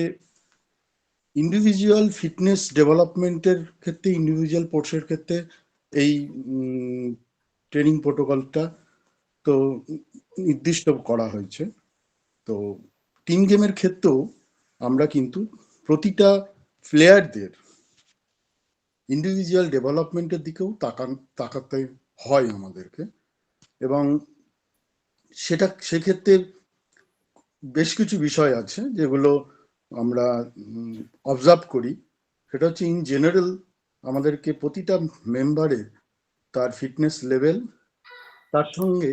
ইন্ডিভিজুয়াল ফিটনেস ডেভেলপমেন্টের ক্ষেত্রে, ইন্ডিভিজুয়াল স্পোর্টসের ক্ষেত্রে এই ট্রেনিং প্রোটোকলটা তো নির্দিষ্ট করা হয়েছে। তো টিম গেমের ক্ষেত্রেও আমরা কিন্তু প্রতিটা প্লেয়ারদের ইন্ডিভিজুয়াল ডেভেলপমেন্টের দিকেও তাকাতে হয় আমাদেরকে। এবং সেক্ষেত্রে বেশ কিছু বিষয় আছে যেগুলো আমরা অবজার্ভ করি। সেটা হচ্ছে, ইন জেনারেল আমাদেরকে প্রতিটা মেম্বারের তার ফিটনেস লেভেল, তার সঙ্গে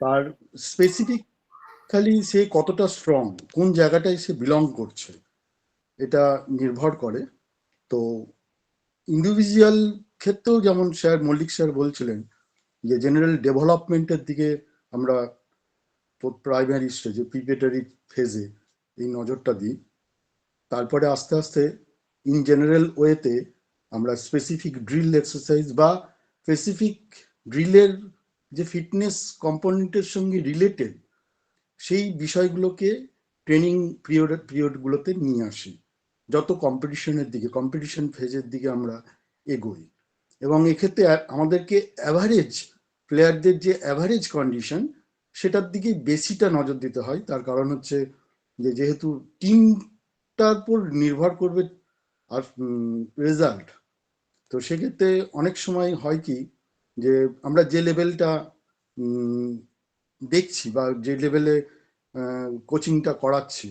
তার স্পেসিফিক্যালি সে কতটা স্ট্রং, কোন জায়গাটায় সে বিলং করছে, এটা নির্ভর করে। তো ইন্ডিভিজুয়াল ক্ষেত্রেও যেমন মল্লিক স্যার বলছিলেন যে জেনারেল ডেভেলপমেন্টের দিকে আমরা প্রাইমারি স্টেজে, প্রিপারেটরি ফেজে এই নজরটা দিই। তারপরে আস্তে আস্তে ইন জেনারেল ওয়েতে আমরা স্পেসিফিক ড্রিল এক্সারসাইজ বা স্পেসিফিক ড্রিলের যে ফিটনেস কম্পোনেন্টের সঙ্গে রিলেটেড সেই বিষয়গুলোকে ট্রেনিং পিরিয়ডগুলোতে নিয়ে আসি, যত কম্পিটিশনের দিকে, কম্পিটিশন ফেজের দিকে আমরা এগোই। এবং এক্ষেত্রে আমাদেরকে অ্যাভারেজ প্লেয়ারদের যে অ্যাভারেজ কন্ডিশন, সেটার দিকে বেশিটা নজর দিতে হয়। তার কারণ হচ্ছে যে যেহেতু টিমটার উপর নির্ভর করবে আর রেজাল্ট, তো সেক্ষেত্রে অনেক সময় হয় কি, যে আমরা যে লেভেলটা দেখছি বা যে লেভেলে কোচিংটা করাচ্ছি,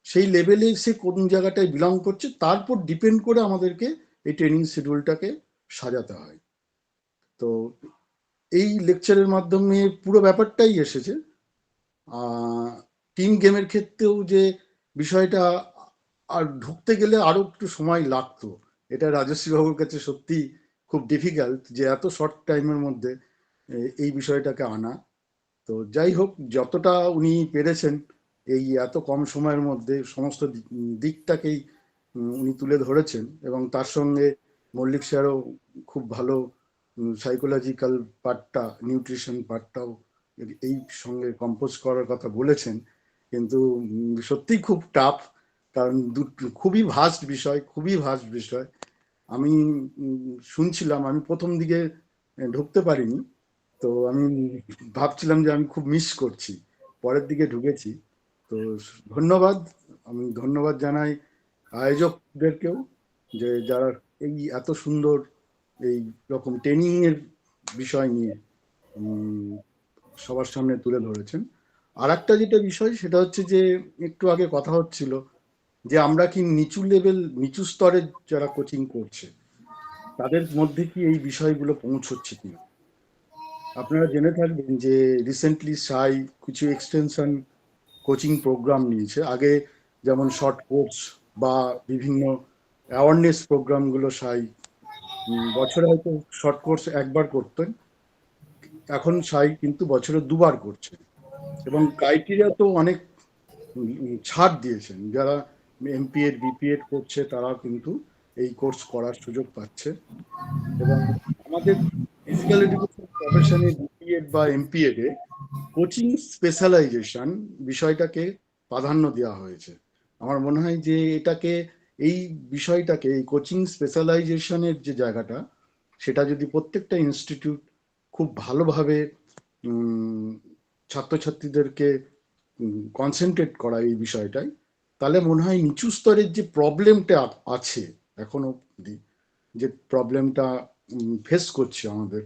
সেই লেভেলে সে কোন জায়গাটায় বিলং করছে, তারপর ডিপেন্ড করে আমাদেরকে এই ট্রেনিং শিডিউলটাকে সাজাতে হয়। তো এই লেকচারের মাধ্যমে পুরো ব্যাপারটাই এসেছে। টিম গেমের ক্ষেত্রেও যে বিষয়টা আর ঢুকতে গেলে আরো একটু সময় লাগতো, এটা রাজশ্রী বাবুর কাছে সত্যি খুব ডিফিকাল্ট যে এত শর্ট টাইমের মধ্যে এই বিষয়টাকে আনা। তো যাই হোক, যতটা উনি পেরেছেন এই এত কম সময়ের মধ্যে সমস্ত দিকটাকেই উনি তুলে ধরেছেন। এবং তার সঙ্গে মল্লিক স্যারও খুব ভালো সাইকোলজিক্যাল পার্টটা, নিউট্রিশন পার্টটাও এই সঙ্গে কম্পোজ করার কথা বলেছেন। কিন্তু সত্যিই খুব টাফ, কারণ খুবই ভাস্ট বিষয়, খুবই ভাস্ট বিষয়। আমি শুনছিলাম, আমি প্রথম দিকে ঢুকতে পারিনি, তো আমি ভাবছিলাম যে আমি খুব মিস করছি, পরের দিকে ঢুকেছি। তো ধন্যবাদ, আমি ধন্যবাদ জানাই আয়োজকদেরকেও, যে যারা এই এত সুন্দর এই রকম ট্রেনিং এর বিষয় নিয়ে সবার সামনে তুলে ধরেছেন। আর একটা যেটা বিষয়, সেটা হচ্ছে যে একটু আগে কথা হচ্ছিল যে আমরা কি নিচু স্তরের যারা কোচিং করছে, তাদের মধ্যে কি এই বিষয়গুলো পৌঁছচ্ছে কিনা। আপনারা জেনে থাকবেন যে রিসেন্টলি সাই কিছু এক্সটেনশন কোচিং প্রোগ্রাম নিয়েছে। আগে যেমন শর্ট কোর্স বা বিভিন্ন অ্যাওয়ারনেস প্রোগ্রামগুলো সাই বছরে হয়তো শর্ট কোর্স একবার করতেন, এখন সাই কিন্তু বছরে দুবার করছে। এবং ক্রাইটেরিয়া তো অনেক ছাড় দিয়েছেন, যারা এমপিএড বিপিএড করছে তারা কিন্তু এই কোর্স করার সুযোগ পাচ্ছে। এবং আমাদের ফিজিক্যাল এডুকেশন প্রফেশনে বিপিএড বা এমপিএড এ কোচিং স্পেশালাইজেশন বিষয়টাকে প্রাধান্য দেওয়া হয়েছে। আমার মনে হয় যে এই বিষয়টাকে, এই কোচিং স্পেশালাইজেশনের যে জায়গাটা, সেটা যদি প্রত্যেকটা ইনস্টিটিউট খুব ভালোভাবে ছাত্রছাত্রীদেরকে কনসেন্ট্রেট করা এই বিষয়টাই, তাহলে মনে হয় নিচু স্তরের যে প্রবলেমটা আছে এখনো অব্দি, যে প্রবলেমটা ফেস করছি আমাদের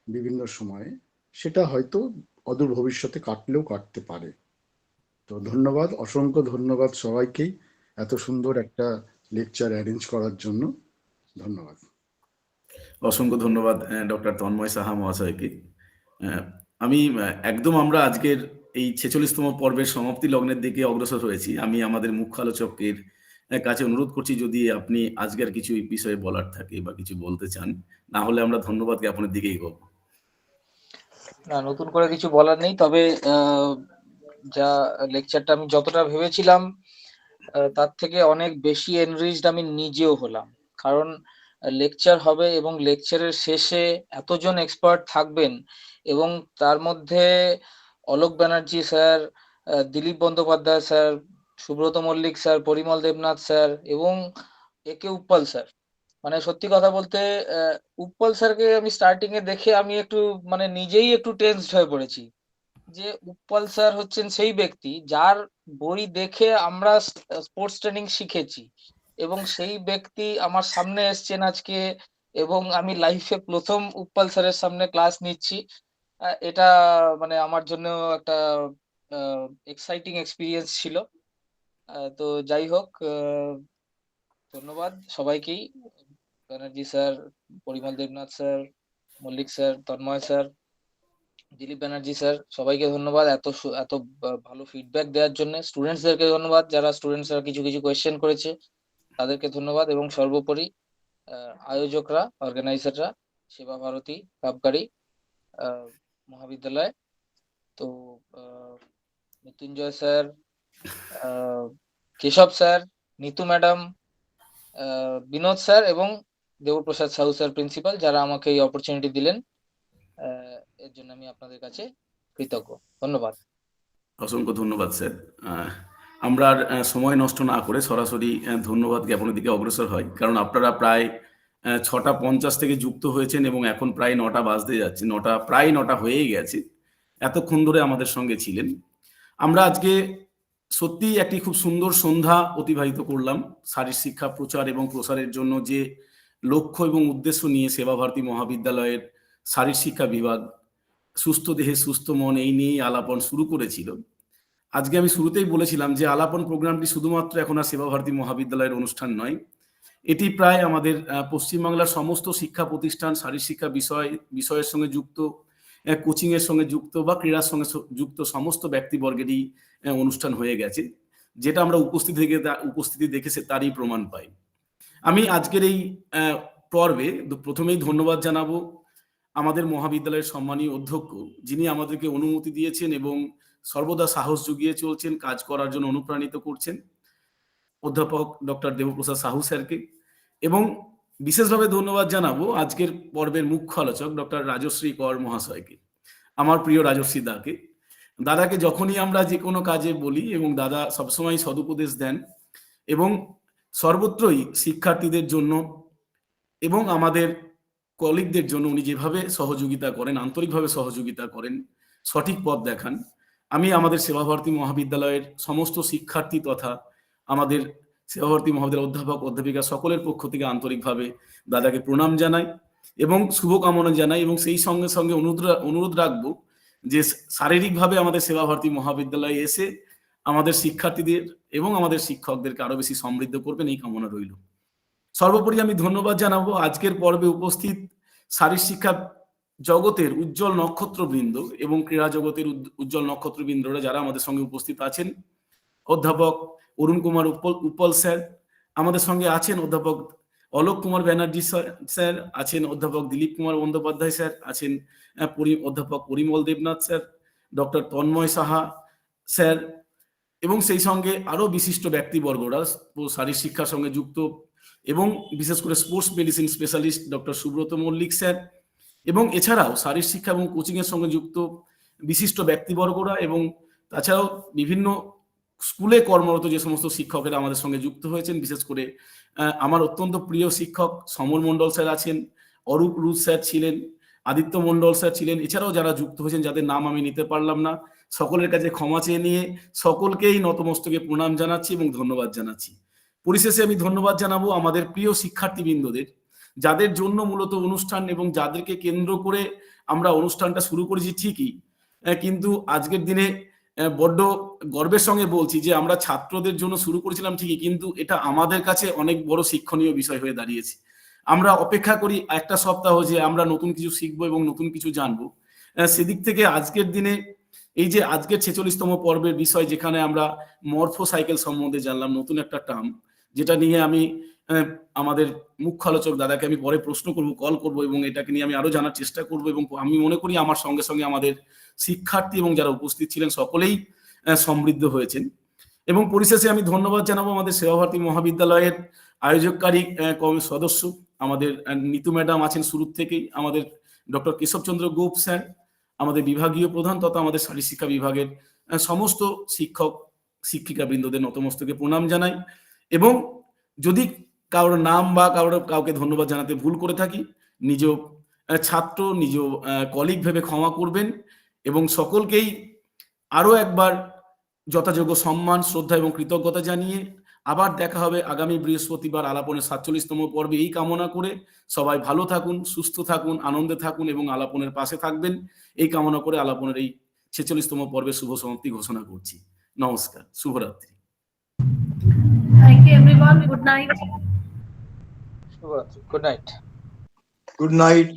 বিভিন্ন সময়ে, সেটা হয়তো অদূর ভবিষ্যতে কাটতে পারে। তো ধন্যবাদ, অসংখ্য ধন্যবাদ সবাইকেই এত সুন্দর একটা লেকচার অ্যারেঞ্জ করার জন্য। ধন্যবাদ। অসংখ্য ধন্যবাদ ডক্টর তন্ময় সাহা মহাশয়কে। আমি একদম আমরা আজকের এই 46তম পর্বের সমাপ্তি লগ্নের দিকে অগ্রসর হয়েছি। আমি আমাদের মুখ্য আলোচকের কাছে অনুরোধ করছি যদি আপনি আজকের কিছু এই বিষয়ে বলার থাকে বা কিছু বলতে চান, না হলে আমরা ধন্যবাদ জ্ঞাপনের দিকে এগোবো। না, নতুন করে কিছু বলার নেই, তবে যা লেকচারটা আমি যতটা ভেবেছিলাম তার থেকে অনেক বেশি এনরিচড আমি নিজেও হলাম। কারণ লেকচার হবে এবং লেকচারের শেষে এতজন এক্সপার্ট থাকবেন, এবং তার মধ্যে Alok Banerjee sir, Dilip Bandyopadhyay sir, Subrata Mallick sir, Parimal Debnath sir এবং একে উপ্পল স্যার। মানে সত্যি কথা বলতে উপ্পল স্যারকে আমি স্টার্টিং এ দেখে আমি একটু মানে নিজেই একটু টেনসড হয়ে পড়েছি, যে উপ্পল স্যার হচ্ছেন সেই ব্যক্তি যার বই দেখে আমরা স্পোর্টস ট্রেনিং শিখেছি, এবং সেই ব্যক্তি আমার সামনে এসছেন আজকে, এবং আমি লাইফে প্রথম উপ্পল স্যারের সামনে ক্লাস নিচ্ছি। এটা মানে আমার জন্য একটা এক্সাইটিং এক্সপিরিয়েন্স ছিল। তো যাই হোক, ধন্যবাদ সবাইকেই, Banerjee sir, Parimal Debnath sir, Mallick sir, Tanmay sir, Dilip Banerjee sir, সবাইকে ধন্যবাদ এত ভালো ফিডব্যাক দেওয়ার জন্য। স্টুডেন্টসদেরকে ধন্যবাদ, যারা স্টুডেন্টসরা কিছু কিছু কোয়েশ্চেন করেছে তাদেরকে ধন্যবাদ, এবং সর্বোপরি আয়োজকরা, অর্গানাইজাররা, সেবা ভারতী, কাবগাড়ি মহাবিদ্যালয়, তো Mrityunjay sir, Keshab sir, Nitu madam, Binod sir এবং দেবপ্রসাদ সাহু স্যার প্রিন্সিপাল, যারা আমাকে এই অপরচুনিটি দিলেন, এর জন্য আমি আপনাদের কাছে কৃতজ্ঞ। ধন্যবাদ। অসংখ্য ধন্যবাদ স্যার। আমরা আর সময় নষ্ট না করে সরাসরি ধন্যবাদ জ্ঞাপনের দিকে অগ্রসর হয়, কারণ আপনারা প্রায় 6:50 থেকে যুক্ত হয়েছেন এবং এখন প্রায় 9টা বাজতে যাচ্ছে, প্রায় 9টা হয়েই গেছে। এতক্ষণ ধরে আমাদের সঙ্গে ছিলেন। আমরা আজকে সত্যিই একটি খুব সুন্দর সন্ধ্যা অতিবাহিত করলাম। শারীর শিক্ষা প্রচার এবং প্রসারের জন্য যে লক্ষ্য এবং উদ্দেশ্য নিয়ে সেবা ভারতী মহাবিদ্যালয়ের শারীর শিক্ষা বিভাগ সুস্থ দেহে সুস্থ মন এই নিয়েই আলাপন শুরু করেছিল। আজকে আমি শুরুতেই বলেছিলাম যে আলাপন প্রোগ্রামটি শুধুমাত্র এখন আর সেবা ভারতী মহাবিদ্যালয়ের অনুষ্ঠান নয়, এটি প্রায় আমাদের পশ্চিমবাংলার সমস্ত শিক্ষা প্রতিষ্ঠান শারীর শিক্ষা বিষয়ের সঙ্গে যুক্ত, কোচিং এর সঙ্গে যুক্ত বা ক্রীড়ার সঙ্গে যুক্ত সমস্ত ব্যক্তিবর্গেরই অনুষ্ঠান হয়ে গেছে, যেটা আমরা উপস্থিতি দেখে তারই প্রমাণ পাই। আমি আজকের এই পর্বে প্রথমেই ধন্যবাদ জানাবো আমাদের মহাবিদ্যালয়ের সম্মানীয় অধ্যক্ষ, যিনি আমাদেরকে অনুমতি দিয়েছেন এবং সর্বদা সাহস জুগিয়ে চলছেন, কাজ করার জন্য অনুপ্রাণিত করছেন, অধ্যাপক ডক্টর দেবপ্রসাদ সাহু স্যারকে। এবং বিশেষভাবে ধন্যবাদ জানাবো আজকের পর্বের মুখ্য আলোচক ডক্টর রাজশ্রী কর মহাশয়কে, আমার প্রিয় রাজশ্রী দাকে। দাদাকে যখনই আমরা যে কোনো কাজে বলি এবং দাদা সবসময় সদুপদেশ দেন, এবং সর্বত্রই শিক্ষার্থীদের জন্য এবং আমাদের কলিগদের জন্য উনি যেভাবে সহযোগিতা করেন, আন্তরিকভাবে সহযোগিতা করেন, সঠিক পথ দেখান। আমি আমাদের সেবা ভারতী মহাবিদ্যালয়ের সমস্ত শিক্ষার্থী তথা আমাদের সেবা ভারতী মহাবিদ্যালয়ের অধ্যাপক অধ্যাপিকা সকলের পক্ষ থেকে আন্তরিকভাবে দাদাকে প্রণাম জানাই এবং শুভকামনা জানাই, এবং সেই সঙ্গে সঙ্গে অনুরোধ রাখবো যে শারীরিকভাবে আমাদের সেবা ভারতী মহাবিদ্যালয়ে এসে আমাদের শিক্ষার্থীদের এবং আমাদের শিক্ষকদেরকে আরো বেশি সমৃদ্ধ করবেন, এই কামনা রইল। সর্বোপরি আমি ধন্যবাদ জানাবো আজকের পর্বে উপস্থিত শারীর শিক্ষা জগতের উজ্জ্বল নক্ষত্রবৃন্দ এবং ক্রীড়া জগতের উজ্জ্বল নক্ষত্রবৃন্দরা যারা আমাদের সঙ্গে উপস্থিত আছেন। অধ্যাপক অরুণ কুমার উপ্পল স্যার আমাদের সঙ্গে আছেন, অধ্যাপক অলোক কুমার ব্যানার্জি স্যার আছেন, অধ্যাপক দিলীপ কুমার বন্দ্যোপাধ্যায় স্যার আছেন, অধ্যাপক Parimal Debnath sir, doctor Tanmay Saha sir, এবং সেই সঙ্গে আরো বিশিষ্ট ব্যক্তিবর্গরা শারীর শিক্ষার সঙ্গে যুক্ত এবং বিশেষ করে sports medicine specialist doctor Subrata Mallick sir, এবং এছাড়াও শারীর শিক্ষা এবং কোচিং এর সঙ্গে যুক্ত বিশিষ্ট ব্যক্তিবর্গরা, এবং তাছাড়াও বিভিন্ন স্কুলে কর্মরত যে সমস্ত শিক্ষকেরা আমাদের সঙ্গে যুক্ত হয়েছেন। বিশেষ করে আমার অত্যন্ত প্রিয় শিক্ষক সমর মণ্ডল স্যার আছেন, অরূপ রুদ স্যার ছিলেন, আদিত্য মণ্ডল স্যার ছিলেন, এছাড়াও যারা যুক্ত হয়েছেন যাদের নাম আমি নিতে পারলাম না, সকলের কাছে ক্ষমা চেয়ে নিয়ে সকলকেই নতমস্তকে প্রণাম জানাচ্ছি এবং ধন্যবাদ জানাচ্ছি। পরিশেষে আমি ধন্যবাদ জানাবো আমাদের প্রিয় শিক্ষার্থীবৃন্দদের, যাদের জন্য মূলত অনুষ্ঠান এবং যাদেরকে কেন্দ্র করে আমরা অনুষ্ঠানটা শুরু করেছি ঠিকই, কিন্তু আজকের দিনে বড্ড গর্বের সঙ্গে বলছি যে আমরা ছাত্রদের জন্য শুরু করেছিলাম ঠিকই, কিন্তু এটা আমাদের কাছে অনেক বড় শিক্ষণীয় বিষয় হয়ে দাঁড়িয়েছে। আমরা অপেক্ষা করি একটা সপ্তাহ যে আমরা নতুন কিছু শিখবো এবং নতুন কিছু জানবো। সেদিক থেকে আজকের দিনে এই যে আজকের 46তম পর্বের বিষয়, যেখানে আমরা মরফোসাইকেল সম্বন্ধে জানলাম, নতুন একটা টার্ম, যেটা নিয়ে আমি আমাদের মুখ্য আলোচক দাদাকে আমি পরে প্রশ্ন করব, কল করব, এবং এটাকে নিয়ে আমি আরো জানার চেষ্টা করব। এবং আমি মনে করি আমার সঙ্গে সঙ্গে আমাদের শিক্ষার্থী এবং যারা উপস্থিত ছিলেন সকলেই সমৃদ্ধ হয়েছেন। এবং পরিশেষে আমি ধন্যবাদ জানাবো আমাদের সেবাভারতী মহাবিদ্যালয়ের আয়োজককারী সদস্য, আমাদের নিতু ম্যাডাম আছেন শুরু থেকেই, আমাদের ডক্টর কেশবচন্দ্র গোপ স্যার, আমাদের বিভাগীয় প্রধান তথা আমাদের শারীর শিক্ষা বিভাগের সমস্ত শিক্ষক শিক্ষিকা বৃন্দদের নতমস্তকে প্রণাম জানাই। এবং যদি কারোর নাম বা কাউকে ধন্যবাদ জানাতে ভুল করে থাকি, নিজ ছাত্র, নিজ কলিগ ভেবে ক্ষমা করবেন। এবং সকলকেই আরো একবার যথাযোগ্য সম্মান, শ্রদ্ধা এবং কৃতজ্ঞতা জানিয়ে আবার দেখা হবে আগামী বৃহস্পতিবার আলাপনের 47তম পর্বে, এই কামনা করে সবাই ভালো থাকুন, সুস্থ থাকুন, আনন্দে থাকুন এবং আলাপনের পাশে থাকবেন, এই কামনা করে আলাপনের এই 46তম পর্বে শুভ সমাপ্তি ঘোষণা করছি। নমস্কার, শুভরাত্রি। Thank you everyone. Good night. Good night. Good night.